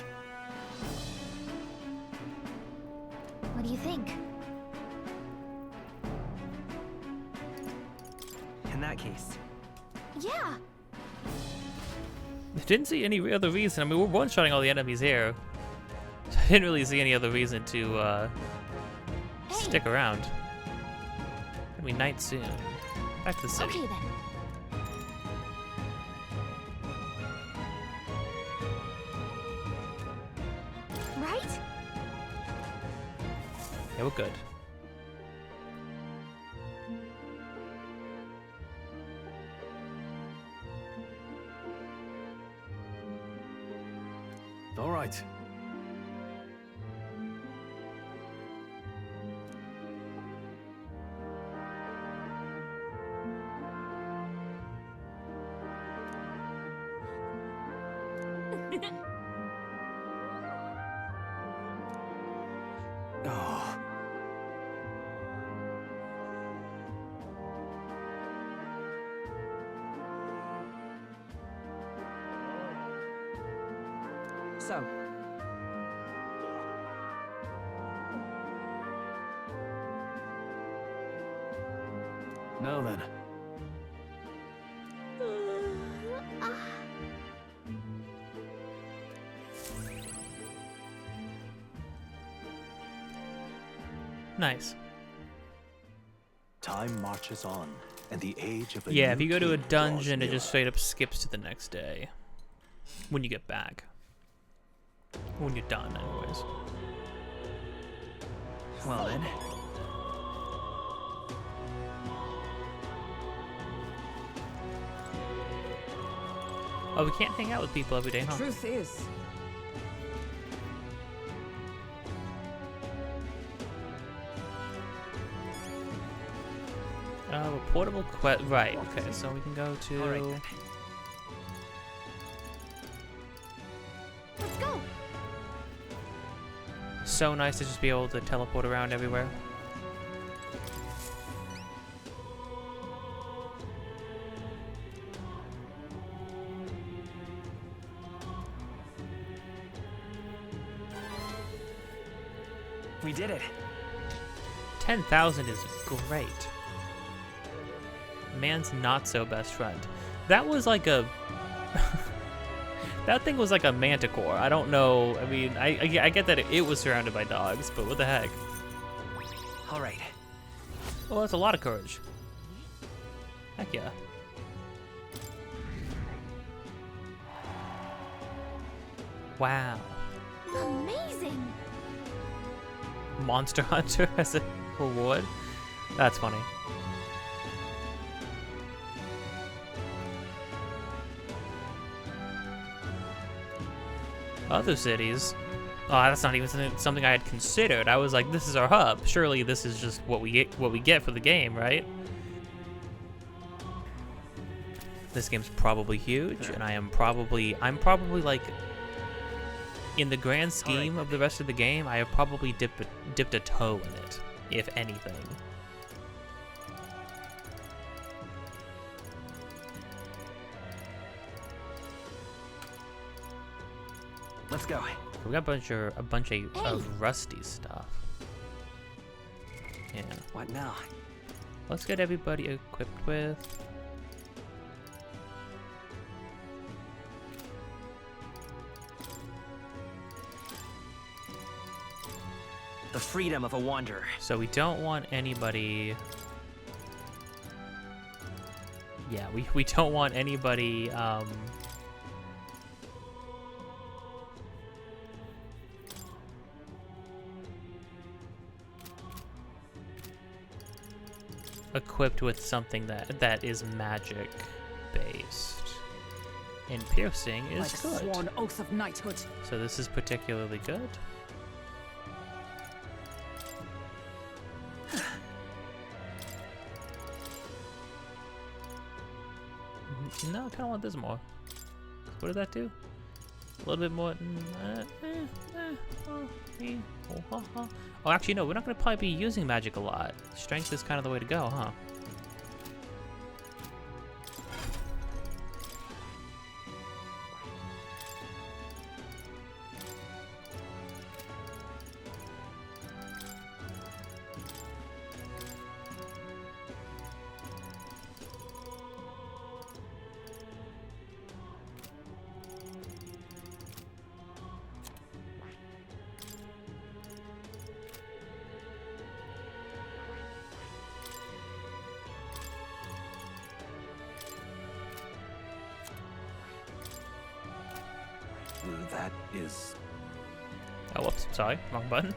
Speaker 2: What do you think?
Speaker 5: In that case,
Speaker 2: Yeah.
Speaker 1: I didn't see any other reason. I mean, we're one-shotting all the enemies here. So I didn't really see any other reason to stick around. It'll be night soon. Back to the city.
Speaker 2: Okay then. Right?
Speaker 1: Yeah, we're good.
Speaker 3: All right. Oh.
Speaker 5: So,
Speaker 3: Now then.
Speaker 1: Nice.
Speaker 13: Time marches on, and the age of a
Speaker 1: Yeah,
Speaker 13: new
Speaker 1: if you go to a
Speaker 13: king
Speaker 1: dungeon,
Speaker 13: draws
Speaker 1: it just
Speaker 13: nearer.
Speaker 1: straight up skips to the next day. When you get back. When you're done, anyways.
Speaker 5: well then.
Speaker 1: Oh, we can't hang out with people every day, huh?
Speaker 4: Truth is,
Speaker 1: A portable quest. Right, okay, so we can go to.
Speaker 5: All right then.
Speaker 2: Let's go.
Speaker 1: So nice to just be able to teleport around everywhere.
Speaker 5: We did it.
Speaker 1: 10,000 is great. Man's not so best friend. That was like a. That thing was like a manticore. I don't know. I mean, I get that it was surrounded by dogs, but what the heck?
Speaker 5: All right.
Speaker 1: Well, that's a lot of courage. Heck yeah. Wow.
Speaker 2: Amazing.
Speaker 1: Monster Hunter as a reward? That's funny. Other cities? Oh, that's not even something I had considered. I was like, this is our hub. Surely this is just what we get for the game, right? This game's probably huge, and I'm probably like, in the grand scheme of the rest of the game, I have probably dipped a toe in it, if anything.
Speaker 5: Let's go.
Speaker 1: We got a bunch of rusty stuff. Yeah.
Speaker 5: What now?
Speaker 1: Let's get everybody equipped with.
Speaker 5: The freedom of a wanderer.
Speaker 1: So we don't want anybody. Yeah, we don't want anybody. Equipped with something that is magic based, and piercing is
Speaker 4: by the
Speaker 1: good.
Speaker 4: sworn oath of knighthood.
Speaker 1: So this is particularly good. No, I kind of want this more. What did that do? A little bit more. Oh, actually, no. We're not going to probably be using magic a lot. Strength is kind of the way to go, huh?
Speaker 13: that is...
Speaker 1: Oh, whoops. Sorry. Wrong button.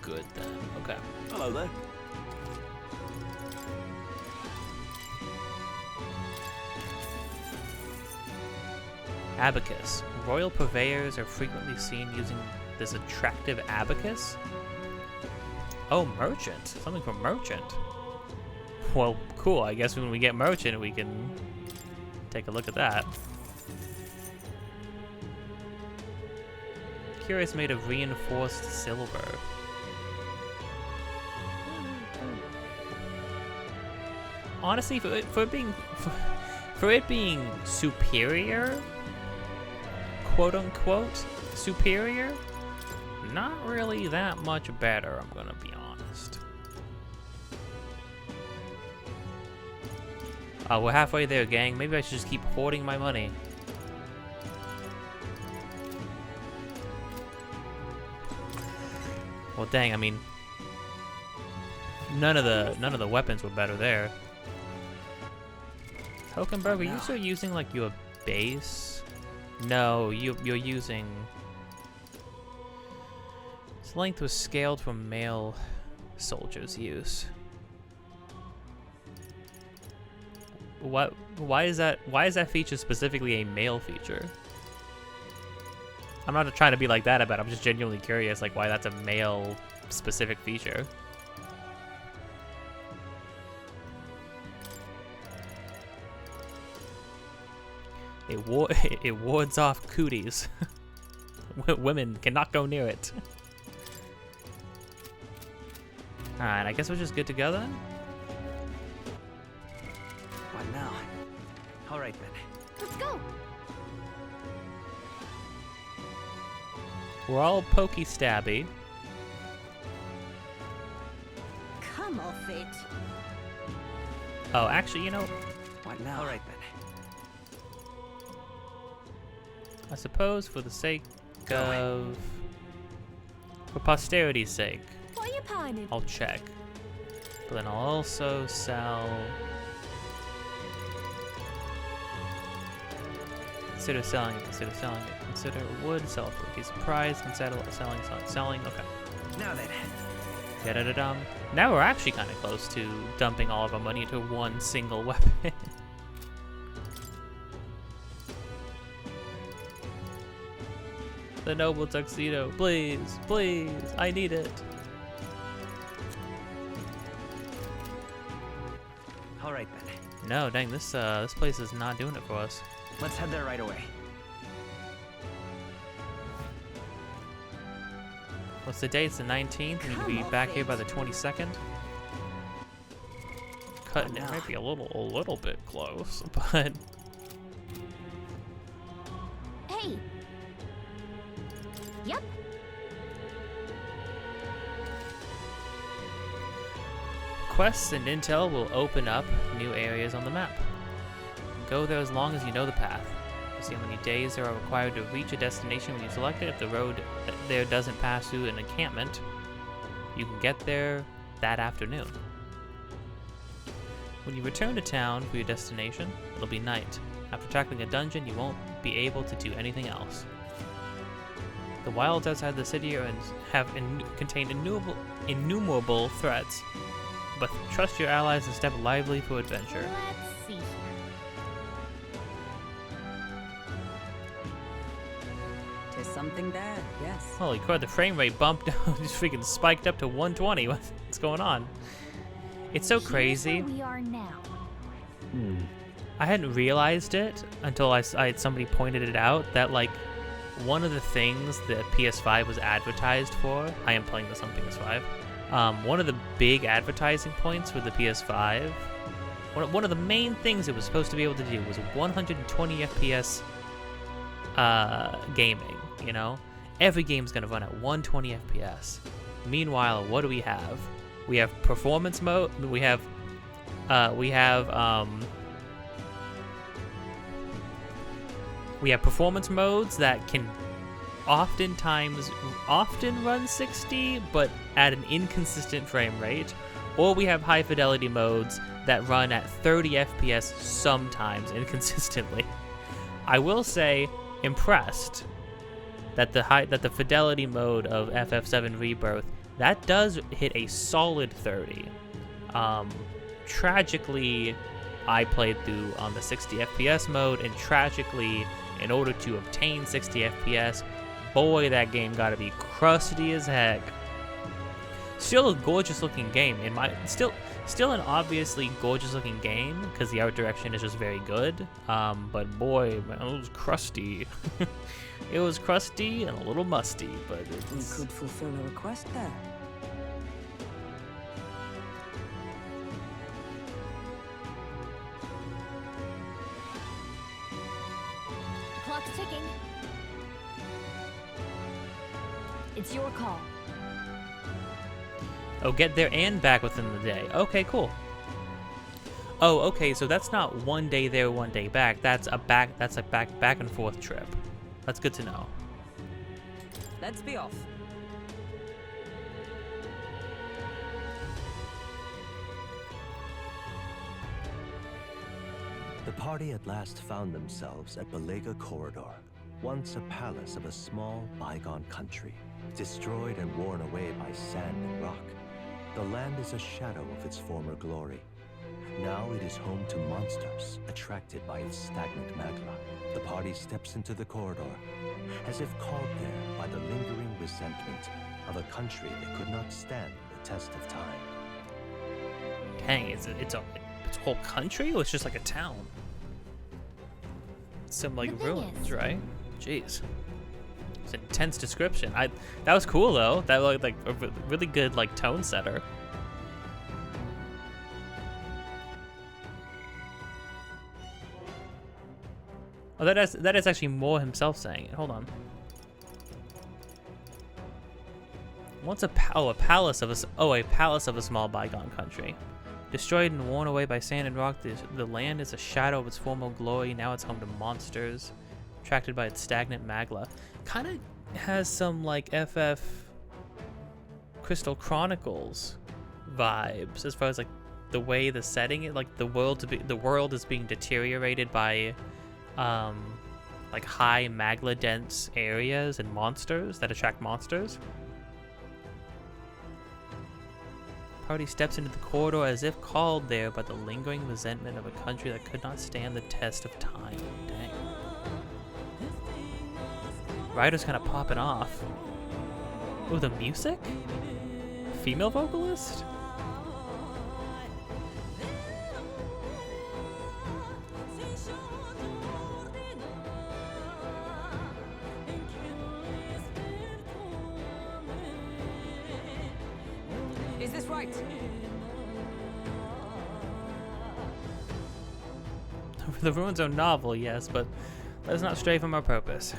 Speaker 1: Good then. Okay.
Speaker 13: Hello there.
Speaker 1: Abacus. Royal purveyors are frequently seen using this attractive abacus. Oh, merchant. Something from merchant. Well, cool. I guess when we get merchant, we can take a look at that. Curious, made of reinforced silver. Honestly, for it being superior, quote unquote superior, not really that much better, I'm gonna be honest. We're halfway there, gang. Maybe I should just keep hoarding my money. Well, dang, I mean, none of the weapons were better there. Tokenberg, are you still using like your base? No, you're using. Its length was scaled from male soldiers' use. What? Why is that? Why is that feature specifically a male feature? I'm not trying to be like that about it. I'm just genuinely curious, like why that's a male specific feature. It wards off cooties. Women cannot go near it. Alright, I guess we're just good to go then?
Speaker 5: What now? Alright then.
Speaker 2: Let's go.
Speaker 1: We're all pokey stabby.
Speaker 2: Come off it.
Speaker 1: Oh, actually, you know,
Speaker 5: What now? Alright then.
Speaker 1: I suppose for the sake of... For posterity's sake,
Speaker 2: What are you pining?
Speaker 1: I'll check. But then I'll also sell... Consider selling it, consider selling it, consider wood, sell it for a piece of price, consider selling, okay.
Speaker 5: Now then.
Speaker 1: Da-da-da-dum. Now we're actually kind of close to dumping all of our money into one single weapon. The noble tuxedo, please, please, I need it.
Speaker 5: Alright then.
Speaker 1: No, dang, this place is not doing it for us.
Speaker 5: Let's head there right away.
Speaker 1: What's the date? It's the 19th. We need to be back here by the 22nd. Cutting it might be a little bit close, but...
Speaker 2: Hey. Yep.
Speaker 1: Quests and intel will open up new areas on the map. Go there as long as you know the path. You see how many days there are required to reach a destination when you select it. If the road there doesn't pass through an encampment, you can get there that afternoon. When you return to town for your destination, it'll be night. After tackling a dungeon, you won't be able to do anything else. The wilds outside the city contain innumerable threats, but trust your allies and step lively for adventure.
Speaker 2: Let's see here.
Speaker 4: There's something there, yes.
Speaker 1: Holy crap, the frame rate bumped, just freaking spiked up to 120. What's going on? It's so crazy.
Speaker 2: Here's where we are now.
Speaker 1: I hadn't realized it until I had somebody pointed it out that like one of the things that PS5 was advertised for, I am playing this on PS5, one of the big advertising points for the PS5, one of the main things it was supposed to be able to do was 120 FPS gaming, you know? Every game's gonna run at 120 FPS. Meanwhile, what do we have? We have performance mode, we have performance modes that can often run 60, but at an inconsistent frame rate, or we have high fidelity modes that run at 30 FPS sometimes inconsistently. I will say, impressed that the fidelity mode of FF7 Rebirth, that does hit a solid 30. Tragically, I played through on the 60 FPS mode, and tragically, in order to obtain 60 FPS, boy, that game gotta be crusty as heck. Still a gorgeous looking game. Still an obviously gorgeous looking game because the art direction is just very good. But boy, man, it was crusty. It was crusty and a little musty, but
Speaker 4: We could fulfill a request there.
Speaker 2: Clock's ticking. It's your call.
Speaker 1: Oh, get there and back within the day. Okay, cool. Oh, okay, so that's not one day there, one day back. That's a back and forth trip. That's good to know.
Speaker 4: Let's be off.
Speaker 13: The party at last found themselves at Belega Corridor, once a palace of a small, bygone country, destroyed and worn away by sand and rock. The land is a shadow of its former glory. Now it is home to monsters, attracted by its stagnant magma. The party steps into the corridor, as if called there by the lingering resentment of a country that could not stand the test of time.
Speaker 1: Dang, it's a whole country, or it's just like a town? Some like ruins, right? Jeez. It's an intense description. That was cool though. That looked like a really good like tone setter. Oh, that is actually more himself saying it. Hold on. Once a palace of a small bygone country, destroyed and worn away by sand and rock. The land is a shadow of its former glory. Now it's home to monsters, attracted by its stagnant magma. Kind of has some like FF Crystal Chronicles vibes as far as like the way the setting it, like the world is being deteriorated by like high magma dense areas and monsters that attract monsters. Party steps into the corridor as if called there by the lingering resentment of a country that could not stand the test of time. Dang. Ryder's kind of popping off. Oh, the music? Female vocalist?
Speaker 4: Is this right?
Speaker 1: The ruins are novel, yes, but let's not stray from our purpose.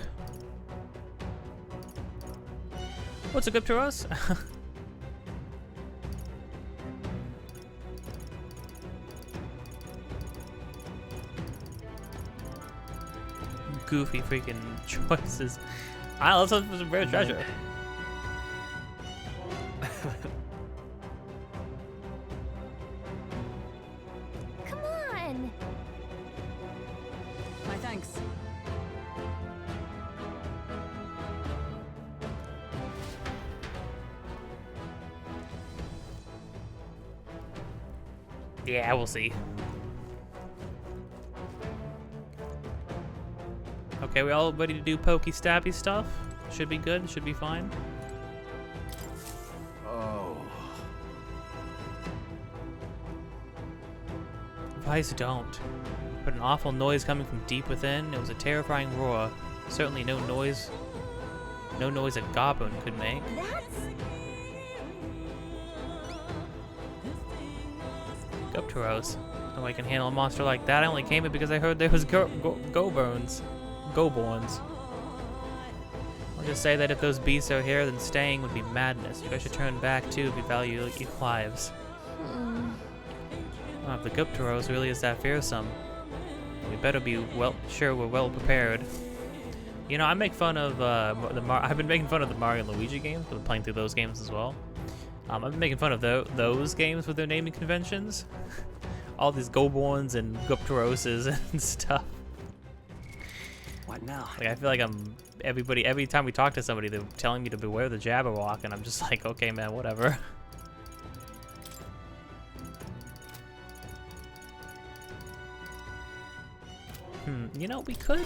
Speaker 1: What's it good to us? Goofy freaking choices. Let's look for some rare treasure.
Speaker 2: Come on!
Speaker 4: My thanks.
Speaker 1: Yeah, we'll see. Okay, we all ready to do pokey stabby stuff? Should be good, should be fine.
Speaker 3: Oh.
Speaker 1: Advise don't. But an awful noise coming from deep within. It was a terrifying roar. Certainly no noise a goblin could make. Guptaros. No way can handle a monster like that. I only came in because I heard there was Go-Borns. I'll just say that if those beasts are here, then staying would be madness. You guys should turn back too if you value your lives. Well, if the Guptaros really is that fearsome, we better be sure we're well prepared. You know, I make fun of I've been making fun of the Mario and Luigi games. I've been playing through those games as well. I've been making fun of those games with their naming conventions. All these Goborns and Guptoroses and stuff.
Speaker 3: What now?
Speaker 1: Like, I feel like every time we talk to somebody, they're telling me to beware the Jabberwock, and I'm just like, okay, man, whatever. You know, we could.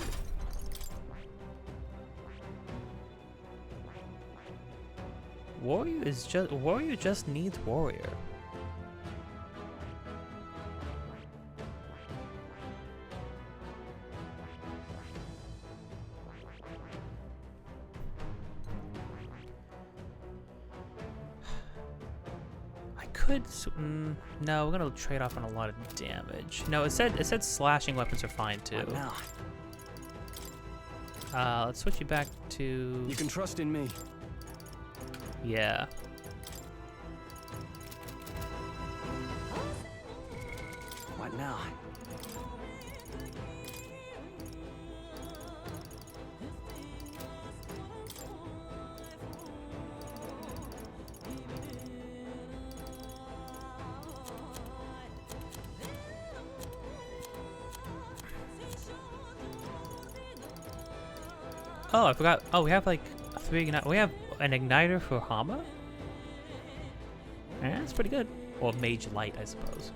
Speaker 1: Warrior just needs warrior. No, we're gonna trade off on a lot of damage. No, it said slashing weapons are fine too. Let's switch you back to.
Speaker 3: You can trust in me.
Speaker 1: Yeah.
Speaker 3: What now?
Speaker 1: Oh, I forgot. Oh, we have like 3 we have an igniter for Hama? Yeah, that's pretty good. Or Mage Light, I suppose.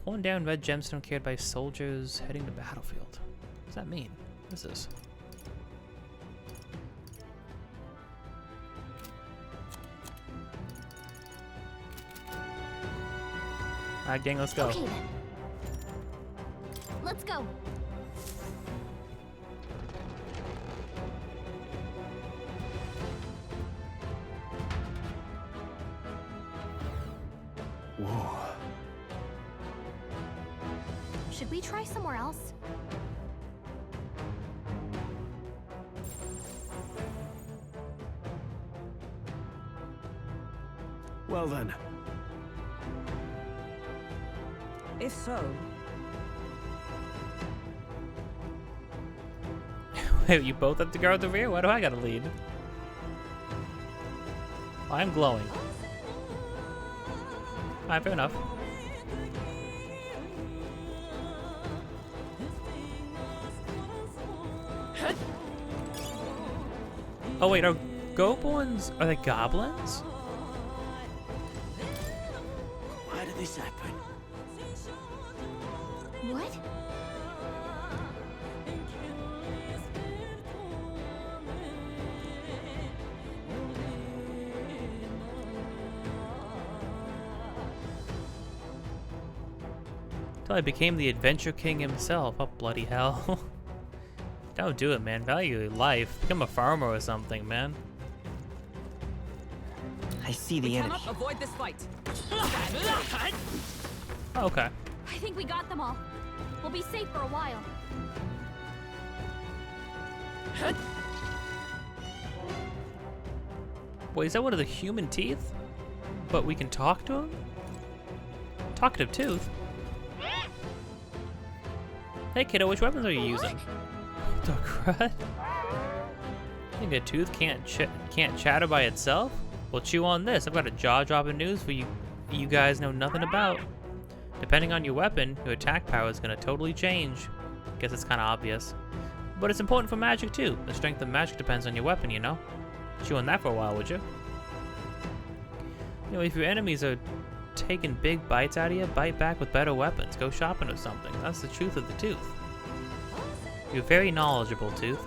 Speaker 1: One down red gemstone carried by soldiers heading to battlefield. What does that mean? What is this? Alright, gang, let's go.
Speaker 2: Okay, then. Let's go.
Speaker 3: Whoa.
Speaker 2: Should we try somewhere else?
Speaker 3: Well then.
Speaker 4: If so,
Speaker 1: Wait, you both have to guard the rear? Why do I gotta lead? I'm glowing. Alright, fair enough. Oh wait, are Goborns, are they goblins?
Speaker 3: Why did this happen?
Speaker 2: What?
Speaker 1: Until I became the Adventure King himself. Oh, bloody hell. Don't do it, man. Value your life. Become a farmer or something, man.
Speaker 5: I see the enemy.
Speaker 4: cannot avoid this fight.
Speaker 1: Oh, okay.
Speaker 2: I think we got them all. We'll be safe for a while.
Speaker 1: Wait, is that one of the human teeth? But we can talk to him? Talkative tooth? Hey kiddo, which weapons are you using? The crud? Think a tooth can't chatter by itself? Well, chew on this. I've got a jaw-dropping news for you. You guys know nothing about. Depending on your weapon, your attack power is gonna totally change. Guess it's kind of obvious, but it's important for magic too. The strength of magic depends on your weapon, you know. Chew on that for a while, would you? You know, if your enemies are taking big bites out of you, bite back with better weapons. Go shopping or something. That's the truth of the tooth. You're very knowledgeable, Tooth.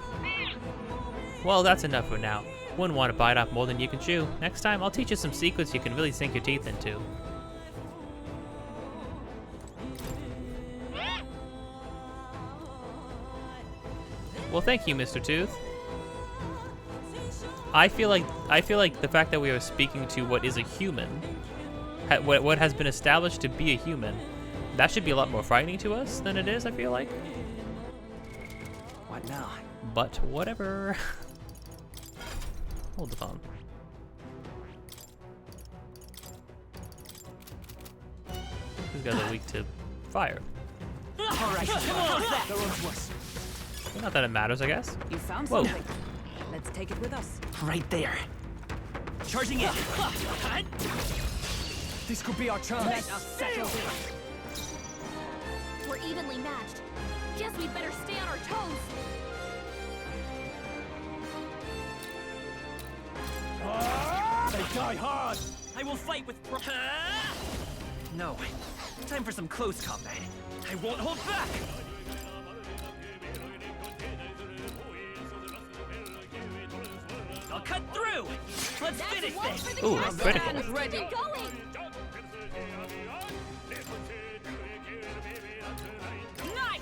Speaker 1: Well, that's enough for now. Wouldn't want to bite off more than you can chew. Next time, I'll teach you some secrets you can really sink your teeth into. Well, thank you, Mr. Tooth. I feel like the fact that we are speaking to what is a human, what has been established to be a human, that should be a lot more frightening to us than it is, I feel like.
Speaker 3: What now?
Speaker 1: But whatever. Hold the phone. These guys are weak to fire.
Speaker 4: Alright, come on! They're on to us.
Speaker 1: Not that it matters, I guess.
Speaker 4: You found
Speaker 1: Whoa.
Speaker 4: something. Let's take it with us.
Speaker 5: Right there. Charging in.
Speaker 3: This could be our chance.
Speaker 4: Let us settle this.
Speaker 2: We're evenly matched. Guess we better stay on our toes.
Speaker 3: They die hard.
Speaker 5: I will fight with No. Time for some close combat. I won't hold back. I'll cut through. Let's finish this.
Speaker 1: Ooh, critical.
Speaker 2: Stand ready. Going.
Speaker 4: Nice!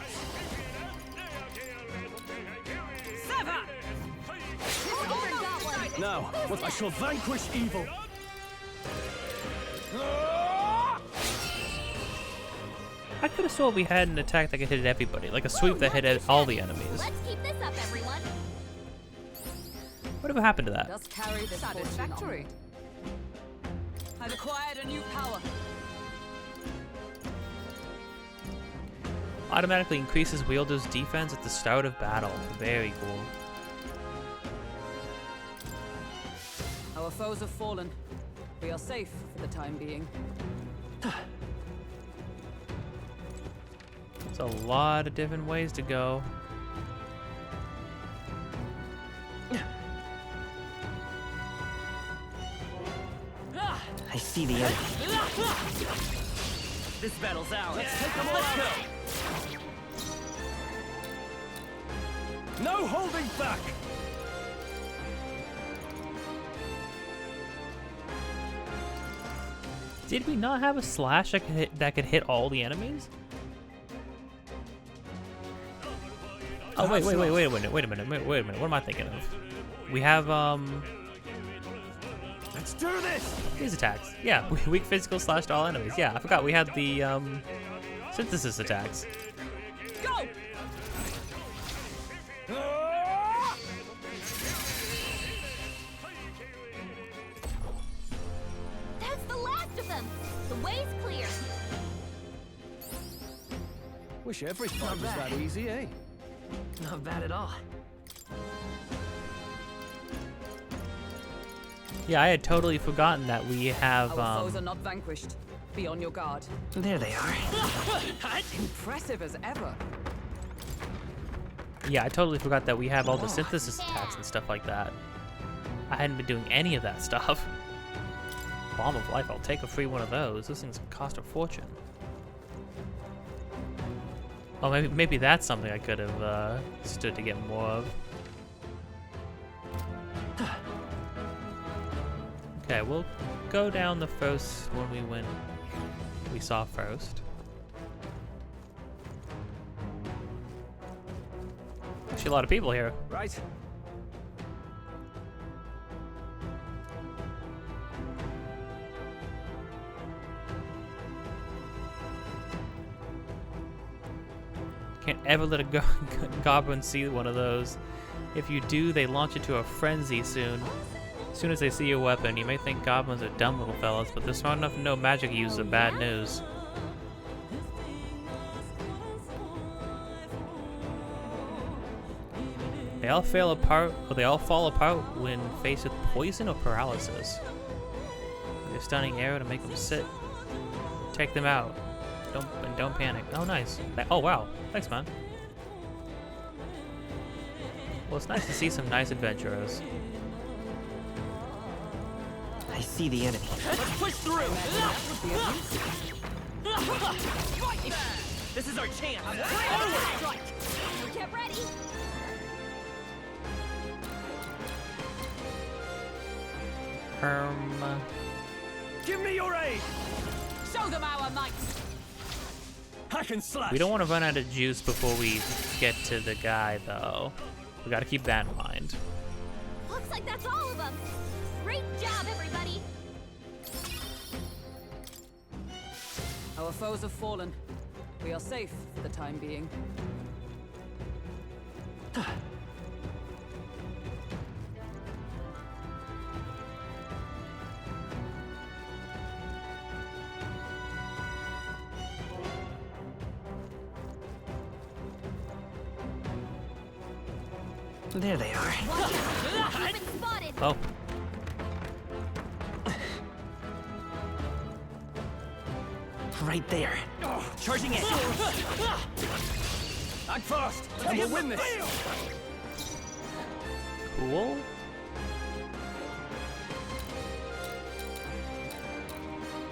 Speaker 4: Sever!
Speaker 3: Now, I shall vanquish evil.
Speaker 1: I could have sworn we had an attack that could hit everybody, like a sweep that hit all the enemies.
Speaker 2: Let's keep this up, everyone.
Speaker 1: Whatever happened to that?
Speaker 4: Does carry the satisfactory. I've acquired a new power.
Speaker 1: Automatically increases wielder's defense at the start of battle. Very cool.
Speaker 4: Our foes have fallen. We are safe for the time being.
Speaker 1: It's a lot of different ways to go.
Speaker 5: I see the enemy. This battle's ours. Let's take them all. Let's go.
Speaker 3: No holding back.
Speaker 1: Did we not have a slash that could hit all the enemies? Oh wait a minute. What am I thinking of? We have
Speaker 3: Let's do this.
Speaker 1: these attacks. Yeah, weak physical slash to all enemies. Yeah, I forgot we had the synthesis attacks.
Speaker 4: Go!
Speaker 2: That's the last of them. The way's clear.
Speaker 3: Wish every fight was that easy, eh?
Speaker 5: Not bad at all.
Speaker 1: Yeah, I had totally forgotten that we have
Speaker 4: Our foes are not vanquished. Be on your guard.
Speaker 5: There they are.
Speaker 4: Impressive as ever.
Speaker 1: yeah, I totally forgot that we have all the synthesis attacks and stuff like that. I hadn't been doing any of that stuff. Bomb of Life, I'll take a free one of those. Those things cost a fortune. Oh, maybe that's something I could have stood to get more of. Okay, we'll go down the first one we saw first. Actually, a lot of people here.
Speaker 3: Right.
Speaker 1: Can't ever let a goblin see one of those. If you do, they launch into a frenzy soon. As soon as they see your weapon, you may think goblins are dumb little fellas, but they're smart enough to know magic use is bad news. They all fall apart when faced with poison or paralysis. With a stunning arrow to make them sit. Take them out. Don't panic. Oh, nice. Oh, wow. Thanks, man. Well, it's nice to see some nice adventurers.
Speaker 5: I see the enemy. Let's push through. This is our chance. Forward.
Speaker 2: Get ready.
Speaker 3: Give me your aid.
Speaker 4: Show them our might.
Speaker 3: Hack and slash.
Speaker 1: We don't want to run out of juice before we get to the guy, though. We got to keep that in mind.
Speaker 2: Looks like that's all of them. Great job, everybody.
Speaker 4: Our foes have fallen. We are safe for the time being.
Speaker 5: There they are.
Speaker 2: You've been spotted.
Speaker 1: Oh.
Speaker 5: Right there. Charging in.
Speaker 3: Act fast, and we'll win this.
Speaker 1: Cool.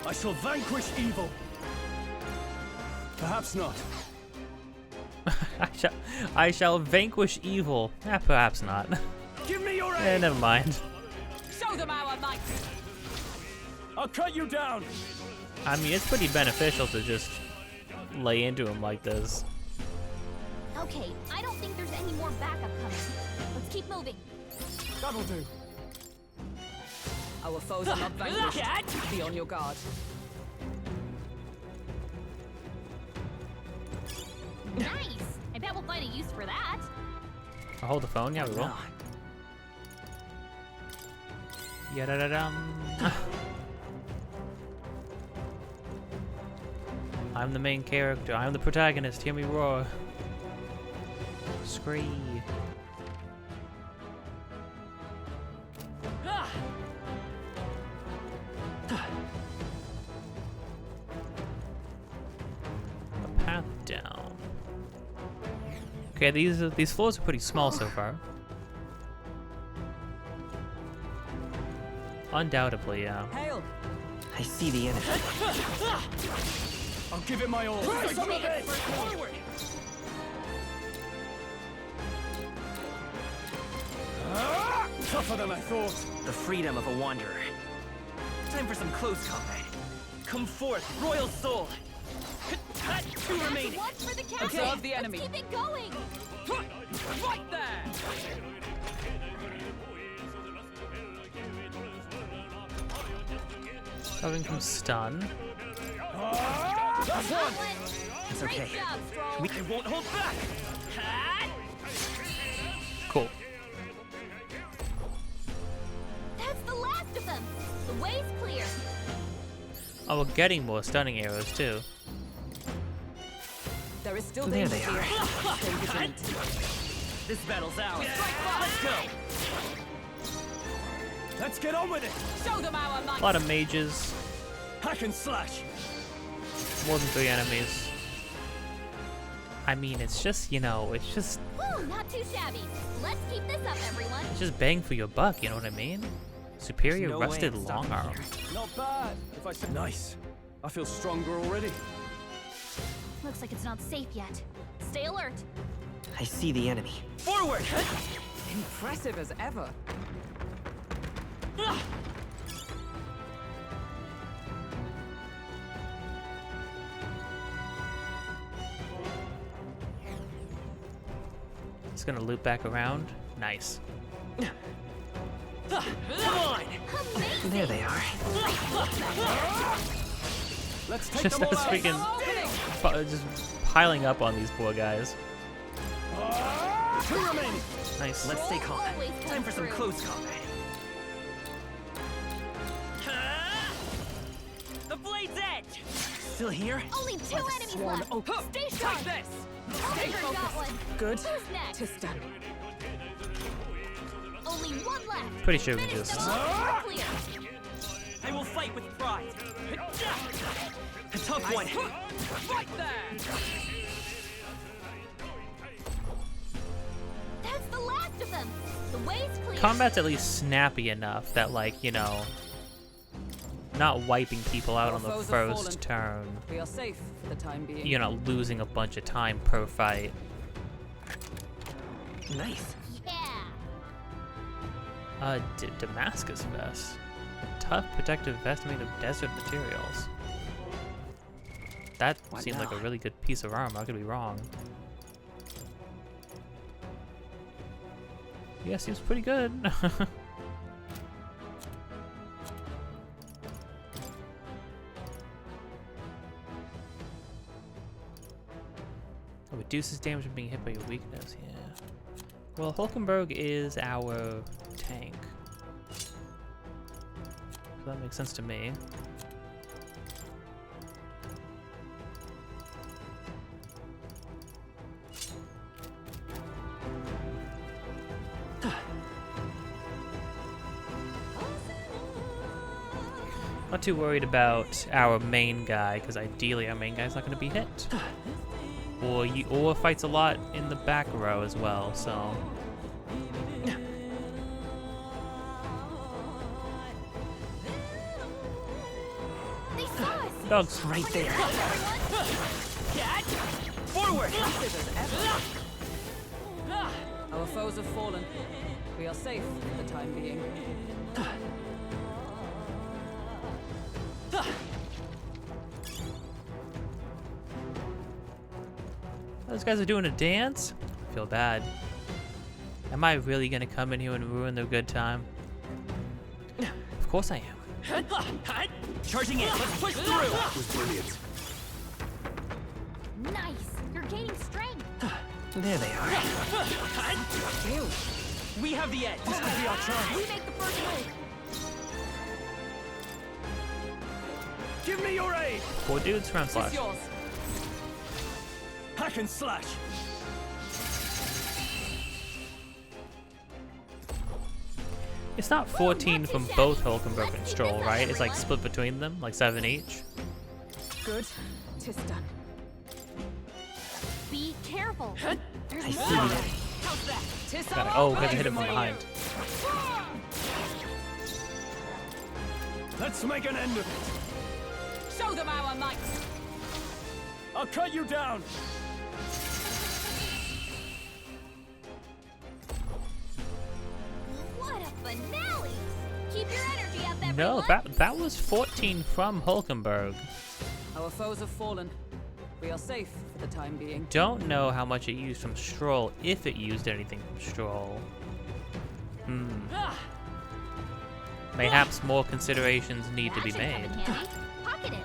Speaker 3: I shall vanquish evil. Perhaps not.
Speaker 1: I shall vanquish evil. Perhaps not.
Speaker 3: Give me your
Speaker 1: Eh,
Speaker 3: aid.
Speaker 1: never mind.
Speaker 4: Show them our might!
Speaker 3: I'll cut you down.
Speaker 1: I mean, it's pretty beneficial to just lay into him like this.
Speaker 2: Okay, I don't think there's any more backup coming. Let's keep moving.
Speaker 3: That'll do.
Speaker 4: Our foes are not vanquished. Be on your guard.
Speaker 2: Nice! I bet we'll find a use for that.
Speaker 1: I'll hold the phone. Yeah, we will. Yada-da-dum. I'm the main character. I'm the protagonist. Hear me roar. Scree. A path down. Okay, these floors are pretty small so far. Undoubtedly, yeah.
Speaker 4: Hail!
Speaker 5: I see the enemy.
Speaker 3: I'll give it my all.
Speaker 5: Forward!
Speaker 3: Tougher than I thought.
Speaker 5: The freedom of a wanderer. Time for some close combat. Come forth, royal soul. Two remaining.
Speaker 2: Watch for the castle.
Speaker 4: Observe the enemy.
Speaker 2: Let's keep it going.
Speaker 4: Right there!
Speaker 1: Having some stun.
Speaker 3: That's one.
Speaker 5: It's okay.
Speaker 2: Great job, Stroll.
Speaker 5: We won't hold back.
Speaker 1: Cool.
Speaker 2: That's the last of them. The way's clear.
Speaker 1: Oh, we're getting more stunning arrows too.
Speaker 4: There is still
Speaker 5: There
Speaker 4: danger
Speaker 5: they are.
Speaker 4: here. Stay vigilant.
Speaker 5: This battle's ours. Let's go.
Speaker 3: Let's get on with it.
Speaker 4: Show them our
Speaker 1: A
Speaker 4: might!
Speaker 1: lot of mages.
Speaker 3: Hack and slash.
Speaker 1: More than 3 enemies. I mean, it's just, you know, it's just
Speaker 2: Whew, not too shabby. Let's keep this up, everyone.
Speaker 1: bang for your buck, you know what I mean? Superior
Speaker 5: There's no way
Speaker 1: rusted
Speaker 5: I'm
Speaker 1: long
Speaker 5: stopping
Speaker 1: arm.
Speaker 5: here.
Speaker 3: Not bad. If I said nice. I feel stronger already.
Speaker 2: Looks like it's not safe yet. Stay alert.
Speaker 5: I see the enemy. Forward!
Speaker 4: Impressive as ever.
Speaker 1: It's gonna loop back around. Nice.
Speaker 5: Come on! There they are.
Speaker 3: Let's take
Speaker 1: Just
Speaker 3: them all
Speaker 1: as
Speaker 3: out.
Speaker 1: freaking just piling up on these poor guys.
Speaker 3: Two remaining.
Speaker 1: Nice.
Speaker 5: Let's stay calm.
Speaker 2: Always
Speaker 5: Time
Speaker 2: comes
Speaker 5: for some
Speaker 2: through.
Speaker 5: close combat. The blade's edge! Still here?
Speaker 2: Only 2 enemies left.
Speaker 4: Oh,
Speaker 2: Stay
Speaker 4: take
Speaker 2: sharp.
Speaker 4: this!
Speaker 2: Stay got one.
Speaker 4: Good.
Speaker 2: Who's next?
Speaker 4: Tista.
Speaker 2: Only 1 left.
Speaker 1: Pretty sure we can
Speaker 2: Finish
Speaker 1: just.
Speaker 2: them off. We're clear.
Speaker 5: I will fight with pride. A tough one.
Speaker 4: Right there!
Speaker 2: That's the last of them. The way's clear.
Speaker 1: Combat's at least snappy enough that, like, you know, not wiping people out
Speaker 4: Our
Speaker 1: on the
Speaker 4: foes have fallen.
Speaker 1: first turn.
Speaker 4: We are safe for the time being.
Speaker 1: You're not losing a bunch of time per fight.
Speaker 5: Nice.
Speaker 2: Yeah.
Speaker 1: Damascus vest. A tough protective vest made of desert materials. That
Speaker 5: What
Speaker 1: seemed like a
Speaker 5: now?
Speaker 1: really good piece of armor. I could be wrong. Yeah, seems pretty good. Reduces damage from being hit by your weakness, yeah. Well, Hulkenberg is our tank. So that makes sense to me. Not too worried about our main guy, because ideally our main guy's not going to be hit. Or fights a lot in the back row as well, so... Dogs.
Speaker 5: Right there. Forward!
Speaker 4: Our foes have fallen. We are safe for the time being.
Speaker 1: Those guys are doing a dance? I feel bad. Am I really gonna come in here and ruin their good time? Of course I am.
Speaker 5: Charging in. Let's push through.
Speaker 3: That was brilliant.
Speaker 2: Nice! You're gaining strength!
Speaker 5: There they are. We have the edge. This could be our chance.
Speaker 2: We make the first move!
Speaker 5: Give me your aid.
Speaker 1: 4 dudes, round slash.
Speaker 4: Yours.
Speaker 5: Hack and slash.
Speaker 1: It's not 14 from both Hulkenberg and Stroll, right? It's like split between them, like 7 each.
Speaker 4: Good. 'Tis done.
Speaker 2: Be careful! There's
Speaker 5: I
Speaker 2: more!
Speaker 5: see.
Speaker 2: How's that?
Speaker 4: Tis
Speaker 1: Got it.
Speaker 4: our
Speaker 1: Oh, because I hit
Speaker 4: fight.
Speaker 1: him from behind.
Speaker 3: Let's make an end of it.
Speaker 4: Show them our might.
Speaker 3: I'll cut you down.
Speaker 2: What a finale! Keep your energy up, everyone!
Speaker 1: No, that was 14 from Hulkenberg.
Speaker 4: Our foes have fallen. We are safe for the time being.
Speaker 1: Don't know how much it used from Stroll, if it used anything from Stroll. Mayhaps more considerations need to be
Speaker 2: That should come
Speaker 1: made.
Speaker 2: in handy. Pocket it!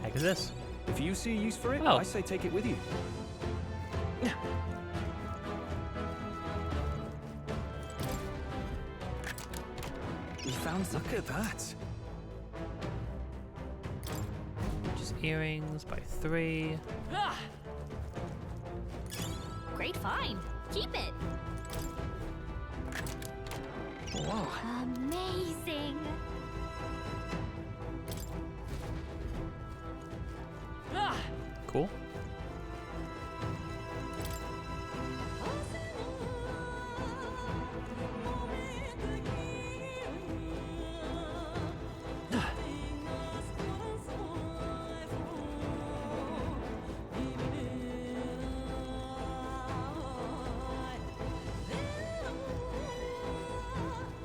Speaker 1: Heck is this?
Speaker 3: If you see use for it,
Speaker 1: Oh.
Speaker 3: I say take it with you.
Speaker 5: We found.
Speaker 3: Look at that.
Speaker 1: Just earrings by 3.
Speaker 2: Great find! Keep it!
Speaker 5: Whoa.
Speaker 2: Amazing!
Speaker 1: Cool.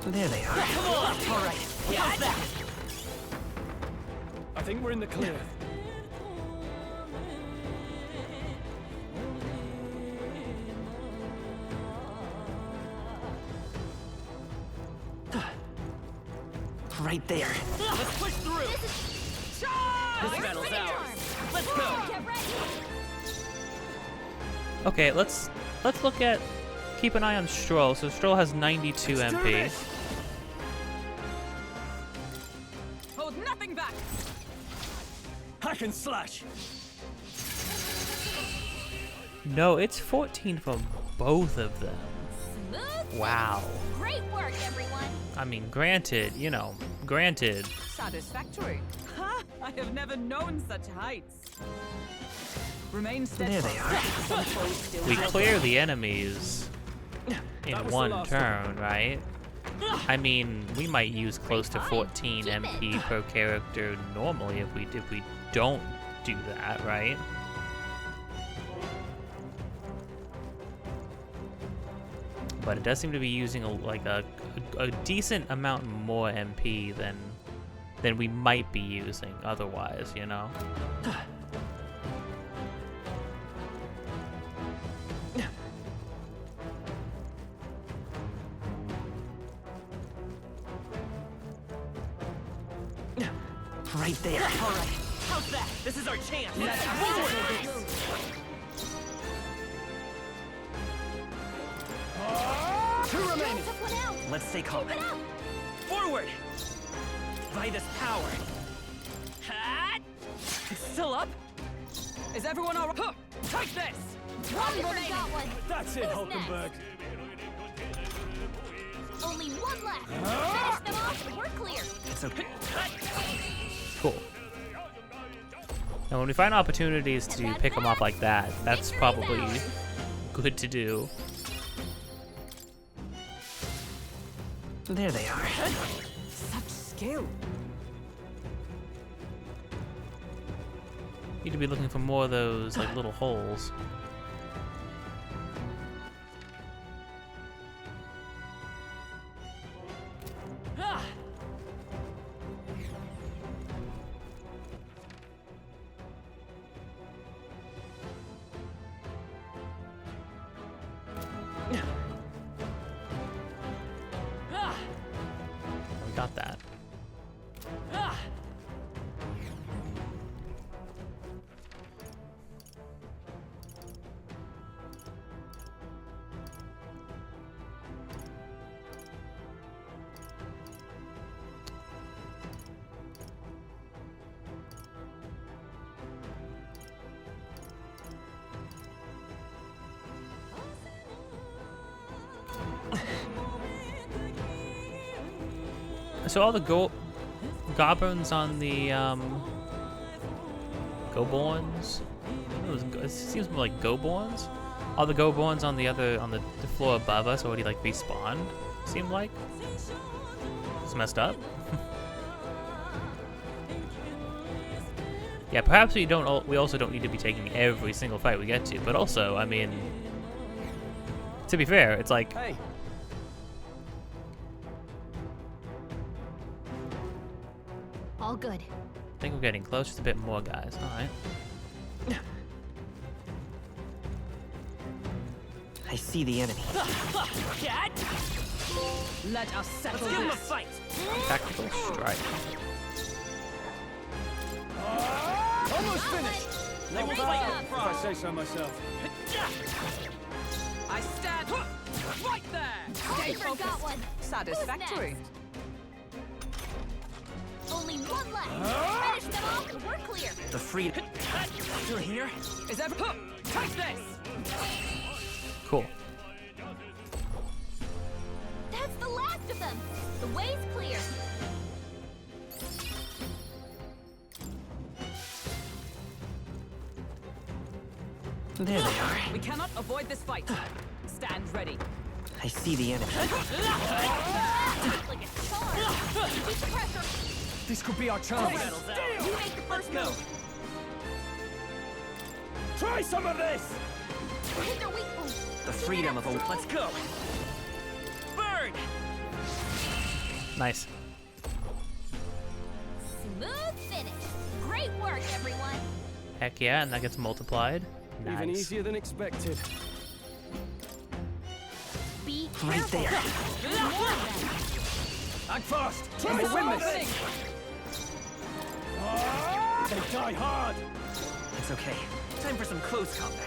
Speaker 5: There they are. Come on! All right. How's that?
Speaker 3: I think we're in the clear.
Speaker 5: Right there. Let's push through. This battle's ours. Let's go.
Speaker 2: Get ready!
Speaker 1: Okay, let's look at, keep an eye on Stroll. So Stroll has 92 MP.
Speaker 4: Hold nothing back.
Speaker 5: Hack and slash.
Speaker 1: No, it's 14 from both of them.
Speaker 2: Smooth!
Speaker 1: Wow.
Speaker 2: Great work, everyone!
Speaker 1: I mean, granted, you know, granted.
Speaker 4: Satisfactory. Ha! I have never known such heights. Remain
Speaker 5: There
Speaker 4: steadfast.
Speaker 5: they are.
Speaker 4: Some foes still
Speaker 1: We
Speaker 4: hide.
Speaker 1: clear the enemies in
Speaker 3: That was the
Speaker 1: one
Speaker 3: last
Speaker 1: turn, right? I mean, we might use close to
Speaker 2: Fine.
Speaker 1: 14
Speaker 2: Keep it.
Speaker 1: MP per character normally if we don't do that, right? But it does seem to be using a decent amount more MP than we might be using otherwise, you know?
Speaker 5: Right there. All right. How's that? This is our chance. Forward.
Speaker 3: Two remaining.
Speaker 2: Took one out!
Speaker 5: Let's stay calm.
Speaker 2: Keep it up!
Speaker 5: Forward. By this power. Hat. It's still up.
Speaker 4: Is everyone all right? Take this!
Speaker 2: One remaining! Got one!
Speaker 3: That's it,
Speaker 2: Who's
Speaker 3: Hulkenberg.
Speaker 2: one left. Finish them off and we're clear.
Speaker 5: It's okay.
Speaker 1: Cool. Now, when we find opportunities to pick them off like that, that's probably good to do.
Speaker 5: There they are.
Speaker 4: Such skill.
Speaker 1: Need to be looking for more of those like little holes. We got that. So all the goblins on the Goborns. It seems more like Goborns. All the Goborns on the floor above us already like respawned. Seemed like it's messed up. Yeah, perhaps we also don't need to be taking every single fight we get to. But also, I mean, to be fair, it's like.
Speaker 3: Hey.
Speaker 2: All good.
Speaker 1: I think we're getting close. Just a bit more, guys. All right.
Speaker 5: I see the enemy.
Speaker 4: Let us settle
Speaker 5: Let's give him a
Speaker 4: this.
Speaker 5: fight.
Speaker 1: Tactical strike.
Speaker 3: Almost finished!
Speaker 5: They will fight.
Speaker 3: If I say so myself.
Speaker 4: I stand right there. Stay
Speaker 2: Oliver got
Speaker 4: focused.
Speaker 2: one.
Speaker 4: Satisfactory.
Speaker 2: Who's next? Only one left. Finish them off and we're clear.
Speaker 5: The freedom. You're here?
Speaker 4: Is ever take this?
Speaker 1: Cool.
Speaker 2: That's the last of them. The way's clear.
Speaker 5: There they are.
Speaker 4: We cannot avoid this fight. Stand ready.
Speaker 5: I see the enemy.
Speaker 2: Like a charm. Keep the pressure.
Speaker 3: This could be our chance.
Speaker 2: You make the first move.
Speaker 3: Try some of this!
Speaker 2: Hit their weak point.
Speaker 5: The freedom of a. Let's go. Burn.
Speaker 1: Nice.
Speaker 2: Smooth finish. Great work, everyone.
Speaker 1: Heck yeah, and that gets multiplied. Nice.
Speaker 3: Even easier than expected.
Speaker 2: Be
Speaker 5: Right
Speaker 2: careful.
Speaker 5: there.
Speaker 2: There's more of them.
Speaker 3: Act fast! Try to win this! They die hard!
Speaker 5: It's okay. Time for some close combat.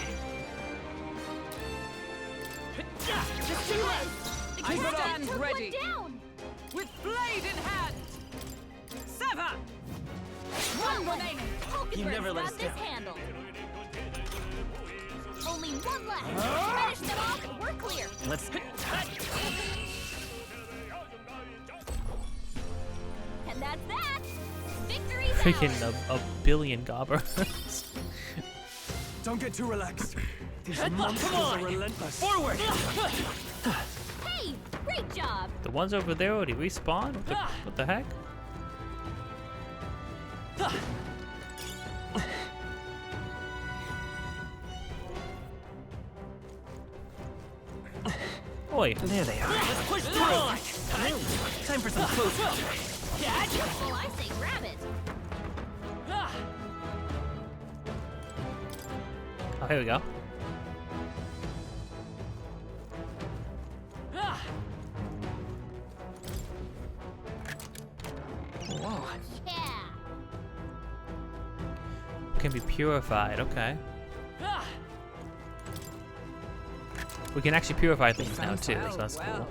Speaker 2: Just do it. The
Speaker 4: I
Speaker 2: captain
Speaker 4: stand
Speaker 2: took
Speaker 4: ready.
Speaker 2: one down.
Speaker 4: With blade in hand. Sever.
Speaker 2: One remaining.
Speaker 5: You never let us
Speaker 2: this
Speaker 5: down.
Speaker 2: handle. Only one left. Finish them off and we're clear.
Speaker 5: Let's.
Speaker 2: And that's that. Victory's
Speaker 1: Freaking
Speaker 2: ours.
Speaker 1: a billion goblins.
Speaker 3: Don't get too relaxed. These
Speaker 5: Come
Speaker 3: monsters
Speaker 5: on.
Speaker 3: are relentless.
Speaker 5: Forward.
Speaker 2: Hey, great job.
Speaker 1: The ones over there already respawned? What the heck? Oi.
Speaker 5: There they are. Let's push through. Time for some close combat.
Speaker 2: Well, I say grab it.
Speaker 1: Oh, here we go.
Speaker 5: Whoa.
Speaker 2: Yeah.
Speaker 1: Can be purified, okay. We can actually purify things now too, so that's cool.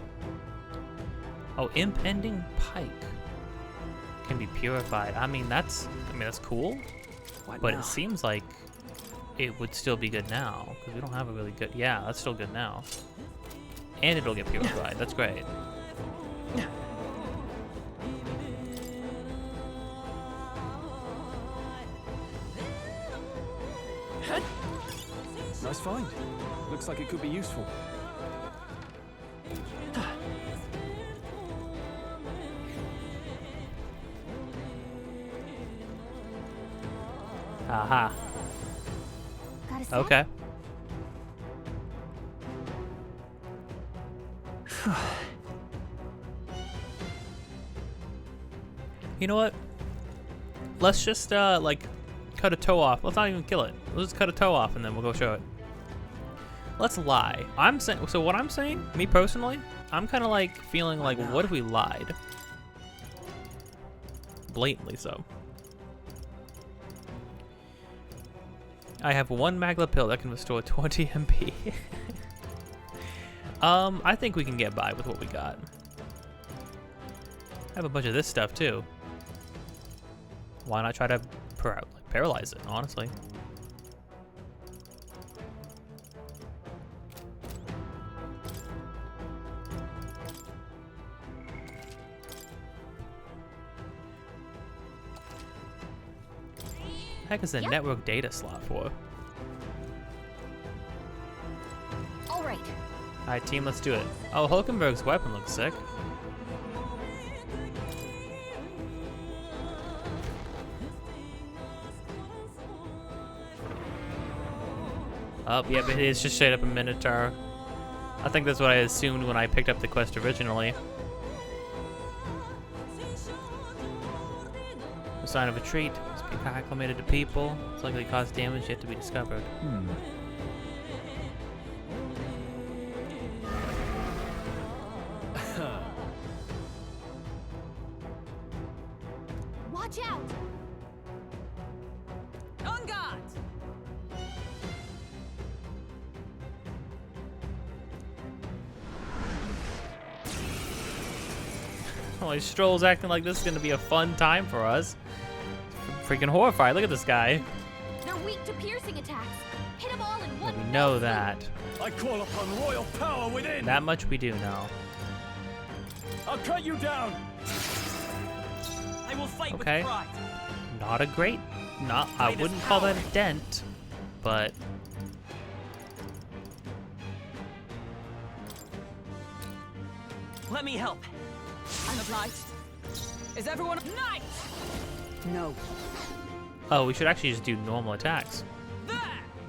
Speaker 1: Oh, impending pike can be purified. I mean that's cool, but it seems like it would still be good now because we don't have a really good. Yeah, that's still good now, and it'll get purified. That's great.
Speaker 3: Nice find. Looks like it could be useful.
Speaker 1: Aha.
Speaker 2: Got a set?
Speaker 1: Okay. You know what? Let's just like cut a toe off. Let's not even kill it. Let's just cut a toe off and then we'll go show it. Let's lie. I'm saying. So what I'm saying, me personally, I'm kind of like feeling like, what if we lied? Blatantly so. I have one Magla pill that can restore 20 MP. I think we can get by with what we got. I have a bunch of this stuff too. Why not try to paralyze it, honestly? Heck is a network data slot for?
Speaker 2: All right.
Speaker 1: Alright, team, let's do it. Oh, Hulkenberg's weapon looks sick. Oh, yeah, but it's just straight up a Minotaur. I think that's what I assumed when I picked up the quest originally. A sign of a treat. Must be acclimated to people. It's likely to cause damage yet to be discovered.
Speaker 2: Watch out!
Speaker 4: On guard!
Speaker 1: Holy Stroll's acting like this is gonna be a fun time for us. Freaking horrified. Look at this guy.
Speaker 2: They're weak to piercing attacks. Hit them all in one.
Speaker 1: We know that.
Speaker 3: I call upon royal power within.
Speaker 1: That much we do know.
Speaker 3: I'll cut you down.
Speaker 5: I will fight
Speaker 1: Okay.
Speaker 5: with pride.
Speaker 1: Not a great. Not. I wouldn't call that a dent, but.
Speaker 5: Let me help.
Speaker 4: I'm obliged. Is everyone knight? No.
Speaker 1: Oh, we should actually just do normal attacks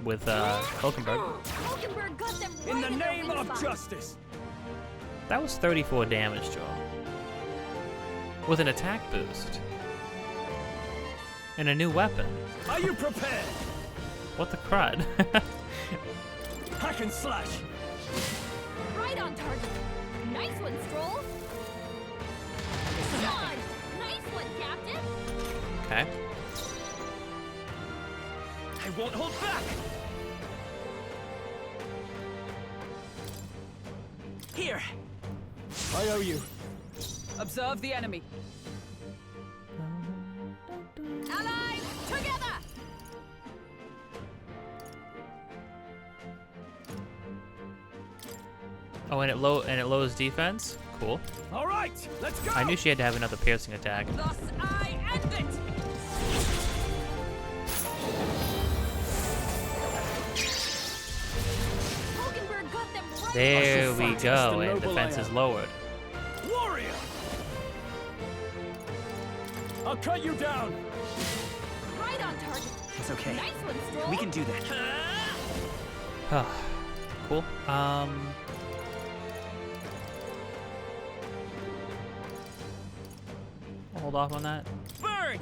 Speaker 1: with Hulkenberg.
Speaker 2: Hulkenberg got them right
Speaker 3: In the
Speaker 2: their
Speaker 3: name
Speaker 2: weak
Speaker 3: of
Speaker 2: spot.
Speaker 3: justice.
Speaker 1: That was 34 damage, Joel. With an attack boost. And a new weapon.
Speaker 3: Are you prepared?
Speaker 1: What the crud?
Speaker 3: Hack and slash.
Speaker 2: Right on target. Nice one, Stroll. Dodge. Nice one, Captain.
Speaker 1: Okay.
Speaker 5: I won't hold back. Here.
Speaker 3: I owe you.
Speaker 4: Observe the enemy.
Speaker 2: Allies, together.
Speaker 1: Oh, and it lowers defense. Cool.
Speaker 3: All right, let's go.
Speaker 1: I knew she had to have another piercing attack.
Speaker 4: Thus I end it.
Speaker 2: Hulkenberg got them right.
Speaker 1: There we
Speaker 3: fight as
Speaker 1: go,
Speaker 3: the
Speaker 1: and
Speaker 3: noble
Speaker 1: defense
Speaker 3: I
Speaker 1: is
Speaker 3: am.
Speaker 1: lowered.
Speaker 3: Warrior. I'll cut you down.
Speaker 2: Right on target.
Speaker 5: It's okay.
Speaker 2: Nice one, Stroll.
Speaker 5: We can do that.
Speaker 1: Cool. I'll hold off on that.
Speaker 5: Burn!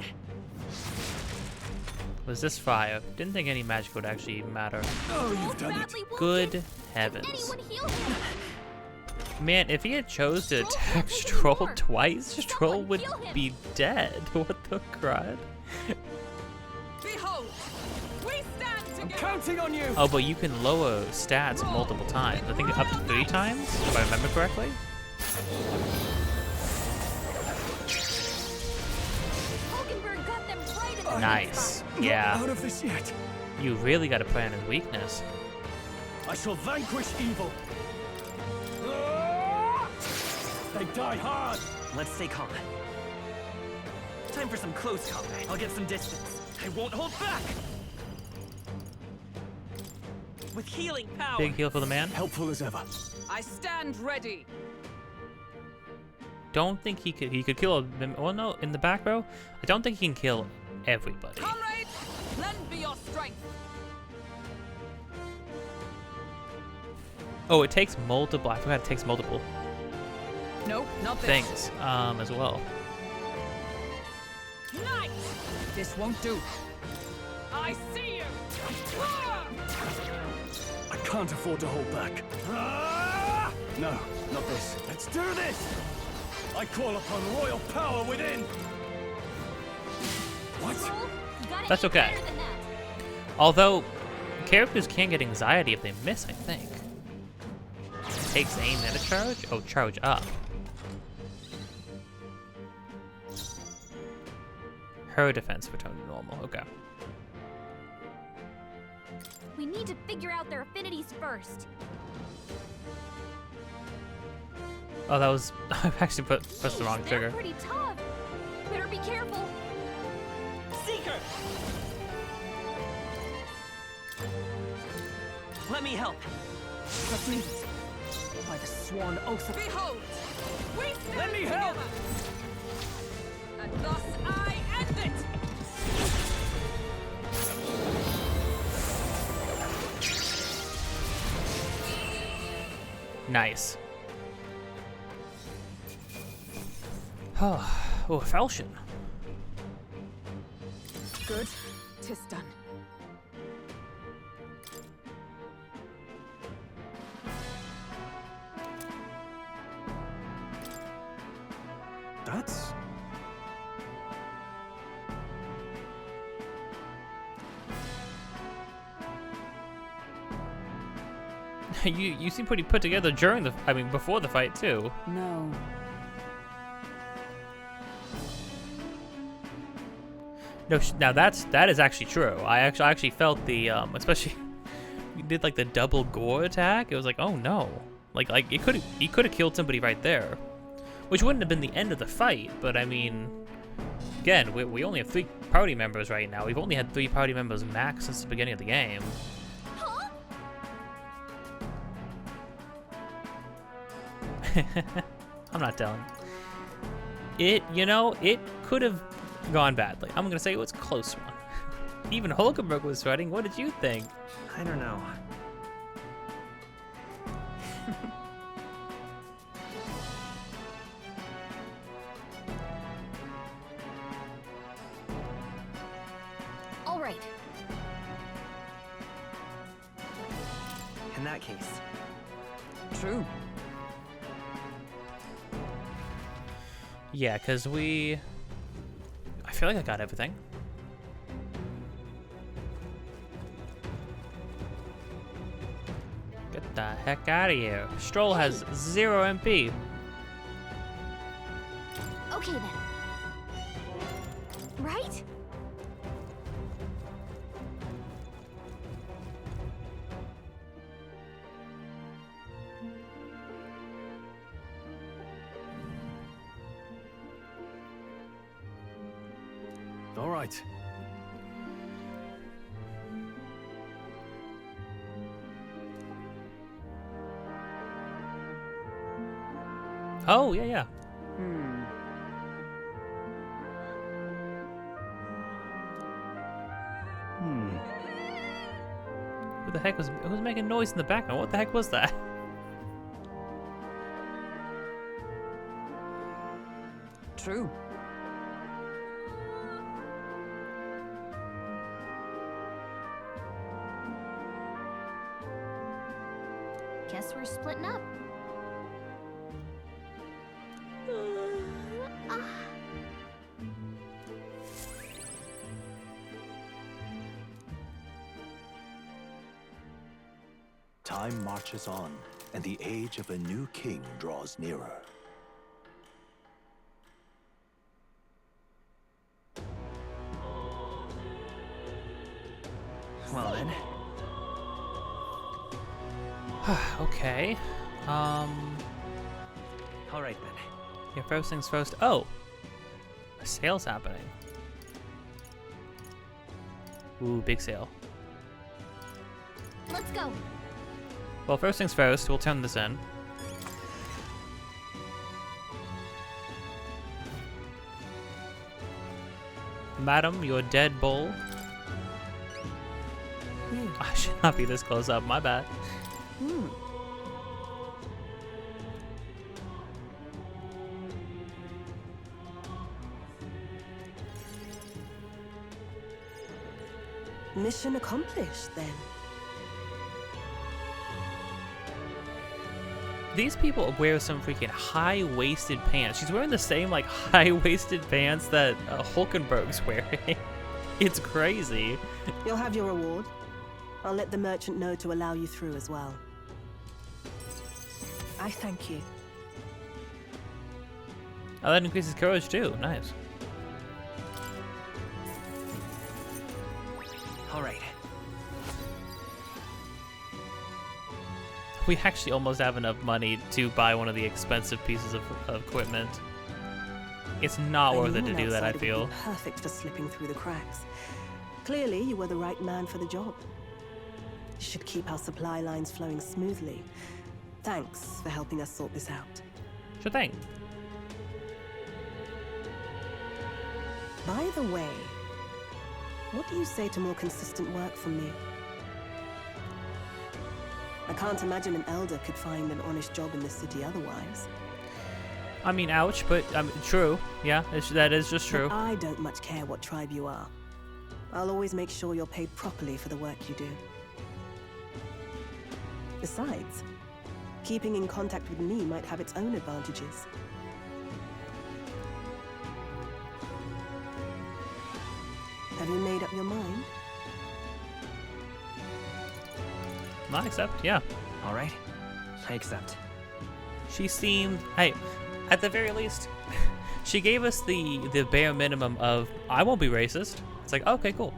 Speaker 1: Was this fire? Didn't think any magic would actually matter.
Speaker 3: Oh, you've done it.
Speaker 2: Badly wounded.
Speaker 1: Good heavens.
Speaker 2: Anyone heal him?
Speaker 1: Man, if he had chose to
Speaker 2: Stroll
Speaker 1: attack
Speaker 2: can't take
Speaker 1: Stroll
Speaker 2: anymore.
Speaker 1: twice, Stroll
Speaker 2: Someone
Speaker 1: would
Speaker 2: heal him.
Speaker 1: be dead. What the crud?
Speaker 4: Behold, we stand
Speaker 3: I'm
Speaker 4: together.
Speaker 3: counting on you.
Speaker 1: Oh, but you can lower stats multiple times. I think up to 3 times, if I remember correctly.
Speaker 2: Hulkenberg got them right in their
Speaker 1: Nice.
Speaker 3: Not
Speaker 1: Yeah.
Speaker 3: out of this yet.
Speaker 1: You really got to play on his weakness.
Speaker 3: I shall vanquish evil. They die hard.
Speaker 5: Let's stay calm. Time for some close combat. I'll get some distance. I won't hold back. with healing power.
Speaker 1: Big heal for the man.
Speaker 3: Helpful as ever.
Speaker 4: I stand ready.
Speaker 1: Don't think he could kill them. Well, no, in the back row, I don't think he can kill everybody.
Speaker 4: Comrades, lend me your strength.
Speaker 1: Oh, it takes multiple. I forgot it takes multiple
Speaker 4: No, not this.
Speaker 1: things as well.
Speaker 4: Night! This won't do. I see you.
Speaker 3: I can't afford to hold back. No, not this. Let's do this! I call upon royal power within! What?
Speaker 2: Roll, you gotta
Speaker 1: That's
Speaker 2: aim
Speaker 1: okay.
Speaker 2: higher than that.
Speaker 1: Although, characters can get anxiety if they miss, I think. Takes aim and a charge? Oh, charge up. Her defense returned to normal. Okay.
Speaker 2: We need to figure out their affinities first.
Speaker 1: Oh, that was... I actually pressed the wrong
Speaker 2: They're
Speaker 1: trigger.
Speaker 2: pretty tough. Better be careful.
Speaker 5: Seeker! Let me help.
Speaker 4: Trust me. By the sworn oath of... Behold! We stand
Speaker 5: Let me help!
Speaker 4: together. And thus I end it!
Speaker 1: Nice. Oh, falchion.
Speaker 4: Good. 'Tis done.
Speaker 3: That's...
Speaker 1: you seem pretty put together during the... I mean, before the fight, too.
Speaker 4: No.
Speaker 1: No, now that is actually true. I actually felt the especially you did like the double gore attack. It was like, oh no, like he could have killed somebody right there, which wouldn't have been the end of the fight. But I mean, again, we only have 3 party members right now. We've only had 3 party members max since the beginning of the game.
Speaker 2: Huh?
Speaker 1: I'm not telling. It could have gone badly. I'm gonna say it was a close one. Even Hulkenberg was sweating. What did you think?
Speaker 5: I don't know.
Speaker 2: All right.
Speaker 5: In that case,
Speaker 4: True.
Speaker 1: Yeah, because I feel like I got everything. Get the heck out of here. Stroll has 0 MP.
Speaker 2: Okay then. Right?
Speaker 3: All right.
Speaker 1: Oh, yeah. Who the heck was making noise in the background? What the heck was that?
Speaker 4: True.
Speaker 2: Guess we're splitting up.
Speaker 13: Time marches on, and the age of a new king draws nearer.
Speaker 5: well then.
Speaker 1: Okay.
Speaker 5: All right then.
Speaker 1: Yeah, first things first. Oh, a sale's happening. Ooh, big sale.
Speaker 2: Let's go.
Speaker 1: Well, first things first, we'll turn this in. Madam, your dead bull. I should not be this close up, my bad.
Speaker 14: Mission accomplished, then.
Speaker 1: These people wear some freaking high-waisted pants. She's wearing the same, like, high-waisted pants that Hulkenberg's wearing. It's crazy.
Speaker 14: You'll have your reward. I'll let the merchant know to allow you through as well. I thank you.
Speaker 1: Oh, that increases courage, too. Nice.
Speaker 5: All right.
Speaker 1: We actually almost have enough money to buy one of the expensive pieces of equipment. It's not worth it to do that, I feel.
Speaker 14: Would be perfect for slipping through the cracks. Clearly, you were the right man for the job. You should keep our supply lines flowing smoothly. Thanks for helping us sort this out.
Speaker 1: Sure thing.
Speaker 14: By the way, what do you say to more consistent work from me? I can't imagine an elder could find an honest job in the city otherwise.
Speaker 1: I mean, ouch, but true. Yeah, that is just true.
Speaker 14: But I don't much care what tribe you are. I'll always make sure you're paid properly for the work you do. Besides, keeping in contact with me might have its own advantages. Have you made up your mind?
Speaker 1: I accept, yeah.
Speaker 5: All right, I accept.
Speaker 1: She seemed, hey, at the very least, she gave us the bare minimum of I won't be racist. It's like, okay, cool.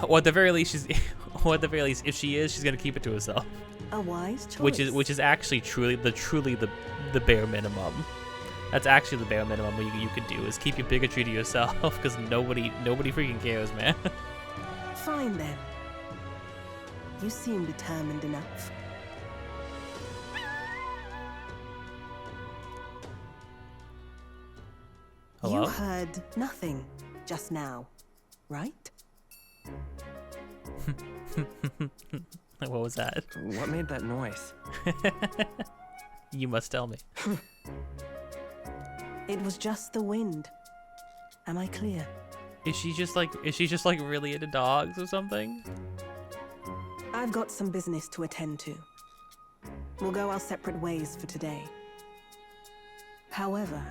Speaker 1: Or at the very least, if she is, she's gonna keep it to herself.
Speaker 14: A wise choice.
Speaker 1: Which is actually truly the bare minimum. That's actually the bare minimum you could do is keep your bigotry to yourself because nobody freaking cares, man.
Speaker 14: Fine then. You seem determined enough.
Speaker 1: Hello?
Speaker 14: You heard nothing just now, right?
Speaker 1: What was that?
Speaker 5: What made that noise?
Speaker 1: You must tell me.
Speaker 14: It was just the wind. Am I clear?
Speaker 1: Is she just like really into dogs or something?
Speaker 14: I've got some business to attend to. We'll go our separate ways for today. However,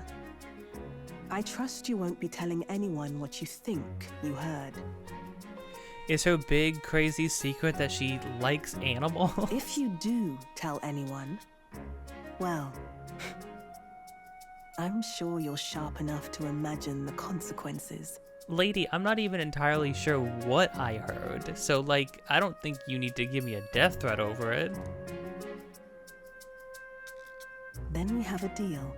Speaker 14: I trust you won't be telling anyone what you think you heard.
Speaker 1: Is her big crazy secret that she likes animals?
Speaker 14: If you do tell anyone, well, I'm sure you're sharp enough to imagine the consequences.
Speaker 1: Lady, I'm not even entirely sure what I heard, so like, I don't think you need to give me a death threat over it.
Speaker 14: Then we have a deal.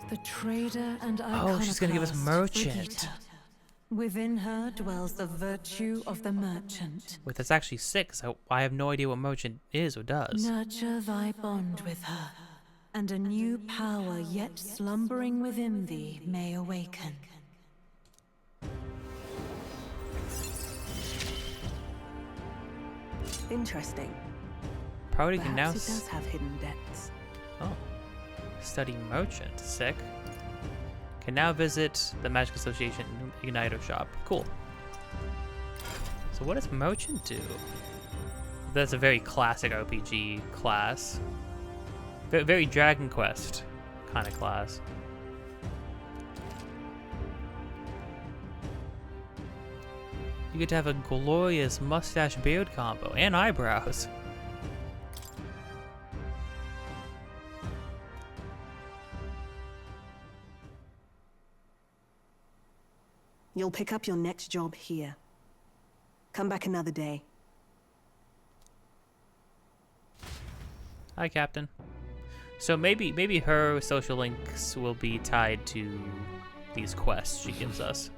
Speaker 4: The trader and
Speaker 1: oh, she's gonna give us merchant.
Speaker 4: Brigitte. Within her dwells the virtue of the merchant.
Speaker 1: Wait, that's actually 6. I have no idea what merchant is or does.
Speaker 4: Nurture thy bond with her, and a new power yet slumbering within thee may awaken.
Speaker 14: Interesting.
Speaker 1: Probably can now.
Speaker 14: Perhaps it does have hidden depths.
Speaker 1: Oh, study merchant. Sick. Can now visit the Magic Association Igniter shop. Cool. So what does merchant do? That's a very classic RPG class. Very Dragon Quest kind of class. You get to have a glorious mustache beard combo and eyebrows.
Speaker 14: You'll pick up your next job here. Come back another day.
Speaker 1: Hi, Captain. So maybe her social links will be tied to these quests she gives us.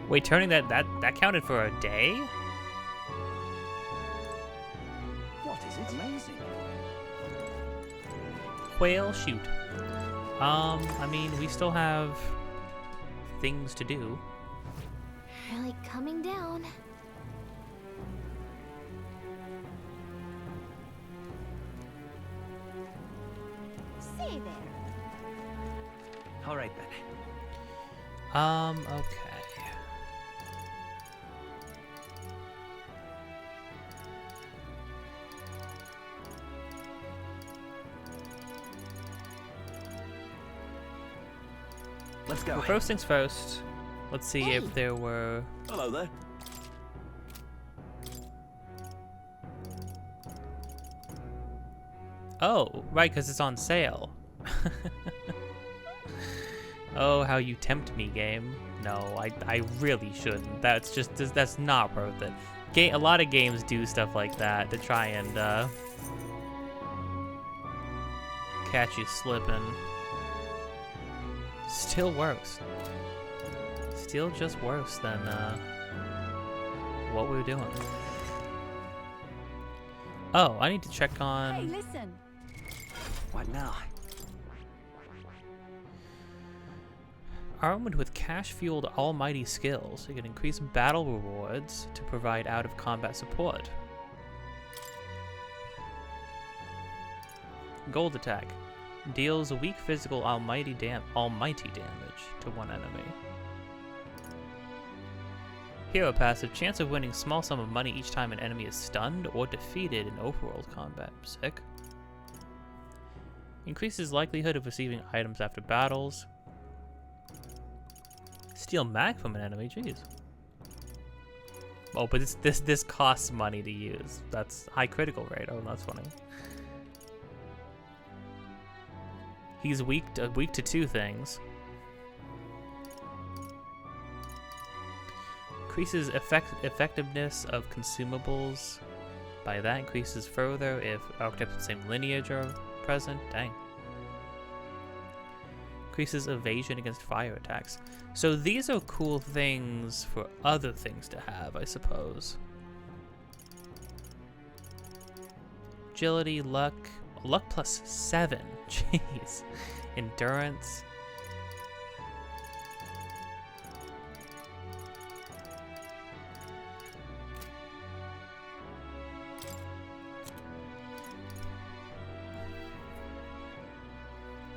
Speaker 1: Wait, turning that counted for a day?
Speaker 7: What is it? Amazing.
Speaker 1: Whale shoot. I mean, we still have things to do.
Speaker 2: Really coming down. Say there.
Speaker 5: All right then.
Speaker 1: Okay.
Speaker 5: Let's go.
Speaker 1: Well, first things first. Let's see if there were...
Speaker 7: Hello there.
Speaker 1: Oh, right, because it's on sale. Oh, how you tempt me, game. No, I really shouldn't. That's not worth it. A lot of games do stuff like that to try and catch you slipping. Still works. Still just worse than what we were doing. Oh, I need to check on...
Speaker 10: Hey, listen.
Speaker 5: What now?
Speaker 1: Armed with cash-fueled almighty skills, you can increase battle rewards to provide out-of-combat support. Gold attack. Deals weak physical almighty damage to one enemy. Hero passive. Chance of winning small sum of money each time an enemy is stunned or defeated in overworld combat. Sick. Increases likelihood of receiving items after battles. Steal mag from an enemy. Jeez. Oh, but this costs money to use. That's high critical rate. Oh, that's funny. He's weak to two things. Increases effectiveness of consumables. By that increases further if archetypes of the same lineage are present. Dang. Increases evasion against fire attacks. So these are cool things for other things to have, I suppose. Agility, luck. Luck plus 7. Jeez. Endurance.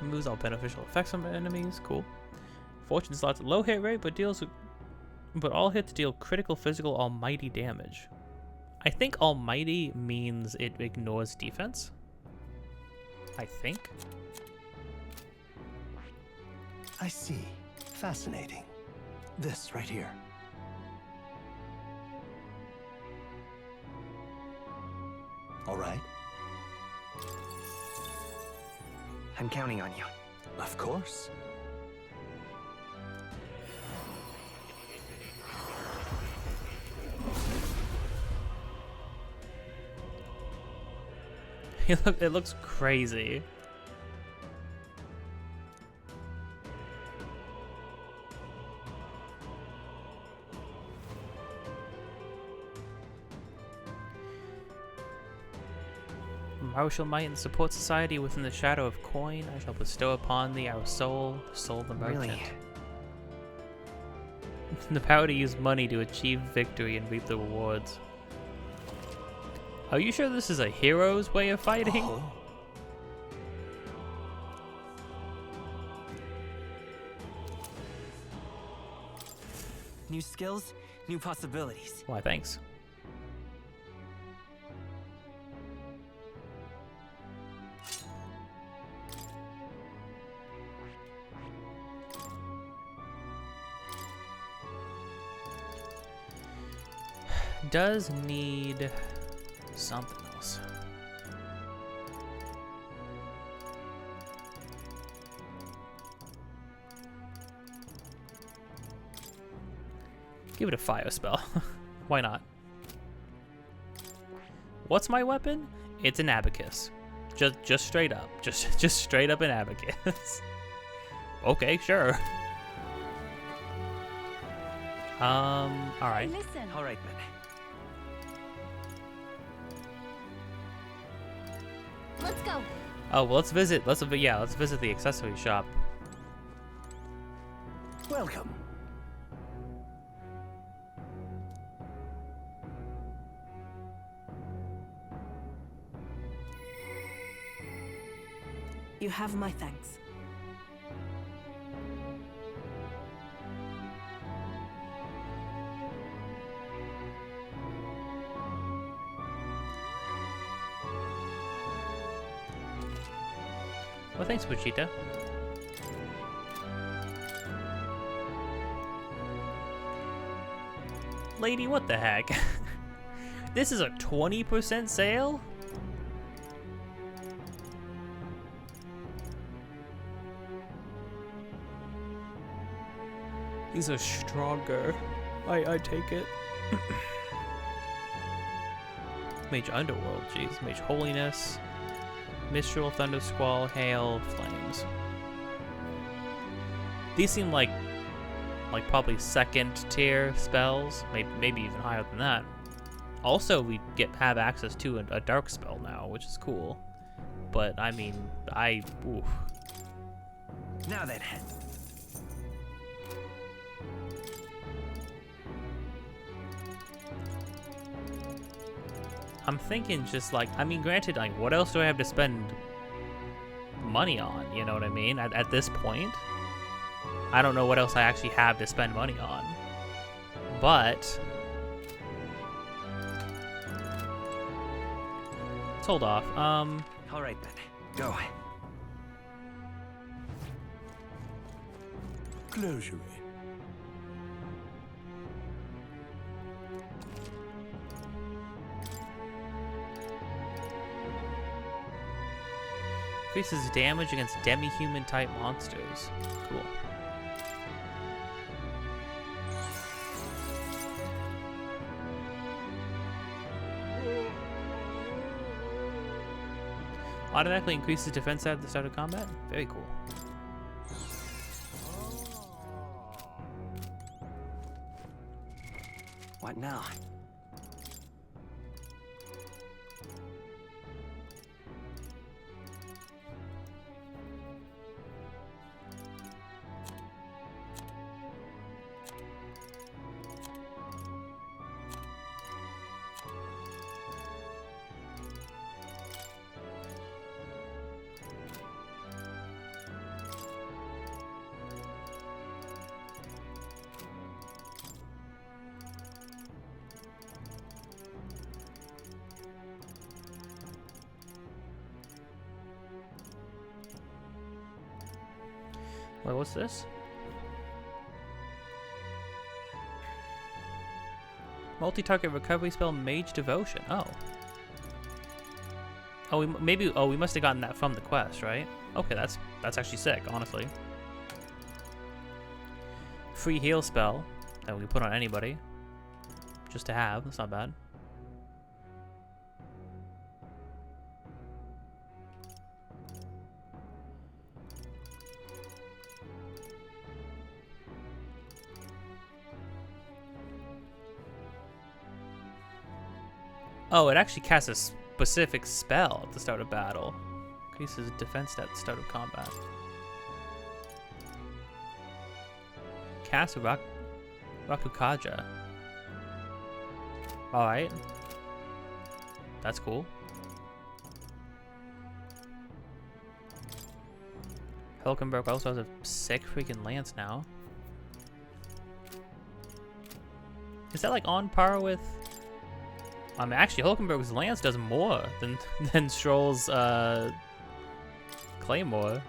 Speaker 1: Removes all beneficial effects on enemies. Cool. Fortune slots low hit rate, but all hits deal critical physical almighty damage. I think almighty means it ignores defense. I think.
Speaker 13: I see. Fascinating. This right here. All right.
Speaker 5: I'm counting on you.
Speaker 13: Of course.
Speaker 1: It looks crazy. Martial might and support society within the shadow of coin. I shall bestow upon thee our soul, the soul of the merchant.
Speaker 5: Really?
Speaker 1: The power to use money to achieve victory and reap the rewards. Are you sure this is a hero's way of fighting?
Speaker 13: Oh.
Speaker 5: New skills, new possibilities.
Speaker 1: Why, thanks. Does need something else. Give it a fire spell. Why not? What's my weapon? It's an abacus. Just straight up. Just straight up an abacus. Okay, sure. All right.
Speaker 2: Hey, listen.
Speaker 5: All right, then.
Speaker 2: Let's go.
Speaker 1: Oh, well, let's visit the accessory shop.
Speaker 7: Welcome.
Speaker 14: You have my thanks.
Speaker 1: Well, thanks, Vegeta. Lady, what the heck? This is a 20% sale? These are stronger. I take it. Mage Underworld, jeez. Mage Holiness. Mistral, Thunder Squall, Hail, Flames. These seem like probably second tier spells, maybe even higher than that. Also, we have access to a dark spell now, which is cool. But I mean, oof.
Speaker 5: Now then.
Speaker 1: I'm thinking just like, I mean, granted, like, what else do I have to spend money on? You know what I mean? At this point, I don't know what else I actually have to spend money on. But let's hold off.
Speaker 5: All right then. Go.
Speaker 7: Closure.
Speaker 1: Increases damage against demi-human type monsters. Cool. Automatically increases defense at the start of combat. Very cool.
Speaker 5: What now?
Speaker 1: Wait, what's this? Multi-target recovery spell, Mage Devotion. Oh. Oh, we must have gotten that from the quest, right? Okay, that's actually sick, honestly. Free heal spell that we can put on anybody, just to have. That's not bad. Oh, it actually casts a specific spell at the start of battle. Increases defense at the start of combat. Cast Rakukaja. Alright. That's cool. Hulkenberg also has a sick freaking lance now. Is that like on par with... I mean, actually, Hulkenberg's lance does more than Stroll's claymore.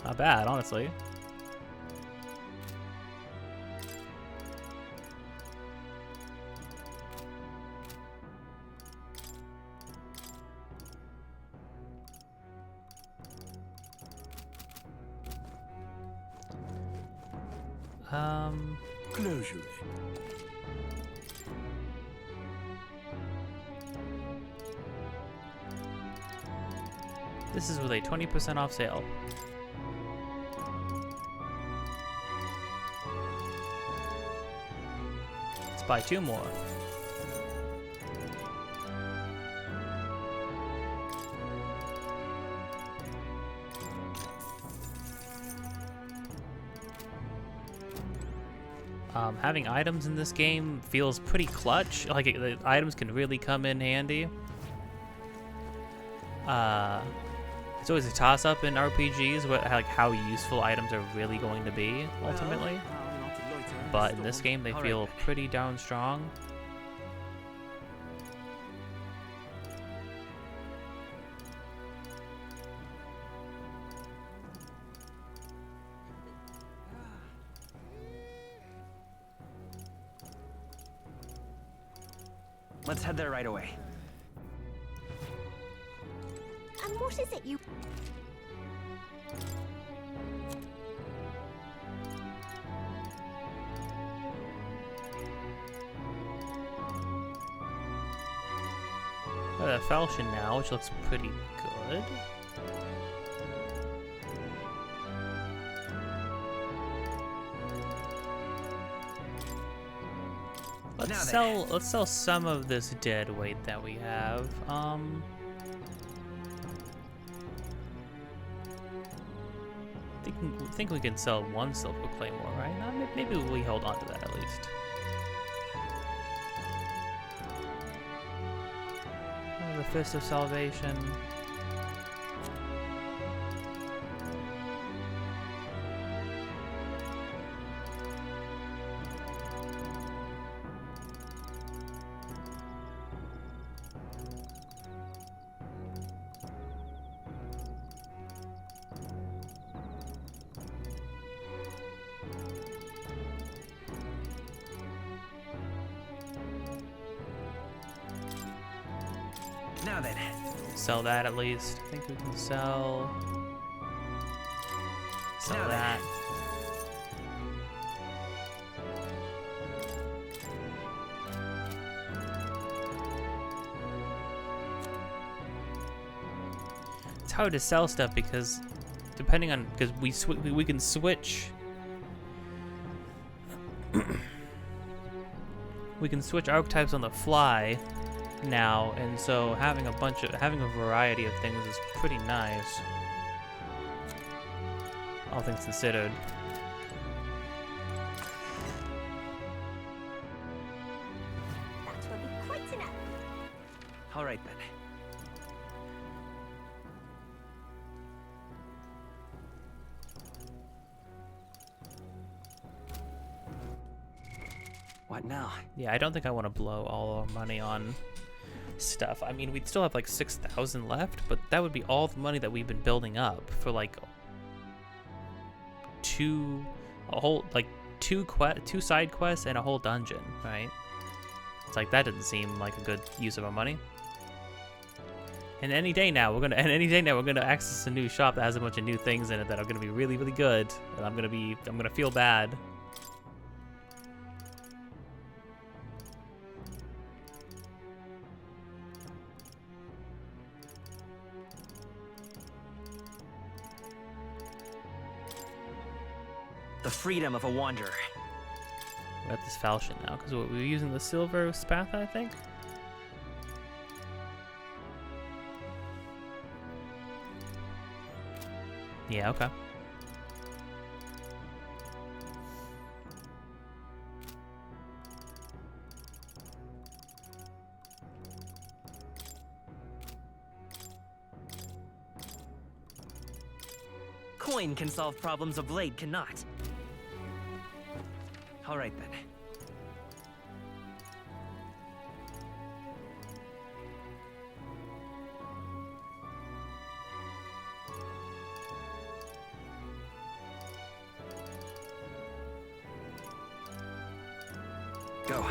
Speaker 1: Not bad, honestly.
Speaker 7: Closure.
Speaker 1: This is with a 20% off sale. Let's buy 2 more. Having items in this game feels pretty clutch. Like, the items can really come in handy. It's always a toss-up in RPGs, like how useful items are really going to be, ultimately. But in this game, they feel pretty darn strong.
Speaker 5: Let's head there right away.
Speaker 2: And what is it you...
Speaker 1: Got a falchion now, which looks pretty good. Let's sell some of this dead weight that we have. Think we can sell 1 silver claymore, right? Maybe we hold on to that at least. The Fist of Salvation.
Speaker 5: Now then.
Speaker 1: Sell that at least. I think we can sell
Speaker 5: Now
Speaker 1: that. It's hard to sell stuff because depending on we can switch we can switch archetypes on the fly now, and so having a variety of things is pretty nice, all things considered.
Speaker 2: That will be quite enough.
Speaker 5: All right then. What now?
Speaker 1: Yeah, I don't think I want to blow all our money on stuff. I mean, we'd still have like 6,000 left, but that would be all the money that we've been building up for like two side quests and a whole dungeon, right? It's like that doesn't seem like a good use of our money. And any day now we're gonna access a new shop that has a bunch of new things in it that are gonna be really, really good, and I'm gonna feel bad.
Speaker 5: The freedom of a wanderer.
Speaker 1: We're at this falchion now, because we were using the silver spatha, I think. Yeah, okay.
Speaker 5: Coin can solve problems a blade cannot. All right then. Go.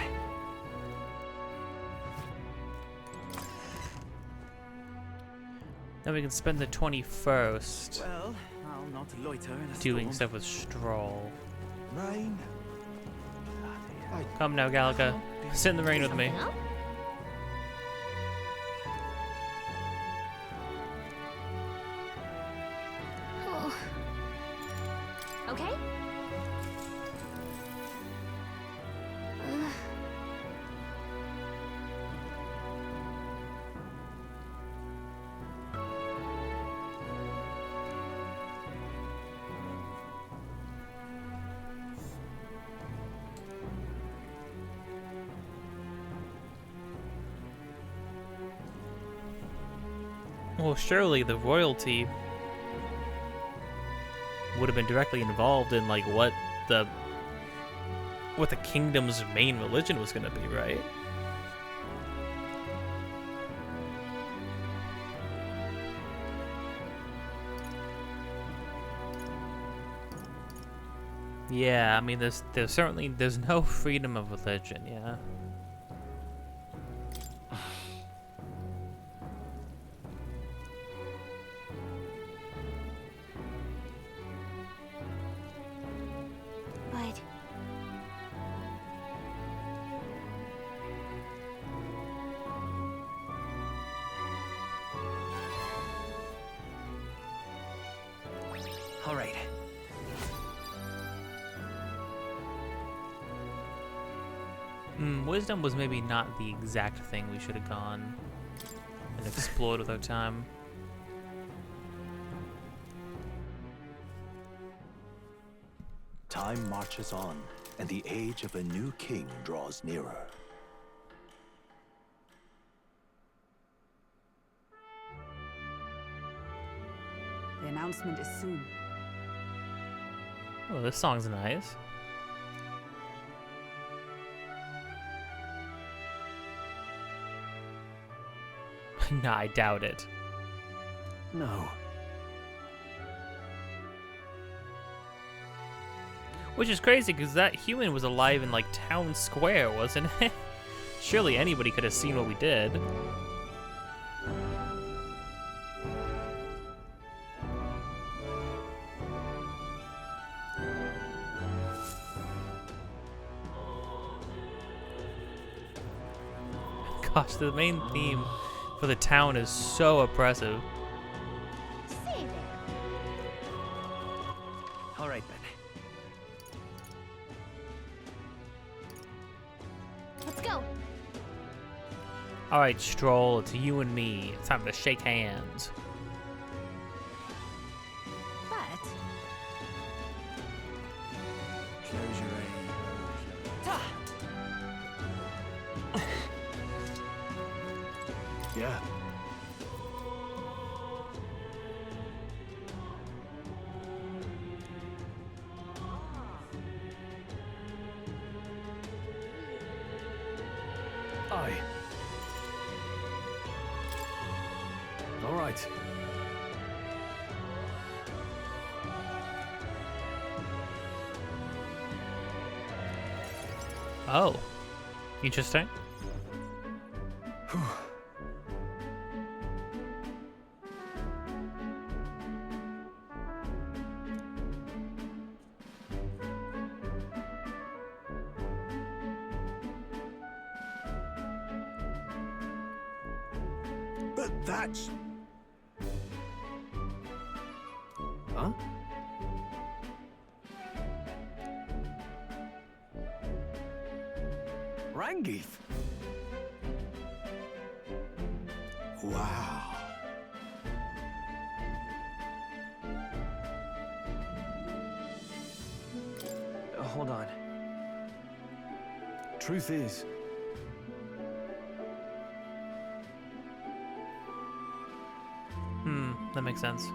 Speaker 1: Then we can spend the 21st
Speaker 7: Well, I'll not loiter in a
Speaker 1: doing
Speaker 7: storm.
Speaker 1: stuff with Stroll.
Speaker 7: Rain.
Speaker 1: Come now, Galaga. Sit in the rain with me.
Speaker 2: Something up?
Speaker 1: Well, surely the royalty would have been directly involved in like what the kingdom's main religion was going to be, right? Yeah, I mean, there's no freedom of religion, yeah.
Speaker 2: But
Speaker 5: All right.
Speaker 1: Wisdom was maybe not the exact thing we should have gone and explored with our time.
Speaker 13: Time marches on, and the age of a new king draws nearer.
Speaker 10: The announcement is soon.
Speaker 1: Oh, this song's nice. Nah, I doubt it.
Speaker 3: No.
Speaker 1: Which is crazy, because that human was alive in, like, town square, wasn't it? Surely anybody could have seen what we did. Gosh, the main theme for the town is so oppressive.
Speaker 2: say there.
Speaker 5: All right, then.
Speaker 2: Let's go.
Speaker 1: Alright, Stroll, it's you and me. It's time to shake hands.
Speaker 2: But
Speaker 7: Close your eyes.
Speaker 3: Yeah. Aye. All right.
Speaker 1: Oh. Interesting.
Speaker 7: But that's...
Speaker 3: Huh? Rangeeth?
Speaker 7: Wow.
Speaker 5: Hold on.
Speaker 3: Truth is,
Speaker 1: That makes sense.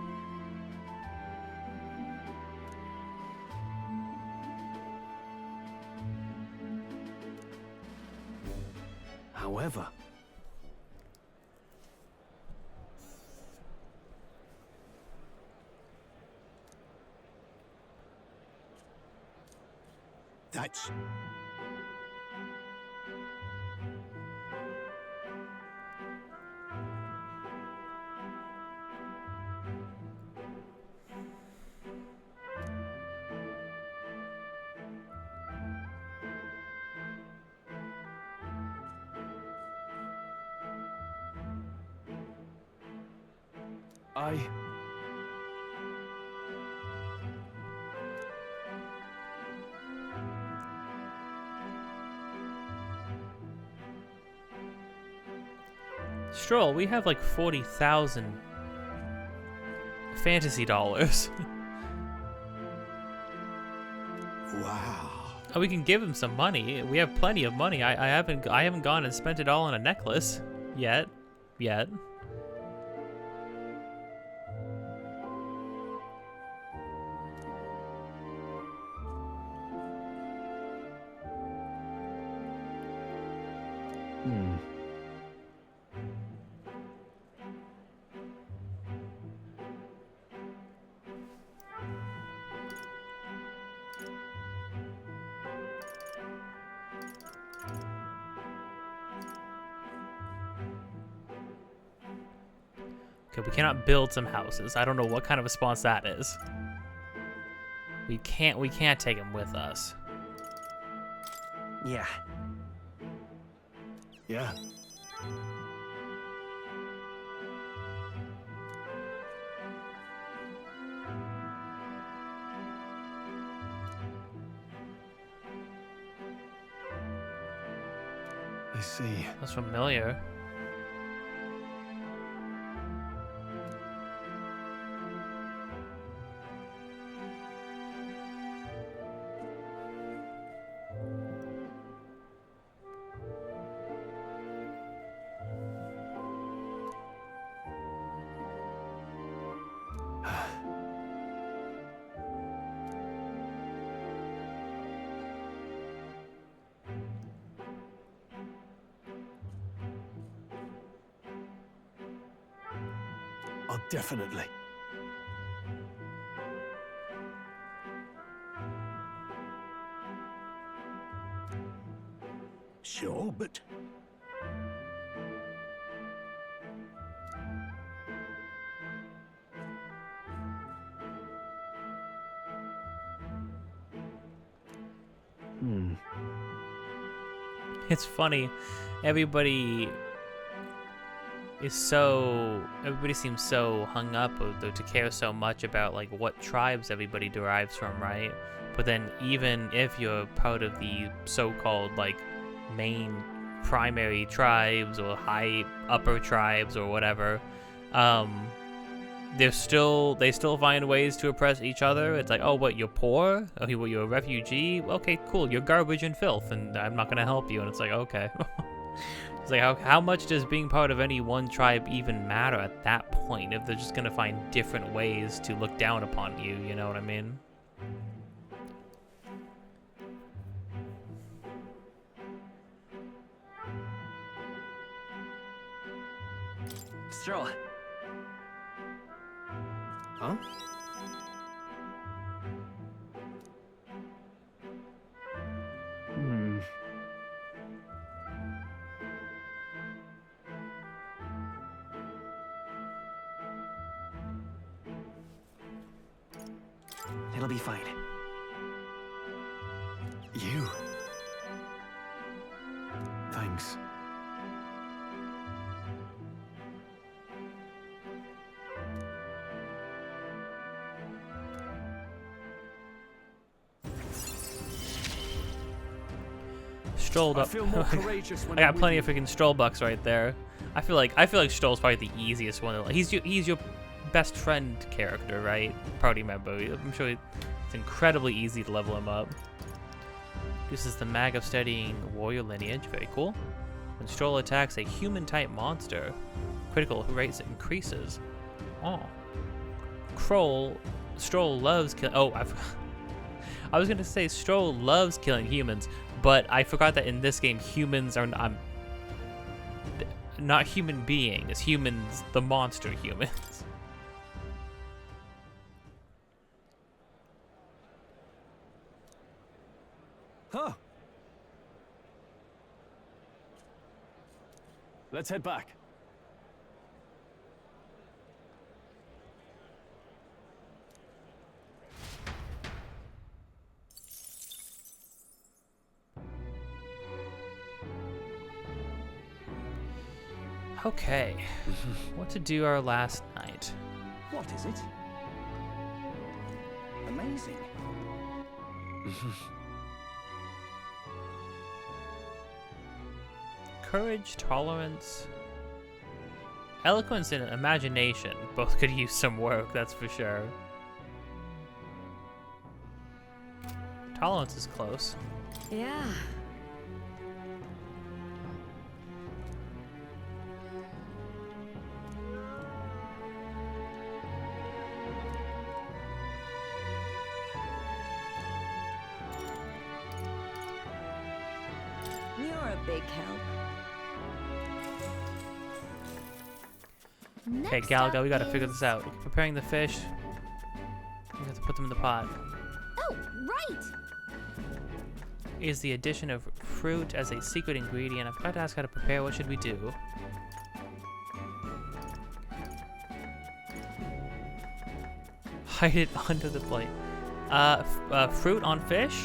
Speaker 3: however,
Speaker 7: That's...
Speaker 3: I...
Speaker 1: Stroll, we have like 40,000 fantasy dollars.
Speaker 7: Wow.
Speaker 1: Oh, we can give him some money. We have plenty of money. I haven't gone and spent it all on a necklace yet. Okay, we cannot build some houses. I don't know what kind of response that is. We can't take him with us.
Speaker 3: Yeah. Yeah. I see.
Speaker 1: That's familiar.
Speaker 3: Oh, definitely.
Speaker 7: Sure, but...
Speaker 1: It's funny. Everybody seems so hung up to care so much about like what tribes everybody derives from, right? But then even if you're part of the so-called like main primary tribes or high upper tribes or whatever, they still find ways to oppress each other. It's like, oh, what, you're poor? Oh, you're a refugee? Okay, cool, you're garbage and filth, and I'm not gonna help you. And it's like, okay. It's like, how much does being part of any one tribe even matter at that point if they're just gonna find different ways to look down upon you, you know what I mean?
Speaker 5: Stroll.
Speaker 3: Huh?
Speaker 5: It'll be fine.
Speaker 3: You. Thanks.
Speaker 1: Strolled up.
Speaker 3: I feel more courageous when
Speaker 1: I got
Speaker 3: I'm
Speaker 1: plenty
Speaker 3: with
Speaker 1: of freaking stroll bucks right there. I feel like Stroll's probably the easiest one. He's your best friend character, right? Party member. I'm sure it's incredibly easy to level him up. This is the mag of studying warrior lineage. Very cool. When Stroll attacks a human-type monster, critical rate increases. Oh. Stroll loves killing. Oh, I was gonna say Stroll loves killing humans, but I forgot that in this game humans are not human beings. Humans, the monster humans.
Speaker 3: Huh. Let's head back.
Speaker 1: Okay. What to do our last night?
Speaker 7: What is it? Amazing.
Speaker 1: Courage, tolerance, eloquence, and imagination both could use some work, that's for sure. Tolerance is close.
Speaker 11: Yeah. You're a big help.
Speaker 1: Okay, Galga, we gotta figure this out. Preparing the fish. We have to put them in the pot.
Speaker 2: Oh, right!
Speaker 1: Is the addition of fruit as a secret ingredient. I forgot to ask how to prepare. What should we do? Hide it under the plate. Fruit on fish?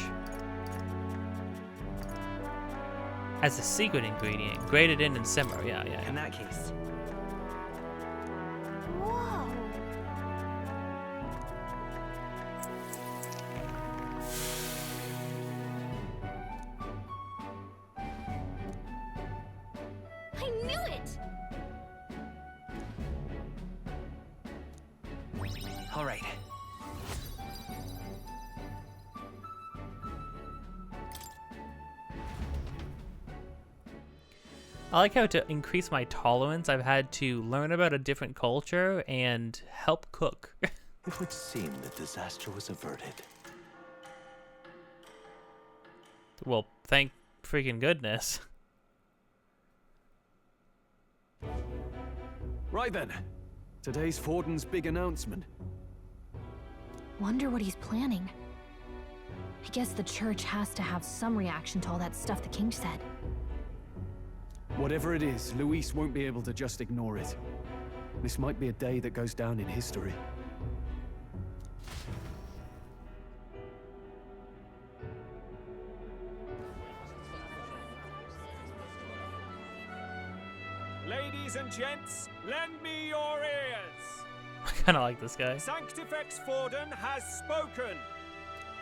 Speaker 1: As a secret ingredient. Grated in and simmer. Yeah.
Speaker 5: In that case.
Speaker 2: Whoa! I knew it!
Speaker 5: All right.
Speaker 1: I like how to increase my tolerance, I've had to learn about a different culture and help cook.
Speaker 13: It would seem that disaster was averted.
Speaker 1: Well, thank freaking goodness.
Speaker 3: Right then. Today's Forden's big announcement.
Speaker 2: Wonder what he's planning. I guess the church has to have some reaction to all that stuff the king said.
Speaker 3: Whatever it is, Luis won't be able to just ignore it. This might be a day that goes down in history.
Speaker 8: Ladies and gents, lend me your ears.
Speaker 1: I kind of like this guy.
Speaker 8: Sanctifex Forden has spoken.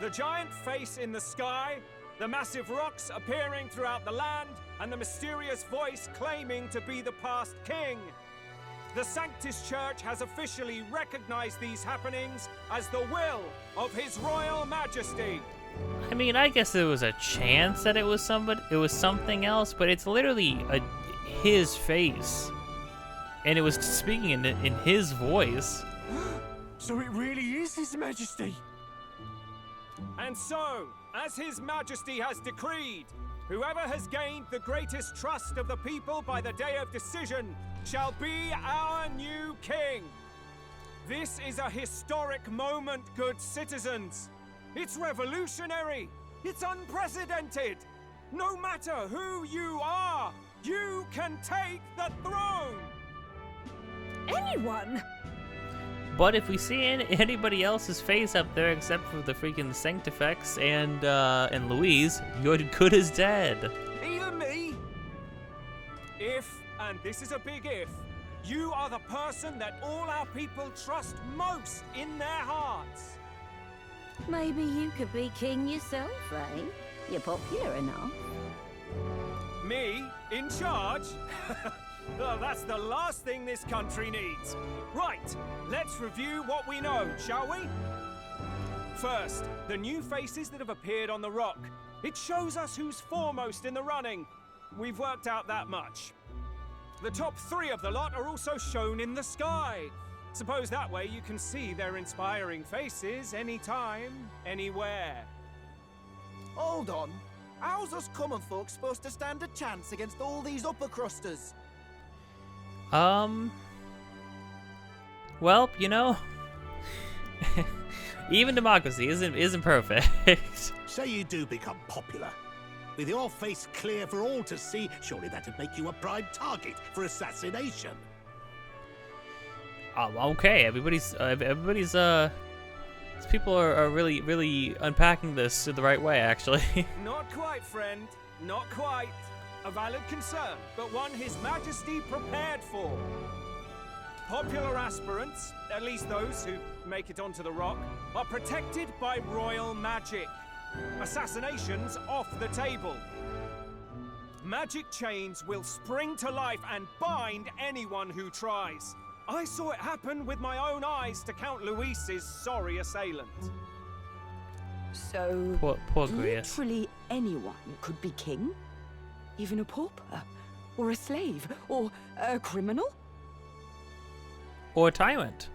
Speaker 8: The giant face in the sky, the massive rocks appearing throughout the land, and the mysterious voice claiming to be the past king. The Sanctus Church has officially recognized these happenings as the will of His Royal Majesty.
Speaker 1: I mean, I guess there was a chance that it was something else, but it's literally his face. And it was speaking in his voice.
Speaker 9: So it really is His Majesty.
Speaker 8: And so, as His Majesty has decreed, whoever has gained the greatest trust of the people by the day of decision shall be our new king. This is a historic moment, good citizens. It's revolutionary. It's unprecedented. No matter who you are, you can take the throne.
Speaker 4: Anyone?
Speaker 1: But if we see anybody else's face up there except for the freaking Sanctifex and Louise, you're good as dead.
Speaker 8: Even me? If, and this is a big if, you are the person that all our people trust most in their hearts.
Speaker 11: Maybe you could be king yourself, eh? You're popular enough.
Speaker 8: Me? In charge? Well, that's the last thing this country needs. Right, let's review what we know, shall we? First, the new faces that have appeared on the rock. It shows us who's foremost in the running. We've worked out that much. The top 3 of the lot are also shown in the sky. Suppose that way you can see their inspiring faces anytime, anywhere.
Speaker 9: Hold on. How's us common folk supposed to stand a chance against all these upper crusters?
Speaker 1: Well, you know, even democracy isn't perfect.
Speaker 15: Say you do become popular. With your face clear for all to see, surely that'd make you a prime target for assassination.
Speaker 1: Okay, everybody's people are really unpacking this the right way, actually.
Speaker 8: Not quite, friend. Not quite. A valid concern, but one His Majesty prepared for. Popular aspirants, at least those who make it onto the rock, are protected by royal magic. Assassinations off the table. Magic chains will spring to life and bind anyone who tries. I saw it happen with my own eyes to Count Luis's sorry assailant.
Speaker 4: So,
Speaker 1: poor Grius.
Speaker 16: Literally anyone could be king? Even a pauper? Or a slave? Or a criminal?
Speaker 1: Or a tyrant.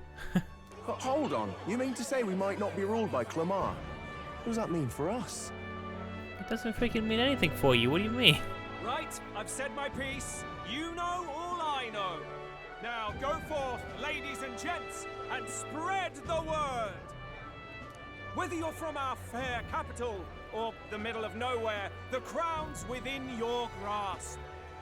Speaker 9: Hold on. You mean to say we might not be ruled by Clamar? What does that mean for us?
Speaker 1: It doesn't freaking mean anything for you. What do you mean?
Speaker 8: Right, I've said my piece. You know all I know. Now go forth, ladies and gents, and spread the word! Whether you're from our fair capital or the middle of nowhere, the crown's within your grasp.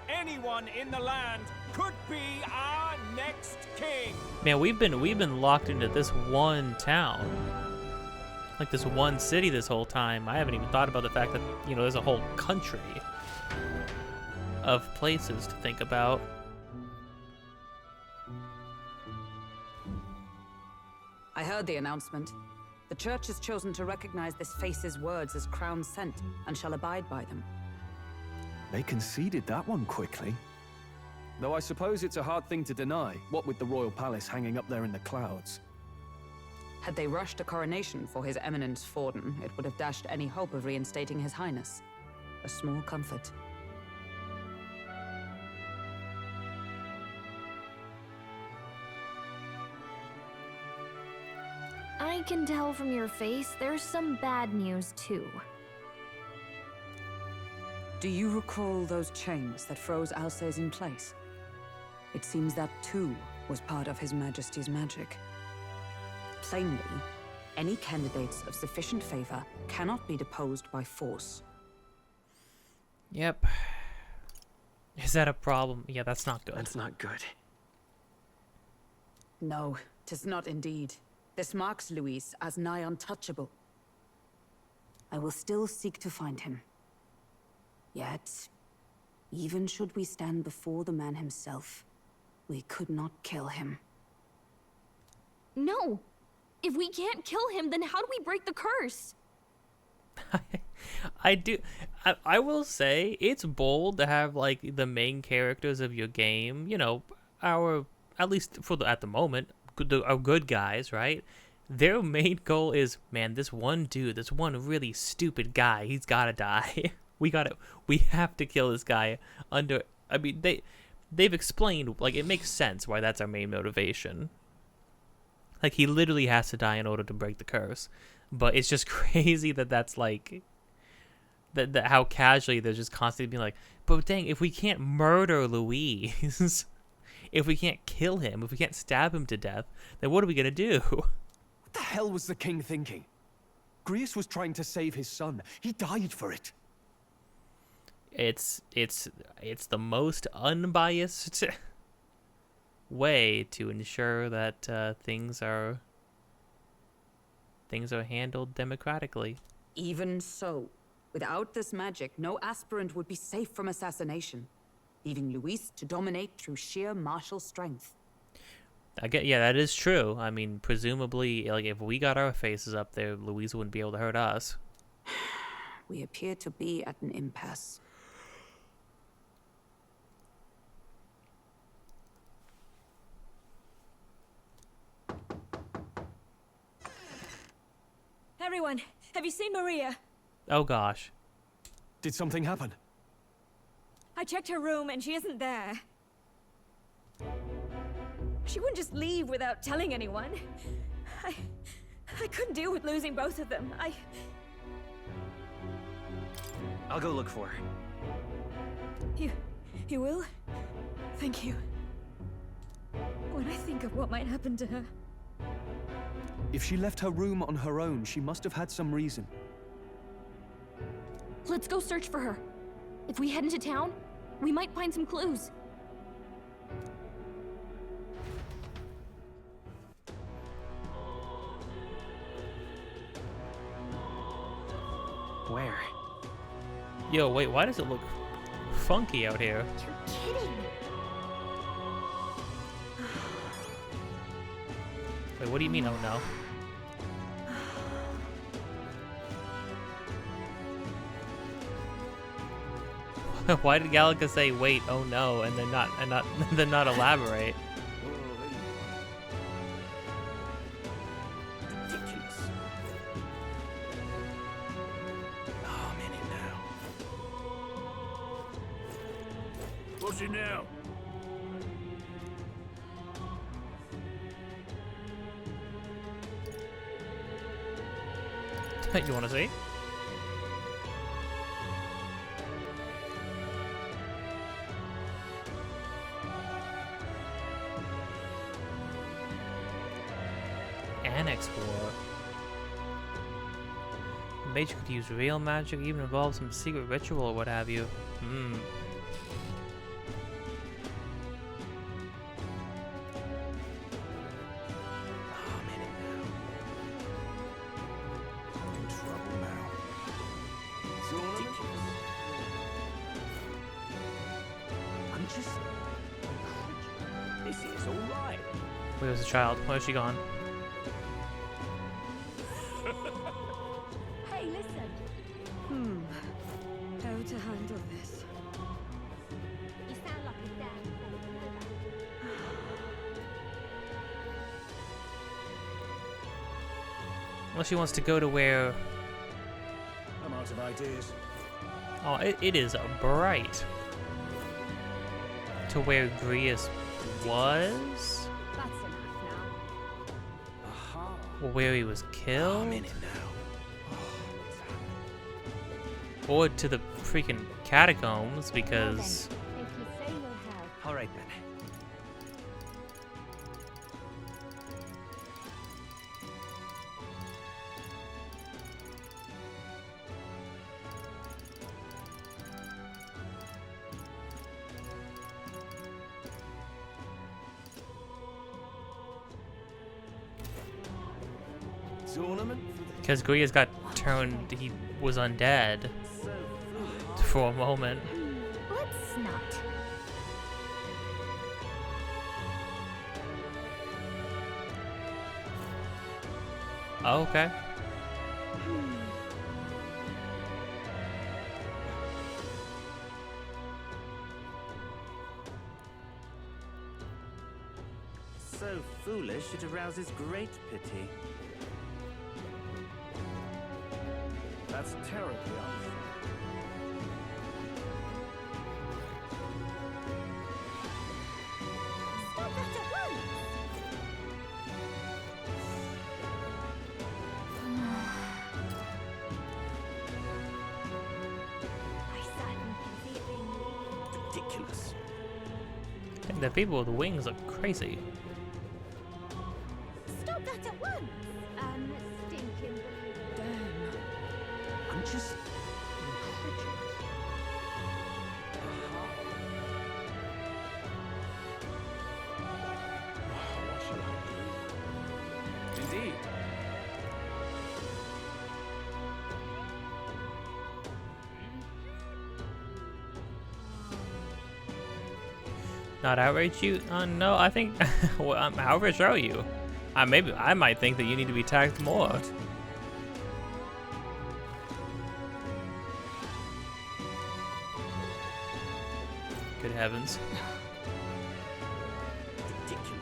Speaker 8: Anyone in the land could be our next king.
Speaker 1: Man, we've been locked into this one town, like this one city this whole time. I haven't even thought about the fact that, you know, there's a whole country of places to think about.
Speaker 4: I heard the announcement. The church has chosen to recognize this face's words as crown sent and shall abide by them.
Speaker 3: They conceded that one quickly. Though I suppose it's a hard thing to deny, what with the royal palace hanging up there in the clouds.
Speaker 4: Had they rushed a coronation for His Eminence Forden, it would have dashed any hope of reinstating His Highness. A small comfort.
Speaker 2: I can tell from your face there's some bad news too.
Speaker 4: Do you recall those chains that froze Alces in place? It seems that too was part of His Majesty's magic. Plainly, any candidates of sufficient favor cannot be deposed by force.
Speaker 1: Yep. Is that a problem? Yeah, that's not good.
Speaker 5: That's not good.
Speaker 4: No, 'tis not indeed. This marks Luis as nigh untouchable. I will still seek to find him. Yet, even should we stand before the man himself, we could not kill him.
Speaker 2: No! If we can't kill him, then how do we break the curse?
Speaker 1: I will say it's bold to have like the main characters of your game, you know, at least at the moment, are good guys, right? Their main goal is, man, this one dude, this one really stupid guy, he's gotta die. We have to kill this guy I mean, they've explained, like, it makes sense why that's our main motivation. Like, he literally has to die in order to break the curse. But it's just crazy that's like, that how casually they're just constantly being like, but dang, if we can't murder Luis, if we can't kill him, if we can't stab him to death, then what are we gonna do?
Speaker 3: What the hell was the king thinking? Grius was trying to save his son. He died for it.
Speaker 1: It's the most unbiased way to ensure that things are handled democratically.
Speaker 4: Even so, without this magic, no aspirant would be safe from assassination, leaving Luis to dominate through sheer martial strength.
Speaker 1: Yeah, that is true. I mean, presumably, like, if we got our faces up there, Luis wouldn't be able to hurt us.
Speaker 4: We appear to be at an impasse.
Speaker 2: Everyone, have you seen Maria?
Speaker 1: Oh gosh.
Speaker 3: Did something happen?
Speaker 2: I checked her room and she isn't there. She wouldn't just leave without telling anyone. I couldn't deal with losing both of them.
Speaker 5: I'll go look for her.
Speaker 2: You will? Thank you. When I think of what might happen to her.
Speaker 3: If she left her room on her own, she must have had some reason.
Speaker 2: Let's go search for her. If we head into town, we might find some clues.
Speaker 5: Where?
Speaker 1: Yo, wait, why does it look funky out here?
Speaker 2: You're kidding.
Speaker 1: Wait, what do you mean, oh no? Why did Gallica say wait, oh no, and then not elaborate?
Speaker 15: Ridiculous. Oh, I'm in it now. What's it now?
Speaker 1: You wanna see? mechanics for? A mage could use real magic, even involve some secret ritual or what have you. Hmm. Where's the child? Where's she gone?
Speaker 2: Hey, listen.
Speaker 16: How to handle this?
Speaker 2: You sound like a damn fool.
Speaker 1: Well, she wants to go to where...
Speaker 15: I'm out of ideas.
Speaker 1: Oh, it is bright. To where Grius was?
Speaker 2: That's enough now.
Speaker 1: Or where he was killed?
Speaker 15: I'm in it now.
Speaker 1: Or to the freaking catacombs, because...
Speaker 2: If you say you'll help.
Speaker 5: Alright then.
Speaker 1: Because Grius got turned, he was undead for a moment.
Speaker 2: Let's not.
Speaker 1: Oh, okay.
Speaker 5: So foolish, it arouses great pity.
Speaker 15: That's terribly unfair.
Speaker 2: Stop that at once. I certainly can see it being
Speaker 15: Ridiculous.
Speaker 1: And the people with the wings look crazy.
Speaker 2: Stop that at once. Stinking.
Speaker 15: I'm just what shall I do?
Speaker 3: Indeed.
Speaker 1: Not outrage you? No, I think... well, outrage are you? Maybe I might think that you need to be taxed more. Good heavens.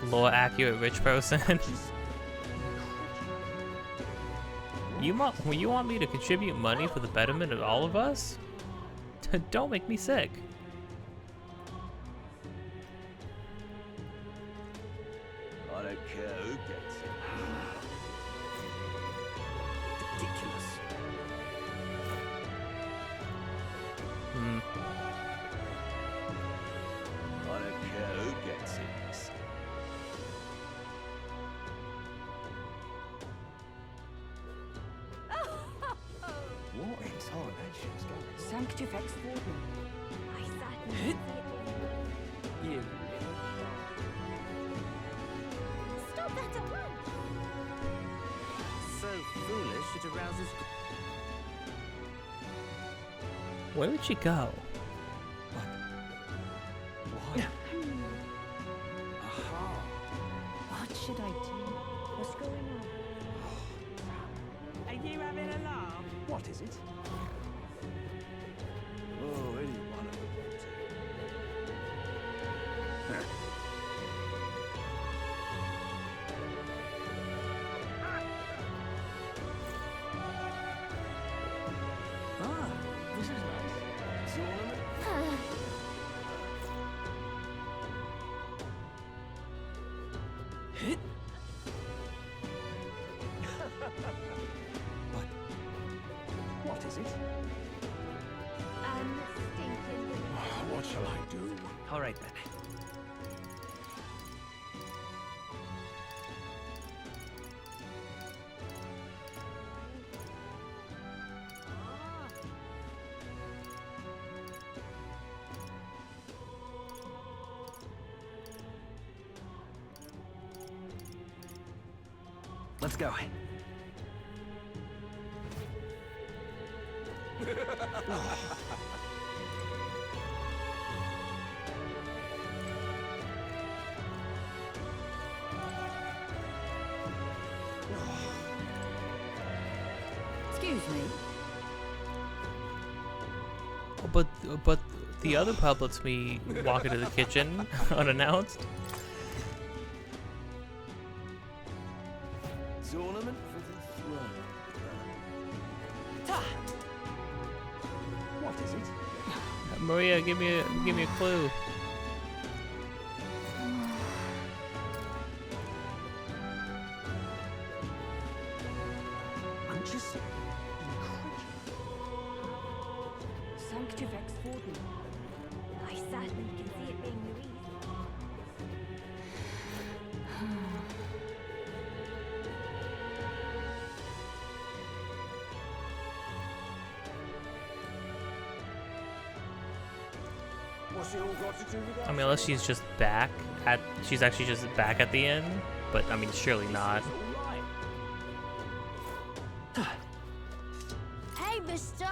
Speaker 1: Lore accurate rich person. You want me to contribute money for the betterment of all of us? Don't make me sick.
Speaker 7: I don't care who gets it.
Speaker 15: Ridiculous.
Speaker 1: Hmm.
Speaker 7: I don't care who gets it.
Speaker 15: What in tarnation's going
Speaker 16: Sanctifex Warden.
Speaker 2: I certainly can see it being
Speaker 3: You.
Speaker 2: Stop that at once.
Speaker 5: So foolish, it arouses.
Speaker 1: Where would she go?
Speaker 3: Why? Aha.
Speaker 16: What should I do? What's going on?
Speaker 8: Are you having a laugh?
Speaker 15: What is it? Oh, any one of them will do.
Speaker 3: This is nice. It's ornament.
Speaker 15: What is it?
Speaker 2: Stinking.
Speaker 15: What shall I do?
Speaker 5: Alright then. Let's go.
Speaker 4: Excuse me.
Speaker 1: But the other pub lets me walk into the kitchen unannounced.
Speaker 3: Ornament for the throne. What is it?
Speaker 1: Maria, give me a clue.
Speaker 3: I'm just
Speaker 2: Sanctifex Warden. I certainly can see it being Louise.
Speaker 3: What's it all got to do with that?
Speaker 1: I mean, unless she's just back at, she's actually just back at the inn, but I mean, surely not.
Speaker 2: Hey, mister!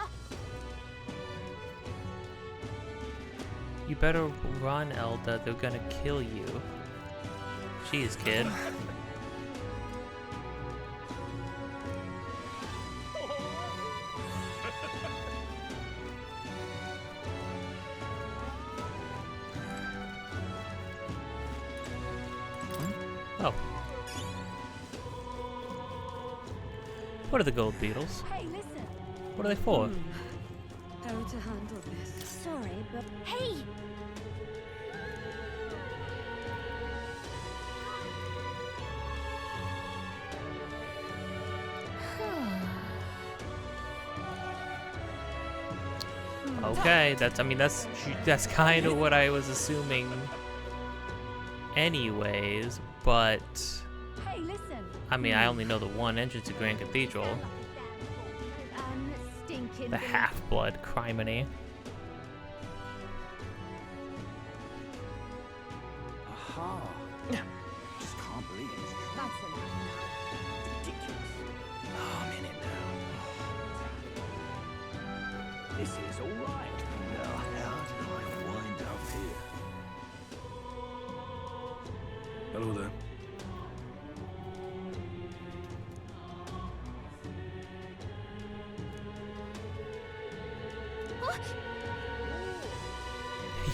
Speaker 1: You better run, Elda. They're gonna kill you. Jeez, kid. Oh. What are the gold beetles?
Speaker 2: Hey, listen!
Speaker 1: What are they for?
Speaker 2: How to handle this? Sorry, but... Hey!
Speaker 1: Okay, that's kind of what I was assuming anyways, but
Speaker 2: Hey, listen!
Speaker 1: I mean, I only know the one entrance to Grand Cathedral.
Speaker 2: Stinking...
Speaker 1: The Half-Blood Criminy.
Speaker 3: Aha. Just can't believe it.
Speaker 2: That's enough.
Speaker 3: Ridiculous. Oh, I'm in it now. This is all right.
Speaker 7: Now, how did I wind up here? Hello there.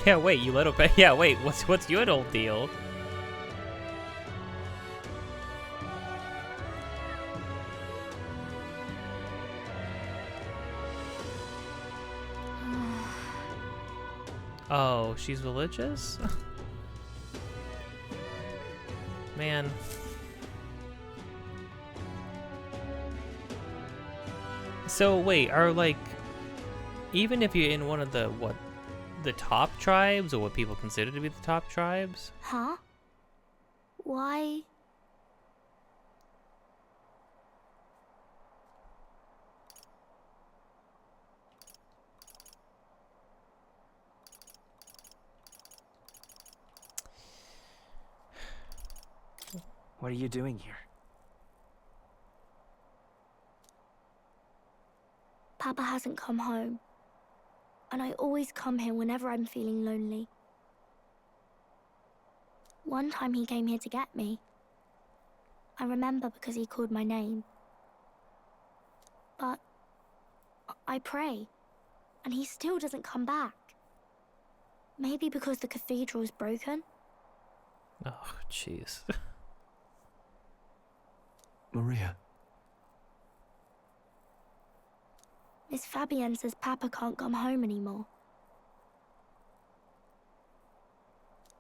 Speaker 1: Yeah, wait, you let her. Yeah, wait, what's your old deal? Oh, she's religious? Man. So wait, are like, even if you're in one of the, what, the top tribes, or what people consider to be the top tribes?
Speaker 2: Huh? Why?
Speaker 5: What are you doing here?
Speaker 2: Papa hasn't come home. And I always come here whenever I'm feeling lonely. One time he came here to get me. I remember because he called my name. But I pray, and he still doesn't come back. Maybe because the cathedral's broken?
Speaker 1: Oh, jeez.
Speaker 3: Maria.
Speaker 2: Miss Fabienne says Papa can't come home anymore.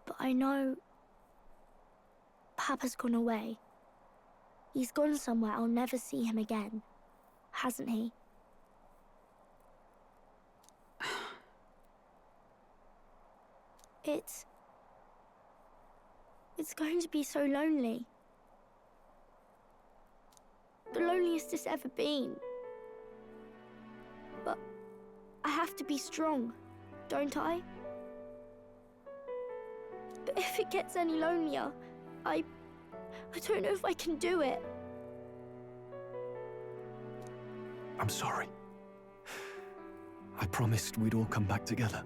Speaker 2: But I know Papa's gone away. He's gone somewhere I'll never see him again, hasn't he? It's going to be so lonely. The loneliest it's ever been. But I have to be strong, don't I? But if it gets any lonelier, I don't know if I can do it.
Speaker 3: I'm sorry. I promised we'd all come back together.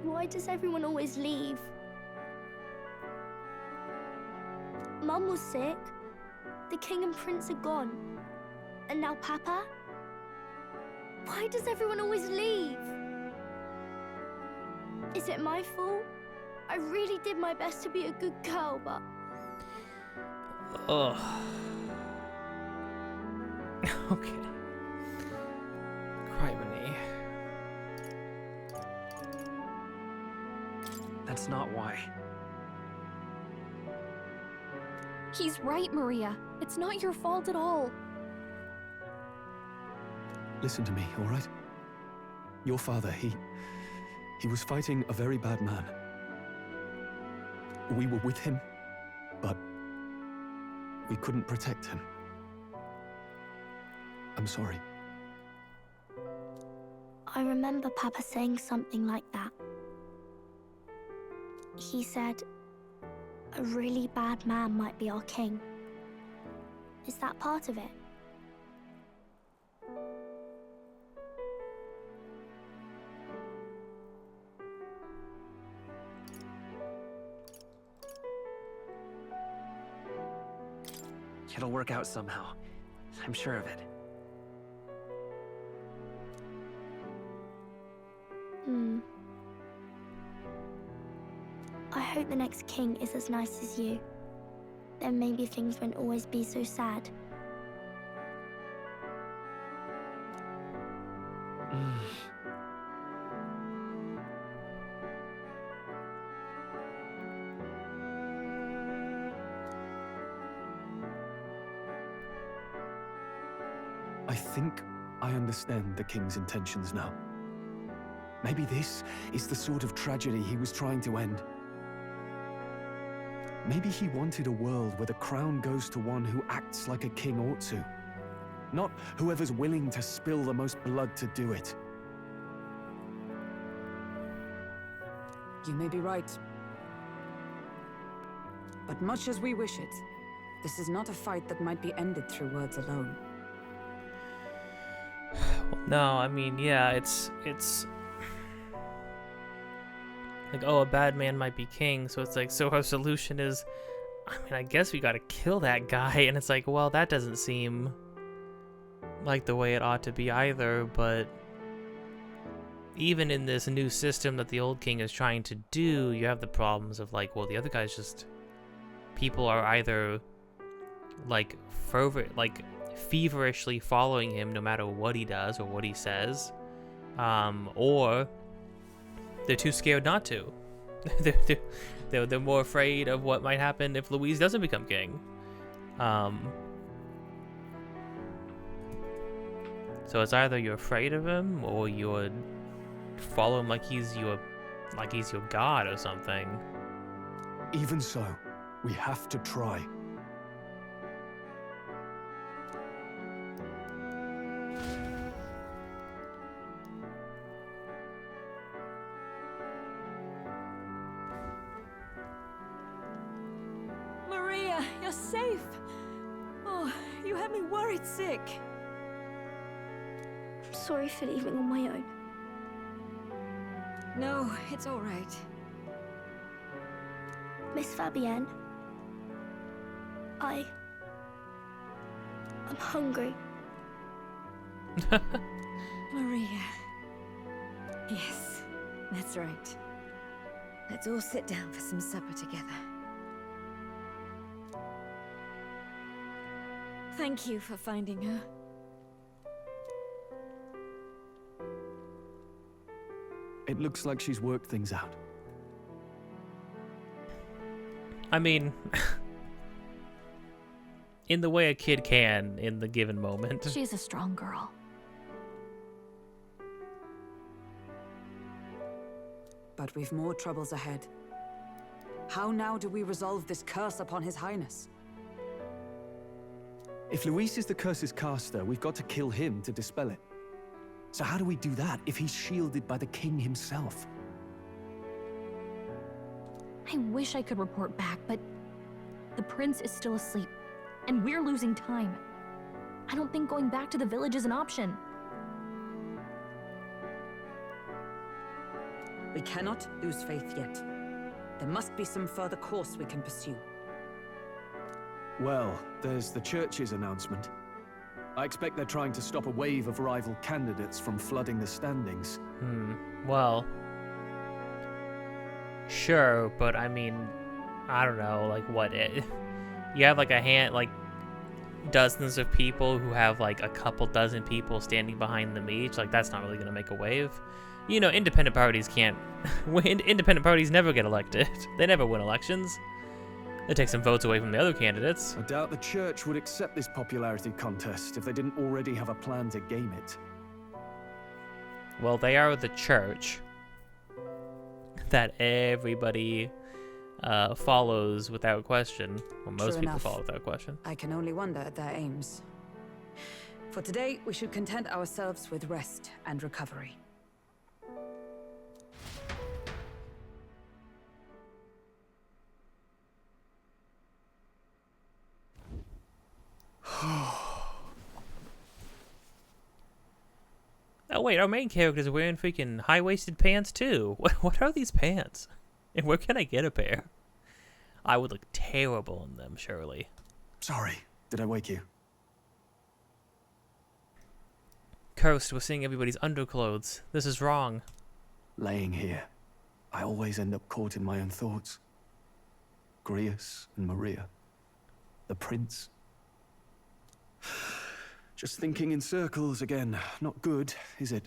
Speaker 17: Why does everyone always leave? Mum was sick. The king and prince are gone. And now Papa? Why does everyone always leave? Is it my fault? I really did my best to be a good girl, but...
Speaker 1: Ugh. Okay. Criminy.
Speaker 5: That's not why.
Speaker 2: He's right, Maria. It's not your fault at all.
Speaker 3: Listen to me, all right? Your father, he was fighting a very bad man. We were with him, but we couldn't protect him. I'm sorry.
Speaker 17: I remember Papa saying something like that. He said, a really bad man might be our king. Is that part of it?
Speaker 5: It'll work out somehow. I'm sure of it.
Speaker 17: I hope the next king is as nice as you. Then maybe things won't always be so sad.
Speaker 3: I think I understand the king's intentions now. Maybe this is the sort of tragedy he was trying to end. Maybe he wanted a world where the crown goes to one who acts like a king ought to. Not whoever's willing to spill the most blood to do it.
Speaker 4: You may be right. But much as we wish it, this is not a fight that might be ended through words alone.
Speaker 1: No, I mean, yeah, it's like, oh, a bad man might be king, so it's like, so our solution is, I mean, I guess we gotta kill that guy, and it's like, well, that doesn't seem like the way it ought to be either, but even in this new system that the old king is trying to do, you have the problems of like, well, the other guy's just, people are either like feverishly following him no matter what he does or what he says, or they're too scared not to. they're more afraid of what might happen if Louise doesn't become king. So it's either you're afraid of him or you follow him like he's your god or something.
Speaker 3: Even so, we have to try.
Speaker 16: Maria, you're safe. Oh, you had me worried sick.
Speaker 17: I'm sorry for leaving on my own.
Speaker 16: No, it's all right.
Speaker 17: Miss Fabienne, I'm hungry.
Speaker 16: Maria. Yes, that's right.
Speaker 11: Let's all sit down for some supper together.
Speaker 16: Thank you for finding her.
Speaker 3: It looks like she's worked things out.
Speaker 1: I mean, in the way a kid can in the given moment.
Speaker 2: She's a strong girl.
Speaker 4: But we've more troubles ahead. How now do we resolve this curse upon His Highness?
Speaker 3: If Luis is the curse's caster, we've got to kill him to dispel it. So how do we do that if he's shielded by the king himself?
Speaker 2: I wish I could report back, but the prince is still asleep. and we're losing time. I don't think going back to the village is an option.
Speaker 4: We cannot lose faith yet. There must be some further course we can pursue.
Speaker 3: Well, there's the church's announcement. I expect they're trying to stop a wave of rival candidates from flooding the standings.
Speaker 1: Well, sure, but I mean, I don't know, like what you have like dozens of people who have like a couple dozen people standing behind them each. Like that's not really gonna make a wave. You know, independent parties can't independent parties never get elected. They never win elections. They take some votes away from the other candidates.
Speaker 3: I doubt the church would accept this popularity contest if they didn't already have a plan to game it.
Speaker 1: Well, they are the church that everybody follows without question. Well, most people follow without question.
Speaker 4: I can only wonder at their aims. For today, we should content ourselves with rest and recovery.
Speaker 1: Oh wait, our main character's wearing freaking high-waisted pants too. What are these pants? And where can I get a pair? I would look terrible in them, surely.
Speaker 3: Sorry, did I wake you?
Speaker 1: Cursed, we're seeing everybody's underclothes. This is wrong.
Speaker 3: Laying here, I always end up caught in my own thoughts. Grius and Maria. The prince. Just thinking in circles again. Not good, is it?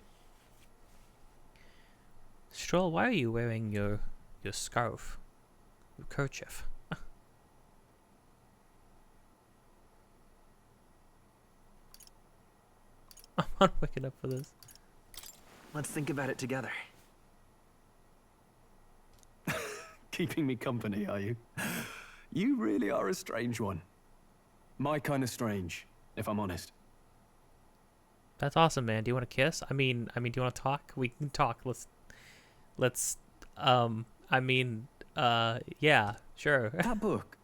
Speaker 1: Stroll, why are you wearing your scarf? Your kerchief? I'm not waking up for this.
Speaker 5: Let's think about it together.
Speaker 3: Keeping me company, are you? You really are a strange one. My kind of strange, if I'm honest.
Speaker 1: That's awesome, man. Do you want to kiss? I mean, do you want to talk? We can talk. Yeah, sure.
Speaker 3: That book.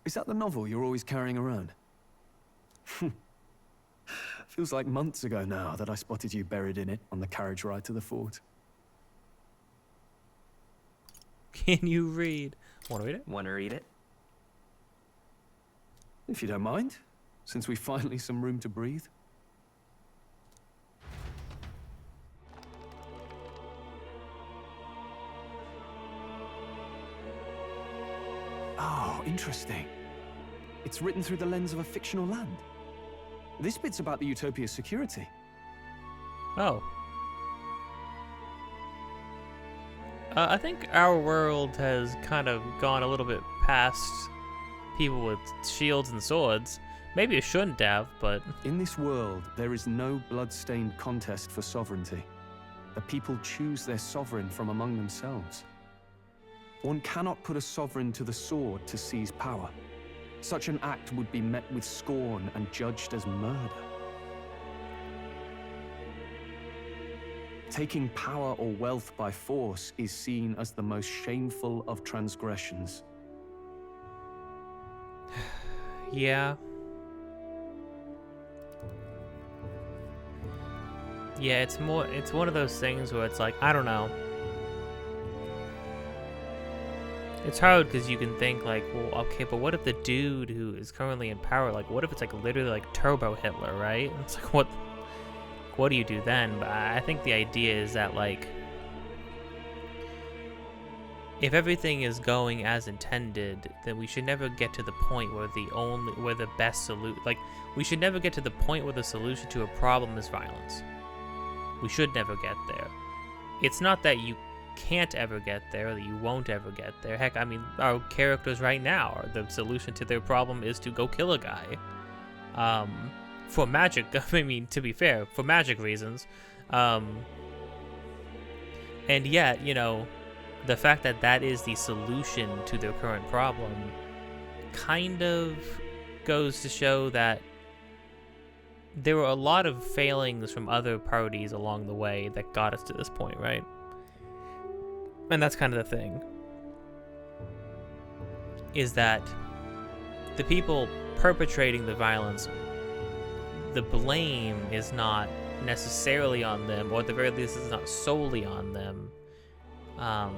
Speaker 3: Is that the novel you're always carrying around? Feels like months ago now that I spotted you buried in it on the carriage ride to the fort.
Speaker 1: Can you read? Want to read it?
Speaker 5: Want to read it?
Speaker 3: If you don't mind, since we finally some room to breathe. Oh, interesting. It's written through the lens of a fictional land. This bit's about the Utopia's security.
Speaker 1: Oh. I think our world has kind of gone a little bit past people with shields and swords. Maybe it shouldn't have, but...
Speaker 3: In this world, there is no blood-stained contest for sovereignty. The people choose their sovereign from among themselves. One cannot put a sovereign to the sword to seize power. Such an act would be met with scorn and judged as murder. Taking power or wealth by force is seen as the most shameful of transgressions.
Speaker 1: Yeah. Yeah, it's one of those things where it's like, I don't know. It's hard because you can think like, well, okay, but what if the dude who is currently in power, like, what if it's like literally like Turbo Hitler, right? It's like, what do you do then? But I think the idea is that like, if everything is going as intended, then we should never get to the point where the best solution, like, we should never get to the point where the solution to a problem is violence. We should never get there. It's not that you can't ever get there, that you won't ever get there. Heck, I mean, our characters right now, the solution to their problem is to go kill a guy. For magic, I mean, to be fair, for magic reasons. And yet, you know, the fact that that is the solution to their current problem kind of goes to show that there were a lot of failings from other parties along the way that got us to this point, right? And that's kind of the thing. Is that the people perpetrating the violence, the blame is not necessarily on them, or at the very least, it's not solely on them.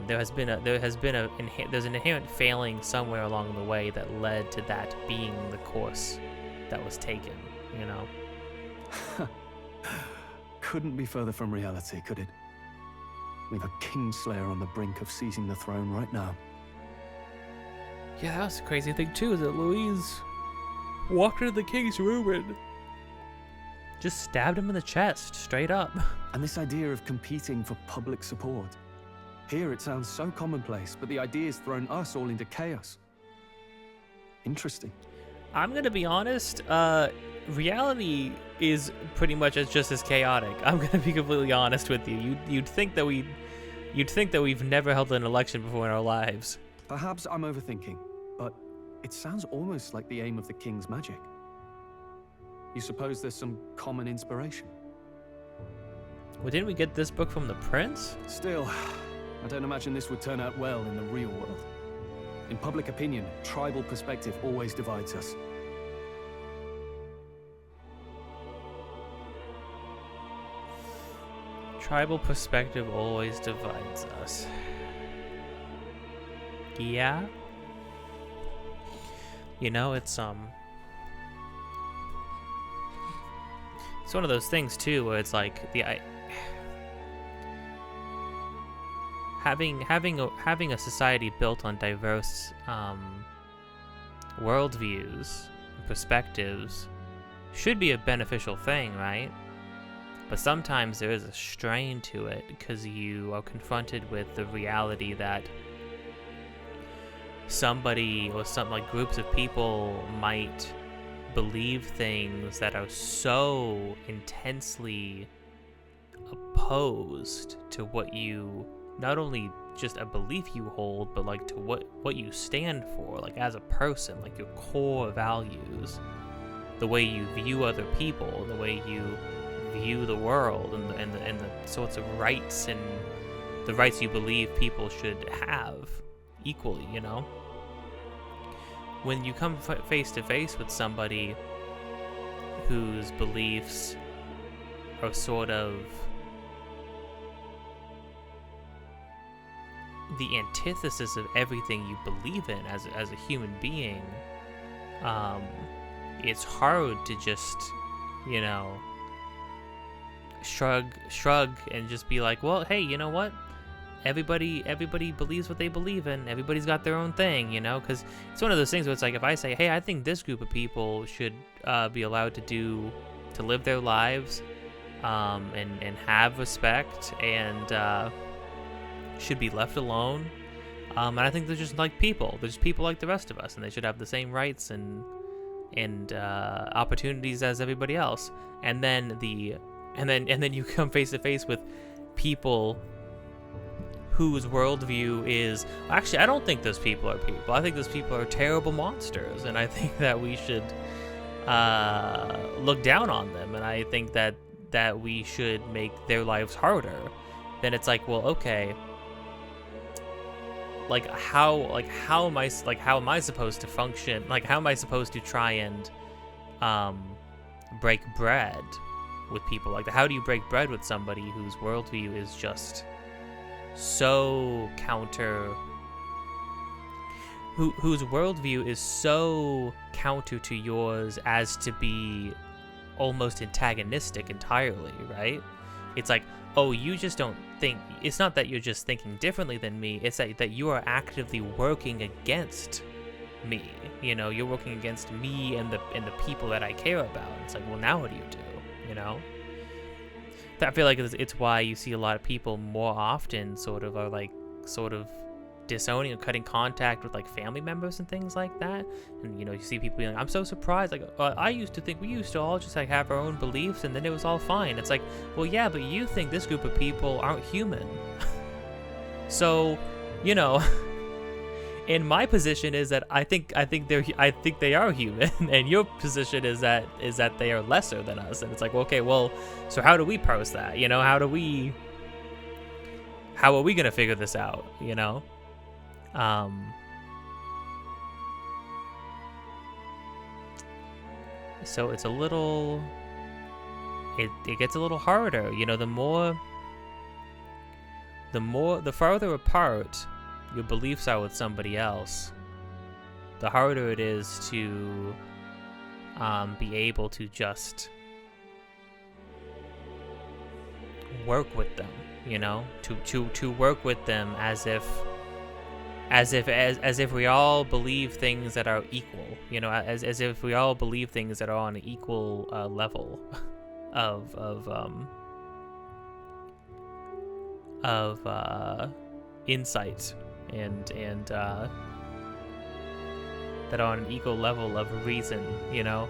Speaker 1: There's an inherent failing somewhere along the way that led to that being the course that was taken, you know?
Speaker 3: Couldn't be further from reality, could it? We've a Kingslayer on the brink of seizing the throne right now.
Speaker 1: Yeah, that was the crazy thing too, is that Louise walked into the king's room and just stabbed him in the chest, straight up.
Speaker 3: And this idea of competing for public support. Here it sounds so commonplace, but the idea's thrown us all into chaos. Interesting.
Speaker 1: I'm gonna be honest, reality is pretty much just as chaotic. I'm gonna be completely honest with you. You'd think that we've never held an election before in our lives.
Speaker 3: Perhaps I'm overthinking, but it sounds almost like the aim of the king's magic. You suppose there's some common inspiration?
Speaker 1: Well, didn't we get this book from the prince?
Speaker 3: Still, I don't imagine this would turn out well in the real world. In public opinion, tribal perspective always divides us.
Speaker 1: Tribal perspective always divides us. Yeah. You know, it's one of those things too, where it's like having a society built on diverse worldviews and perspectives should be a beneficial thing, right? But sometimes there is a strain to it because you are confronted with the reality that somebody or some groups of people might believe things that are so intensely opposed to what you, not only just a belief you hold, but to what you stand for, as a person, your core values, the way you view other people, the way you view the world, and the sorts of rights and the rights you believe people should have equally, you know? When you come face to face with somebody whose beliefs are sort of the antithesis of everything you believe in as a human being, it's hard to just, you know, shrug and just be like, well, hey, you know what? Everybody believes what they believe in. Everybody's got their own thing, you know? Because it's one of those things where it's like, if I say, hey, I think this group of people should be allowed to live their lives and have respect and should be left alone. And I think they're just like people. They're just people like the rest of us, and they should have the same rights and opportunities as everybody else. And then you come face to face with people whose worldview is, actually, I don't think those people are people. I think those people are terrible monsters, and I think that we should look down on them, and I think that we should make their lives harder. Then it's like, well, okay, how am I supposed to function? How am I supposed to try and break bread with people like that? How do you break bread with somebody whose worldview is just so whose worldview is so counter to yours as to be almost antagonistic entirely, right? It's like, oh, you just don't think, it's not that you're just thinking differently than me, it's that you are actively working against me, you know, you're working against me and the people that I care about. It's like, well, now what do you do, you know? I feel like it's why you see a lot of people more often sort of disowning or cutting contact with family members and things like that. And you know, you see people being like, I'm so surprised, I used to think we used to all just have our own beliefs and then it was all fine. It's like, well, yeah, but you think this group of people aren't human. So, you know, and my position is that I think they are human, and your position is that they are lesser than us. And it's like, well, okay, well, so how do we parse that? You know, how are we gonna figure this out? You know, So it's a little... It gets a little harder, you know, the farther apart your beliefs are with somebody else, the harder it is to be able to just work with them, you know, to work with them as if we all believe things that are equal, you know, as if we all believe things that are on an equal level of insight and that are on an equal level of reason, you know.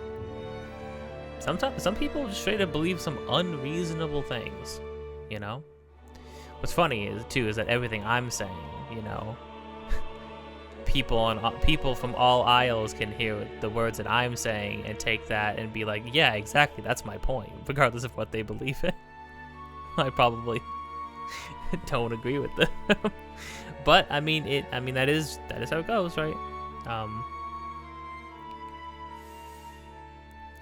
Speaker 1: Sometimes some people just straight up believe some unreasonable things, you know. What's funny is that everything I'm saying, you know, people from all aisles can hear the words that I'm saying and take that and be like, yeah, exactly, that's my point, regardless of what they believe in. I probably don't agree with them. But I mean that is how it goes, right?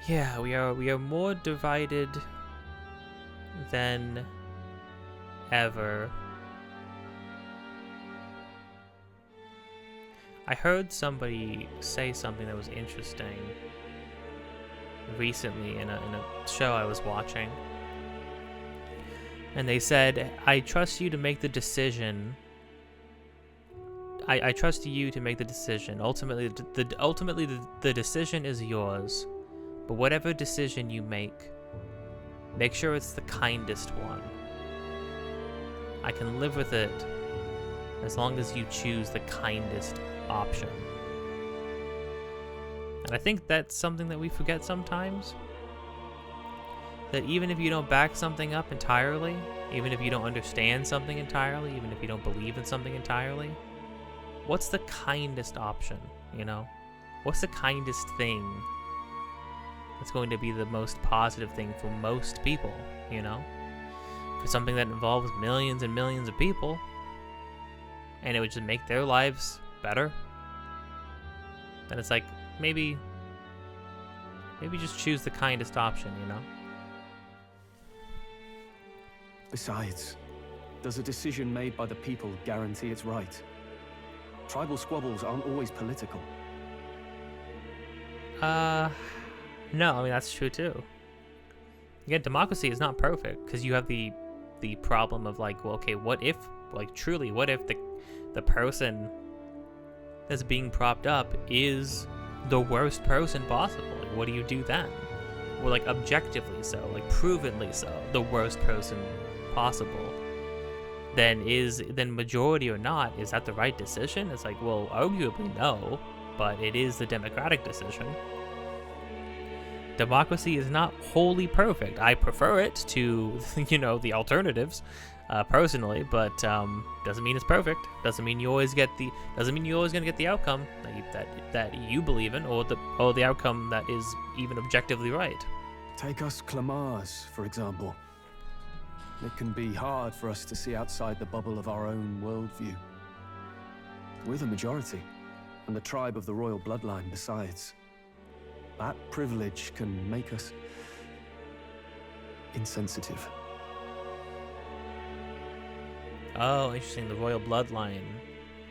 Speaker 1: Yeah, we are more divided than ever. I heard somebody say something that was interesting recently in a show I was watching. And they said, I trust you to make the decision. I trust you to make the decision. Ultimately, the decision is yours. But whatever decision you make sure it's the kindest one. I can live with it as long as you choose the kindest option. And I think that's something that we forget sometimes. That even if you don't back something up entirely, even if you don't understand something entirely, even if you don't believe in something entirely, what's the kindest option, you know? What's the kindest thing that's going to be the most positive thing for most people, you know? For something that involves millions and millions of people, and it would just make their lives better, then it's like, maybe just choose the kindest option, you know?
Speaker 3: Besides, does a decision made by the people guarantee it's right? Tribal squabbles aren't always political.
Speaker 1: No, I mean, that's true too. Again, democracy is not perfect, because you have the problem of like, well, okay, what if, like, truly, what if the person that's being propped up is the worst person possible? Like, what do you do then? Or like objectively so, like provenly so, the worst person possible. Then majority or not, is that the right decision? It's like, well, arguably no, but it is the democratic decision. Democracy is not wholly perfect. I prefer it to, you know, the alternatives, personally, but doesn't mean it's perfect. Doesn't mean you always gonna get the outcome that you believe in, or the outcome that is even objectively right.
Speaker 3: Take us Clamars, for example. It can be hard for us to see outside the bubble of our own worldview. We're the majority, and the tribe of the royal bloodline besides. That privilege can make us insensitive.
Speaker 1: Oh, interesting. The royal bloodline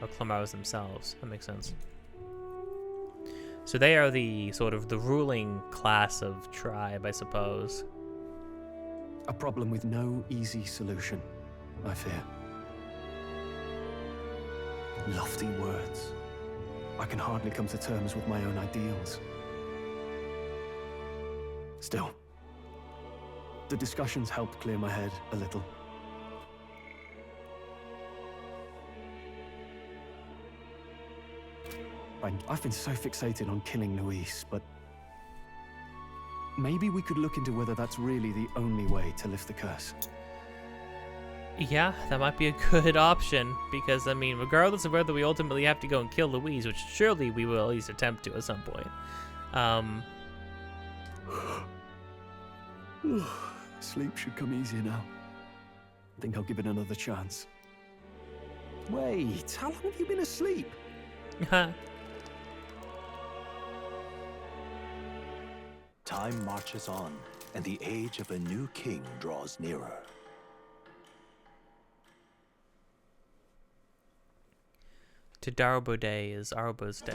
Speaker 1: of Clamars themselves. That makes sense. So they are the sort of the ruling class of tribe, I suppose.
Speaker 3: A problem with no easy solution, I fear. Lofty words. I can hardly come to terms with my own ideals. Still, the discussions helped clear my head a little. I've been so fixated on killing Luis, but maybe we could look into whether that's really the only way to lift the curse.
Speaker 1: Yeah, that might be a good option, because, I mean, regardless of whether we ultimately have to go and kill Luis, which surely we will at least attempt to at some point,
Speaker 3: Sleep should come easier now. I think I'll give it another chance. Wait, how long have you been asleep?
Speaker 13: Time marches on, and the age of a new king draws nearer.
Speaker 1: To Darbo Day is Arbo's day.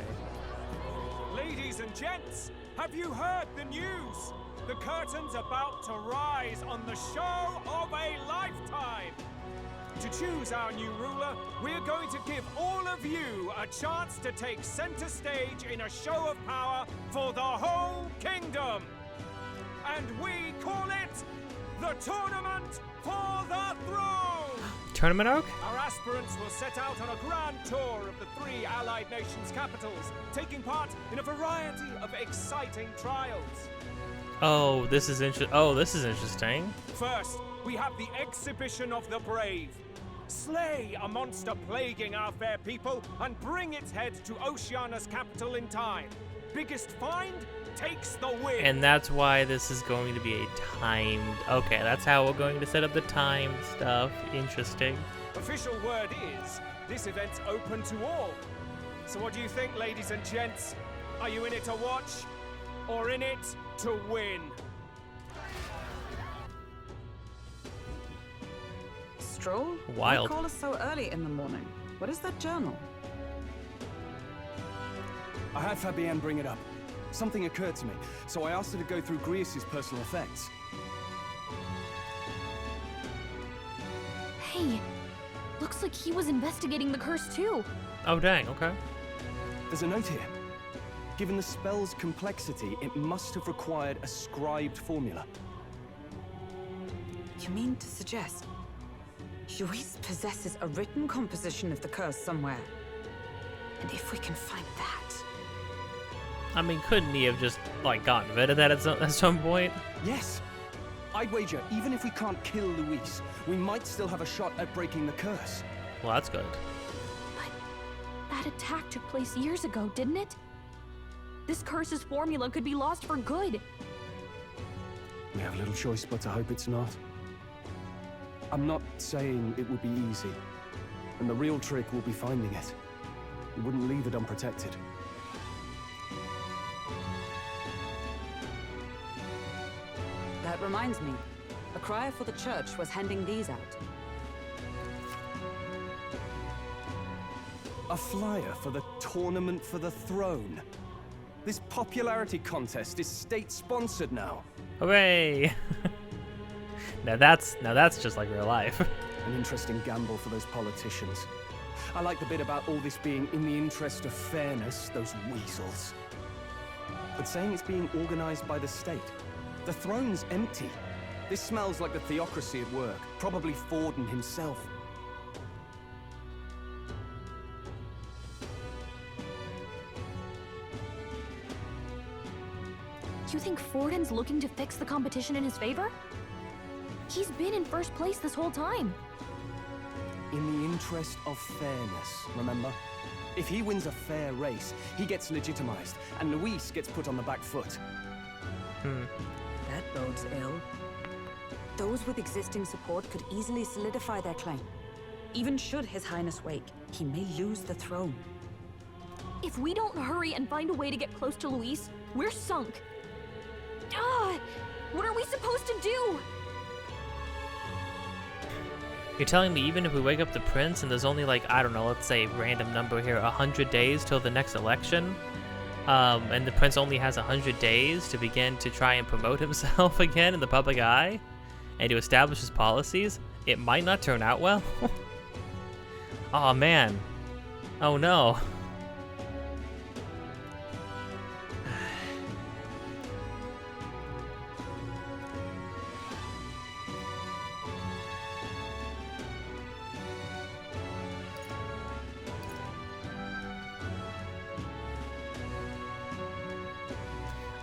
Speaker 8: Ladies and gents, have you heard the news? The curtain's about to rise on the show of a lifetime. To choose our new ruler, we're going to give all of you a chance to take center stage in a show of power for the whole kingdom. And we call it the Tournament for the Throne!
Speaker 1: Tournament arc?
Speaker 8: Our aspirants will set out on a grand tour of the 3 allied nations' capitals, taking part in a variety of exciting trials.
Speaker 1: Oh, this is interesting.
Speaker 8: First, we have the exhibition of the brave. Slay a monster plaguing our fair people and bring its head to Oceania's capital in time. Biggest find takes the win.
Speaker 1: And that's why this is going to be a timed... Okay, that's how we're going to set up the time stuff. Interesting.
Speaker 8: Official word is, this event's open to all. So what do you think, ladies and gents? Are you in it to watch, or in it to win?
Speaker 4: Stroll?
Speaker 1: Wild.
Speaker 4: You call us so early in the morning. What is that journal?
Speaker 3: I had Fabienne bring it up. Something occurred to me, so I asked her to go through Grius' personal effects.
Speaker 2: Hey, looks like he was investigating the curse too.
Speaker 1: Oh dang, okay.
Speaker 3: There's a note here. Given the spell's complexity, it must have required a scribed formula.
Speaker 4: You mean to suggest Luis possesses a written composition of the curse somewhere? And if we can find that...
Speaker 1: I mean, couldn't he have just, like, gotten rid of that at some point?
Speaker 3: Yes. I'd wager, even if we can't kill Luis, we might still have a shot at breaking the curse.
Speaker 1: Well, that's good.
Speaker 2: But that attack took place years ago, didn't it? This curse's formula could be lost for good.
Speaker 3: We have little choice but to hope it's not. I'm not saying it would be easy, and the real trick will be finding it. We wouldn't leave it unprotected.
Speaker 4: That reminds me. A crier for the church was handing these out.
Speaker 3: A flyer for the Tournament for the Throne. This popularity contest is state-sponsored now.
Speaker 1: Hooray! Now that's just like real life.
Speaker 3: An interesting gamble for those politicians. I like the bit about all this being in the interest of fairness, those weasels. But saying it's being organized by the state. The throne's empty. This smells like the theocracy at work. Probably Forden himself.
Speaker 2: You think Forden's looking to fix the competition in his favor? He's been in first place this whole time.
Speaker 3: In the interest of fairness, remember? If he wins a fair race, he gets legitimized, and Luis gets put on the back foot.
Speaker 4: That bodes ill. Those with existing support could easily solidify their claim. Even should His Highness wake, he may lose the throne.
Speaker 2: If we don't hurry and find a way to get close to Luis, we're sunk. What are we supposed to do?
Speaker 1: You're telling me even if we wake up the prince and there's only like, I don't know, let's say random number here, 100 days till the next election, and the prince only has 100 days to begin to try and promote himself again in the public eye, and to establish his policies, it might not turn out well? Oh man. Oh no.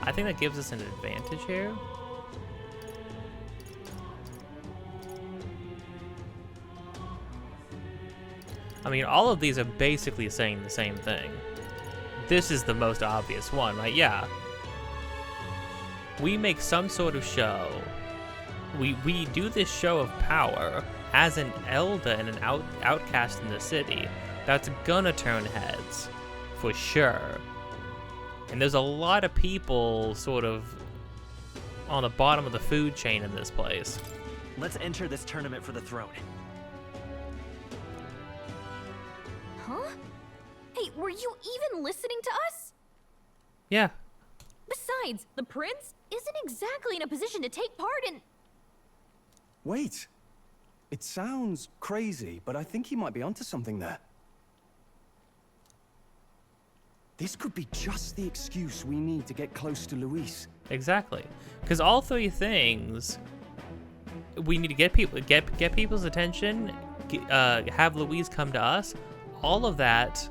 Speaker 1: I think that gives us an advantage here. I mean, all of these are basically saying the same thing. This is the most obvious one, right? Yeah. We make some sort of show. We do this show of power as an Elder and an outcast in the city. That's gonna turn heads, for sure. And there's a lot of people sort of on the bottom of the food chain in this place.
Speaker 5: Let's enter this tournament for the throne.
Speaker 2: Huh? Hey, were you even listening to us?
Speaker 1: Yeah.
Speaker 2: Besides, the prince isn't exactly in a position to take part in...
Speaker 3: Wait. It sounds crazy, but I think he might be onto something there. This could be just the excuse we need to get close to Luis.
Speaker 1: Exactly. Because all three things, we need to get people's attention, have Luis come to us. All of that,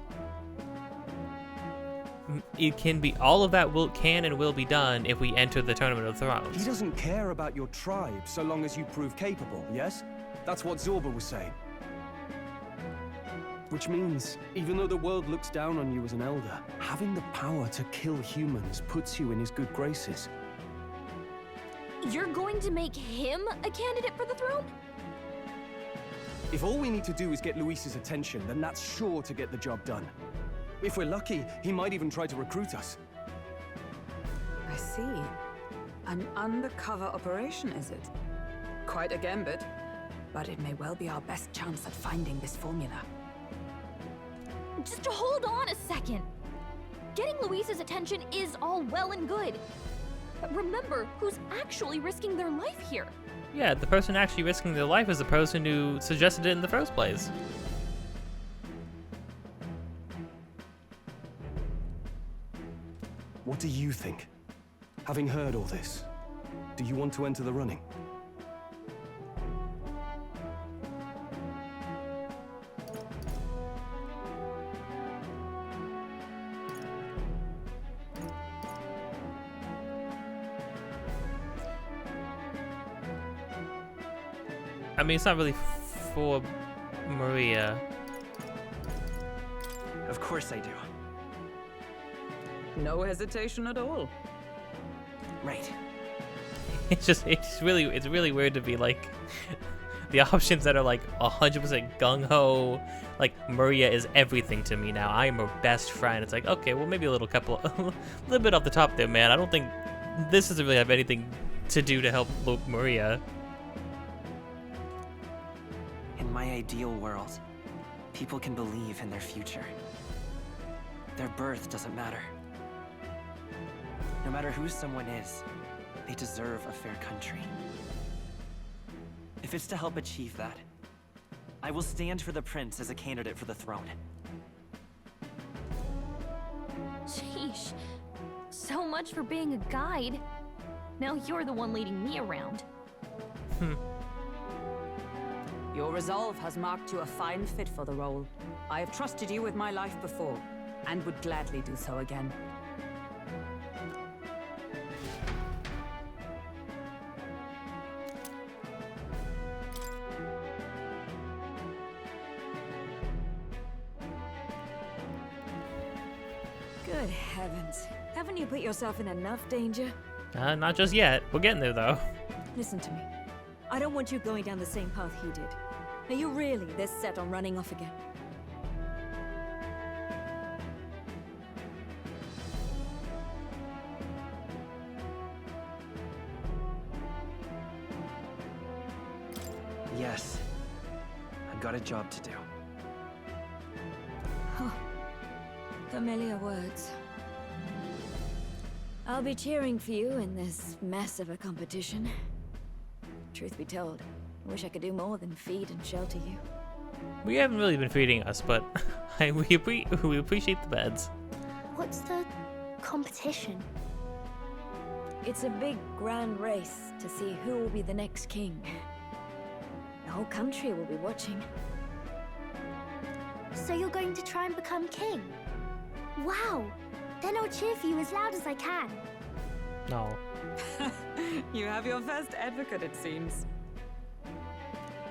Speaker 1: can and will be done if we enter the Tournament of Thrones.
Speaker 3: He doesn't care about your tribe so long as you prove capable, yes? That's what Zorba was saying. Which means, even though the world looks down on you as an elder, having the power to kill humans puts you in his good graces.
Speaker 2: You're going to make him a candidate for the throne?
Speaker 3: If all we need to do is get Luis's attention, then that's sure to get the job done. If we're lucky, he might even try to recruit us.
Speaker 4: I see. An undercover operation, is it? Quite a gambit. But it may well be our best chance at finding this formula.
Speaker 2: Just hold on a second. Getting Luis's attention is all well and good. But remember who's actually risking their life here.
Speaker 1: Yeah, the person actually risking their life is the person who suggested it in the first place.
Speaker 3: What do you think? Having heard all this, do you want to enter the running?
Speaker 1: I mean, it's not really for Maria.
Speaker 5: Of course I do.
Speaker 4: No hesitation at all.
Speaker 5: Right.
Speaker 1: It's really weird to be like the options that are like 100% gung ho. Like Maria is everything to me now. I am her best friend. It's like, okay, well maybe a little bit off the top there, man. I don't think this doesn't really have anything to do to help Maria.
Speaker 5: In my ideal world, people can believe in their future. Their birth doesn't matter. No matter who someone is, they deserve a fair country. If it's to help achieve that, I will stand for the prince as a candidate for the throne.
Speaker 2: Sheesh. So much for being a guide. Now you're the one leading me around.
Speaker 4: Your resolve has marked you a fine fit for the role. I have trusted you with my life before, and would gladly do so again.
Speaker 11: Good heavens. Haven't you put yourself in enough danger?
Speaker 1: Not just yet. We're getting there, though.
Speaker 11: Listen to me. I don't want you going down the same path he did. Are you really this set on running off again?
Speaker 5: Yes. I've got a job to do.
Speaker 11: Huh. Familiar words. I'll be cheering for you in this mess of a competition. Truth be told, I wish I could do more than feed and shelter you.
Speaker 1: We haven't really been feeding us, but we appreciate the beds.
Speaker 17: What's the competition?
Speaker 11: It's a big, grand race to see who will be the next king. The whole country will be watching.
Speaker 17: So you're going to try and become king? Wow! Then I'll cheer for you as loud as I can.
Speaker 1: No.
Speaker 4: You have your first advocate, it seems.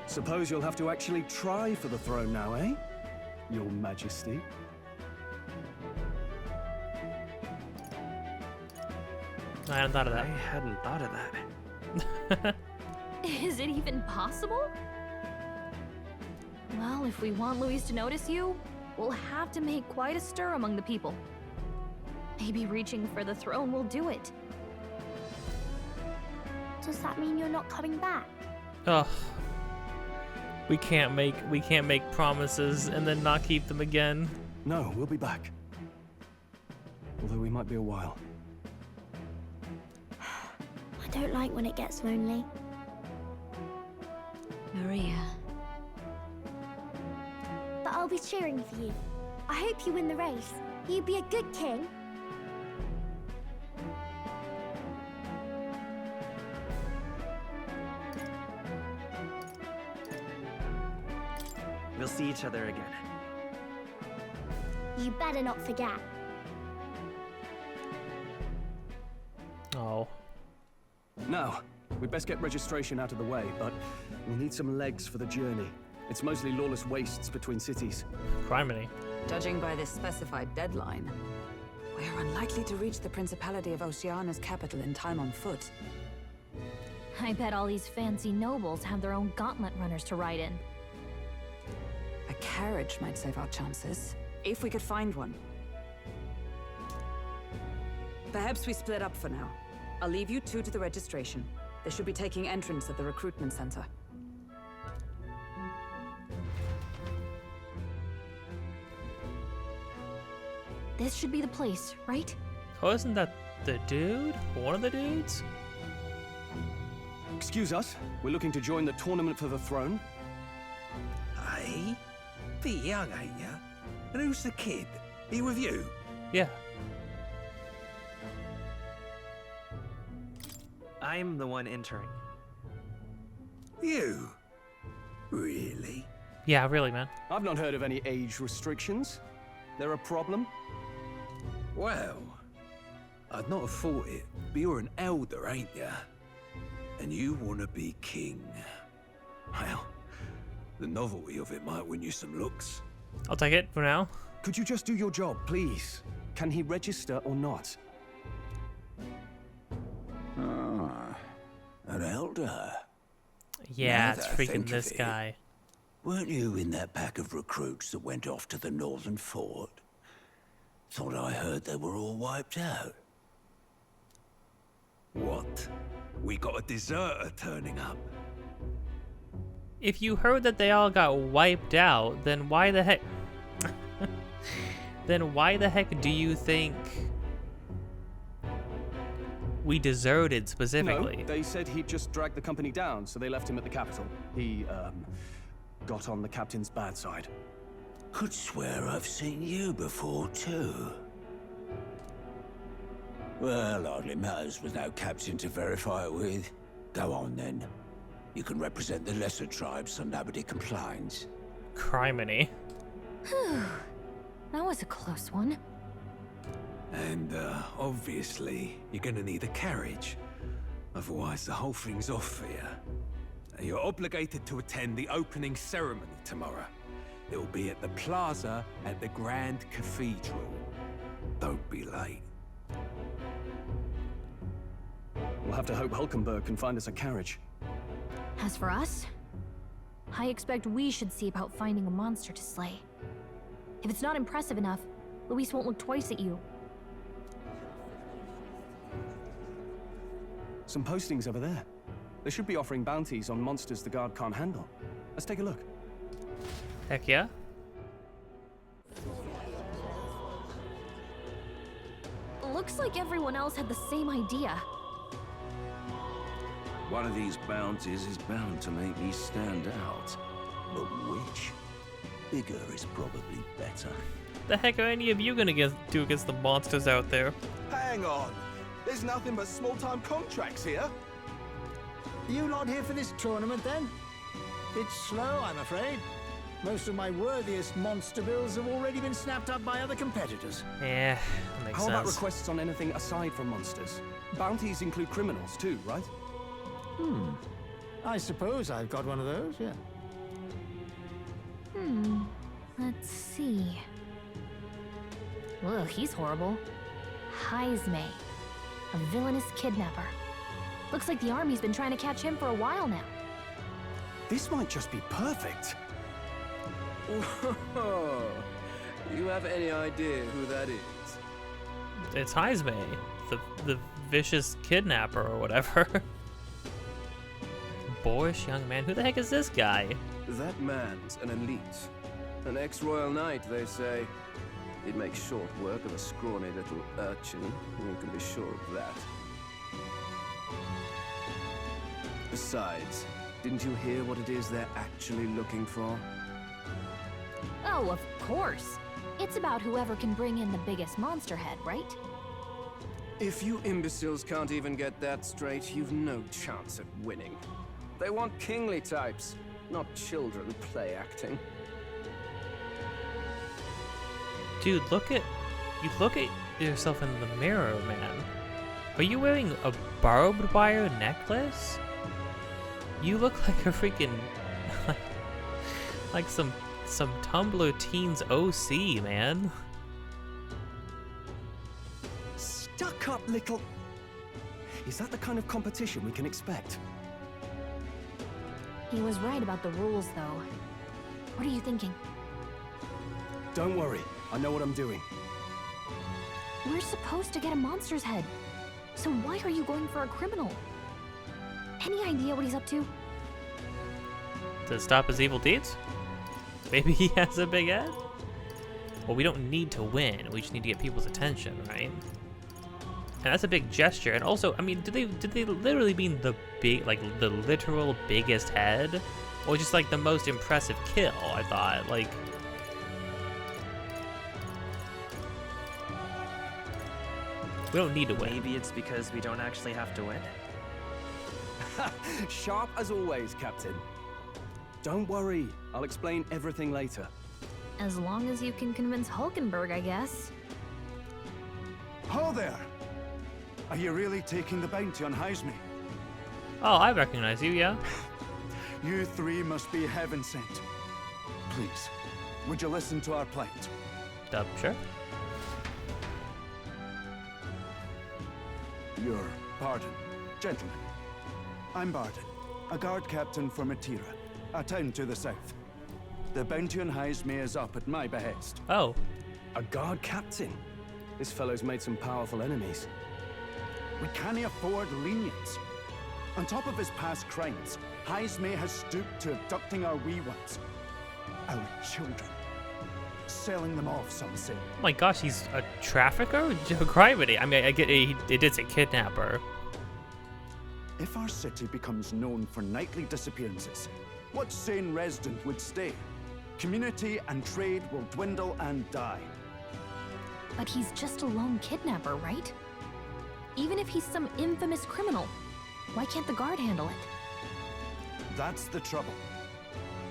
Speaker 3: Suppose you'll have to actually try for the throne now, eh? Your Majesty.
Speaker 1: I hadn't thought of that.
Speaker 5: I hadn't thought of that.
Speaker 2: Is it even possible? Well, if we want Luis to notice you, we'll have to make quite a stir among the people. Maybe reaching for the throne will do it.
Speaker 17: Does that mean you're not coming back?
Speaker 1: Ugh. We can't make promises and then not keep them again.
Speaker 3: No, we'll be back. Although we might be a while.
Speaker 17: I don't like when it gets lonely.
Speaker 11: Maria.
Speaker 17: But I'll be cheering for you. I hope you win the race. You'd be a good king.
Speaker 5: We'll see each other again.
Speaker 17: You better not forget.
Speaker 1: Oh.
Speaker 3: Now, we'd best get registration out of the way, but we'll need some legs for the journey. It's mostly lawless wastes between cities.
Speaker 1: Criminy.
Speaker 4: Judging by this specified deadline, we are unlikely to reach the Principality of Oceana's capital in time on foot.
Speaker 2: I bet all these fancy nobles have their own gauntlet runners to ride in.
Speaker 4: A carriage might save our chances, if we could find one. Perhaps we split up for now. I'll leave you two to the registration. They should be taking entrance at the recruitment center.
Speaker 2: This should be the place, right?
Speaker 1: Oh, isn't that the dude? One of the dudes?
Speaker 3: Excuse us, we're looking to join the tournament for the throne.
Speaker 15: Hey? Bit young, ain't ya? And who's the kid? He with you?
Speaker 1: Yeah.
Speaker 5: I'm the one entering.
Speaker 15: You? Really?
Speaker 1: Yeah, really, man.
Speaker 3: I've not heard of any age restrictions. There a problem?
Speaker 15: Well, I'd not have thought it, but you're an elder, ain't ya? And you want to be king. Well, the novelty of it might win you some looks.
Speaker 1: I'll take it for now.
Speaker 3: Could you just do your job, please? Can he register or not?
Speaker 15: Ah, an elder.
Speaker 1: Yeah,
Speaker 15: Now
Speaker 1: it's
Speaker 15: that I
Speaker 1: freaking
Speaker 15: think of
Speaker 1: this
Speaker 15: it,
Speaker 1: guy.
Speaker 15: Weren't you in that pack of recruits that went off to the northern fort? Thought I heard they were all wiped out. What? We got a deserter turning up.
Speaker 1: If you heard that they all got wiped out, then why the heck... then why the heck do you think we deserted specifically?
Speaker 3: No, they said he'd just dragged the company down, so they left him at the capital. He, got on the captain's bad side.
Speaker 15: Could swear I've seen you before, too. Well, hardly matters with no captain to verify it with. Go on, then. You can represent the lesser tribes so nobody complains.
Speaker 1: Criminy.
Speaker 2: That was a close one.
Speaker 15: And, obviously, you're gonna need a carriage. Otherwise, the whole thing's off for you. And you're obligated to attend the opening ceremony tomorrow. It'll be at the plaza at the Grand Cathedral. Don't be late.
Speaker 3: We'll have to hope Hulkenberg can find us a carriage.
Speaker 2: As for us, I expect we should see about finding a monster to slay. If it's not impressive enough, Luis won't look twice at you.
Speaker 3: Some postings over there. They should be offering bounties on monsters the guard can't handle. Let's take a look.
Speaker 1: Heck yeah.
Speaker 2: Looks like everyone else had the same idea.
Speaker 7: One of these bounties is bound to make me stand out. But which? Bigger is probably better.
Speaker 1: The heck are any of you gonna do against the monsters out there?
Speaker 9: Hang on. There's nothing but small-time contracts here.
Speaker 18: You lot here for this tournament, then? It's slow, I'm afraid. Most of my worthiest monster bills have already been snapped up by other competitors.
Speaker 1: Yeah, that makes
Speaker 3: How
Speaker 1: sense.
Speaker 3: about requests on anything aside from monsters? Bounties include criminals too, right?
Speaker 18: I suppose I've got one of those, yeah.
Speaker 2: Let's see. Ugh, he's horrible. Heisme, a villainous kidnapper. Looks like the army's been trying to catch him for a while now.
Speaker 3: This might just be perfect.
Speaker 19: You have any idea who that is?
Speaker 1: It's Heisme, the vicious kidnapper or whatever. boorish young man. Who the heck is this guy?
Speaker 19: That man's an elite. An ex-royal knight, they say. He'd make short work of a scrawny little urchin. You can be sure of that. Besides, didn't you hear what it is they're actually looking for?
Speaker 2: Oh, of course. It's about whoever can bring in the biggest monster head, right?
Speaker 19: If you imbeciles can't even get that straight, you've no chance at winning. They want kingly types, not children play acting.
Speaker 1: Dude, you look at yourself in the mirror, man. Are you wearing a barbed wire necklace? You look like a freaking like some Tumblr teens OC, man.
Speaker 3: Stuck up little... Is that the kind of competition we can expect?
Speaker 2: He was right about the rules, though. What are you thinking?
Speaker 3: Don't worry, I know what I'm doing.
Speaker 2: We're supposed to get a monster's head. So why are you going for a criminal? Any idea what he's up to?
Speaker 1: To stop his evil deeds? Maybe he has a big head? Well, we don't need to win. We just need to get people's attention, right? And that's a big gesture. And also, I mean, did they literally mean the big, like the literal biggest head, or just like the most impressive kill? I thought, like. We don't need to win.
Speaker 5: Maybe it's because we don't actually have to win.
Speaker 3: Sharp as always, Captain. Don't worry, I'll explain everything later.
Speaker 2: As long as you can convince Hulkenberg, I guess.
Speaker 18: Ho there! Are you really taking the bounty on Haisme?
Speaker 1: Oh, I recognize you, yeah.
Speaker 18: You three must be heaven sent. Please, would you listen to our plight?
Speaker 1: Sure.
Speaker 18: Your pardon, gentlemen. I'm Barden, a guard captain for Matira, a town to the south. The bounty on Haisme is up at my behest.
Speaker 1: Oh.
Speaker 3: A guard captain? This fellow's made some powerful enemies.
Speaker 18: We can't afford lenience. On top of his past crimes, Haisme has stooped to abducting our wee ones. Our children. Selling them off, some say.
Speaker 1: Oh my gosh, he's a trafficker? Calamity. I mean, I get it did say kidnapper.
Speaker 18: If our city becomes known for nightly disappearances, what sane resident would stay? Community and trade will dwindle and die.
Speaker 2: But he's just a lone kidnapper, right? Even if he's some infamous criminal, why can't the guard handle it?
Speaker 18: That's the trouble.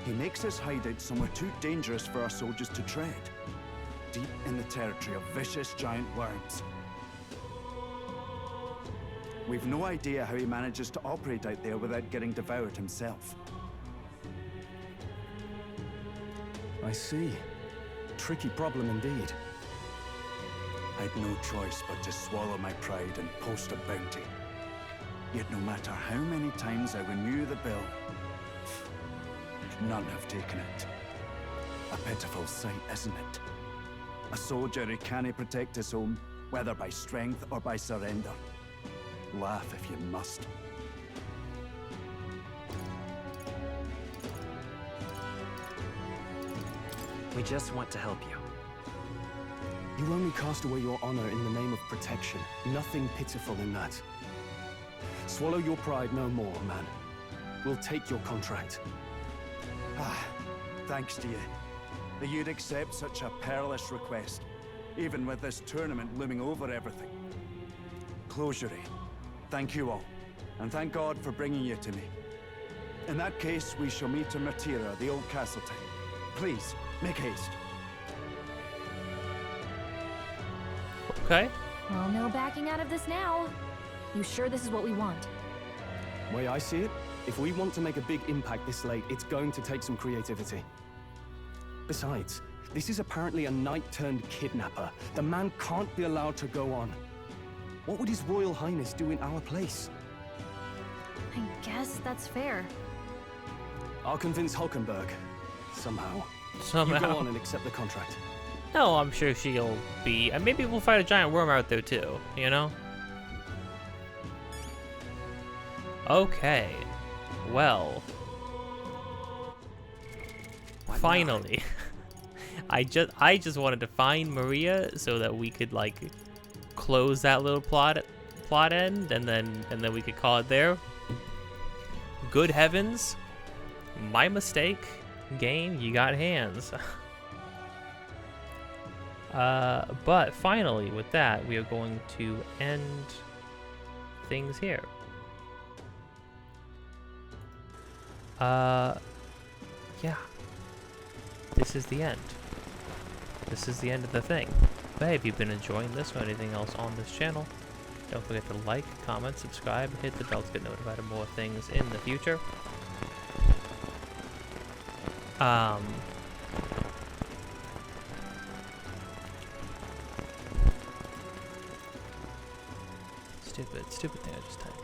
Speaker 18: He makes his hideout somewhere too dangerous for our soldiers to tread. Deep in the territory of vicious giant worms. We've no idea how he manages to operate out there without getting devoured himself.
Speaker 3: I see. Tricky problem indeed.
Speaker 18: I'd no choice but to swallow my pride and post a bounty. Yet no matter how many times I renew the bill, none have taken it. A pitiful sight, isn't it? A soldier who can't protect his home, whether by strength or by surrender. Laugh if you must.
Speaker 5: We just want to help you.
Speaker 3: You only cast away your honor in the name of protection. Nothing pitiful in that. Swallow your pride no more, man. We'll take your contract.
Speaker 18: Ah, thanks to you. That you'd accept such a perilous request, even with this tournament looming over everything. Closure. Thank you all, and thank God for bringing you to me. In that case, we shall meet in Matira, the old castle town. Please, make haste.
Speaker 1: Okay.
Speaker 2: Well, no backing out of this now. You sure this is what we want?
Speaker 3: Way I see it, if we want to make a big impact this late, it's going to take some creativity. Besides, this is apparently a knight-turned-kidnapper. The man can't be allowed to go on. What would His Royal Highness do in our place?
Speaker 2: I guess that's fair.
Speaker 3: I'll convince Hulkenberg. Somehow.
Speaker 1: Somehow.
Speaker 3: You go on and accept the contract.
Speaker 1: No, I'm sure she'll be... And maybe we'll fight a giant worm out there too, you know? Okay. Well, finally, I just wanted to find Maria so that we could like close that little plot end, and then we could call it there. Good heavens, my mistake. Game, you got hands. But finally, with that, we are going to end things here. Yeah. This is the end. This is the end of the thing. But hey, if you've been enjoying this or anything else on this channel, don't forget to like, comment, subscribe, hit the bell to get notified of more things in the future. Stupid thing I just typed.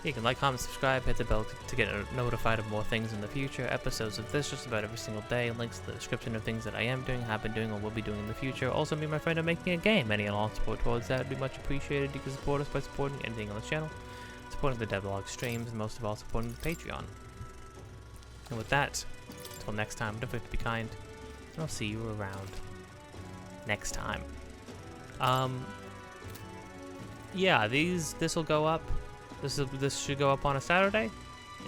Speaker 1: You can like, comment, subscribe, hit the bell to get notified of more things in the future. Episodes of this just about every single day. Links to the description of things that I am doing, have been doing, or will be doing in the future. Also, me and my friend are making a game. Any and all support towards that would be much appreciated. You can support us by supporting anything on this channel, supporting the devlog streams, and most of all, supporting the Patreon. And with that, until next time, don't forget to be kind, and I'll see you around next time. Yeah, this will go up. This should go up on a Saturday,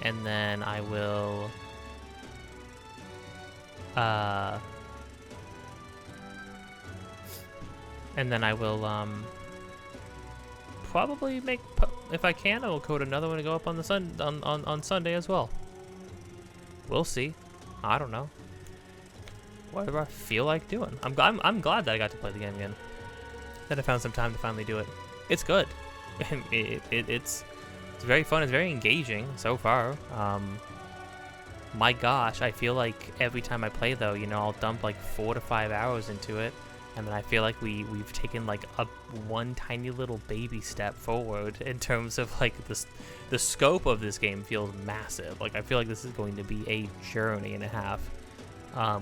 Speaker 1: and then I will probably make, if I can, I will code another one to go up on the on Sunday as well. We'll see. I don't know. Whatever I feel like doing. I'm glad that I got to play the game again. That I found some time to finally do it. It's good. It's very fun. It's very engaging so far. My gosh, I feel like every time I play though, you know, I'll dump like 4 to 5 hours into it, and then I feel like we've taken like one tiny little baby step forward in terms of like the scope of this game feels massive. Like I feel like this is going to be a journey and a half.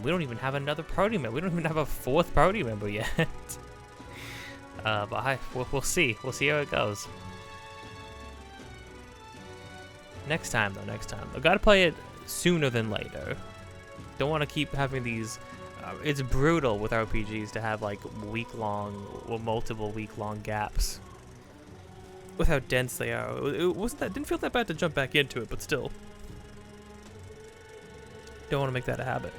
Speaker 1: We don't even have another party member. We don't even have a 4th party member yet. But we'll see. We'll see how it goes. Next time, though. Next time. I've got to play it sooner than later. Don't want to keep having these... it's brutal with RPGs to have, like, week-long or multiple week-long gaps. With how dense they are. Didn't feel that bad to jump back into it, but still. Don't want to make that a habit.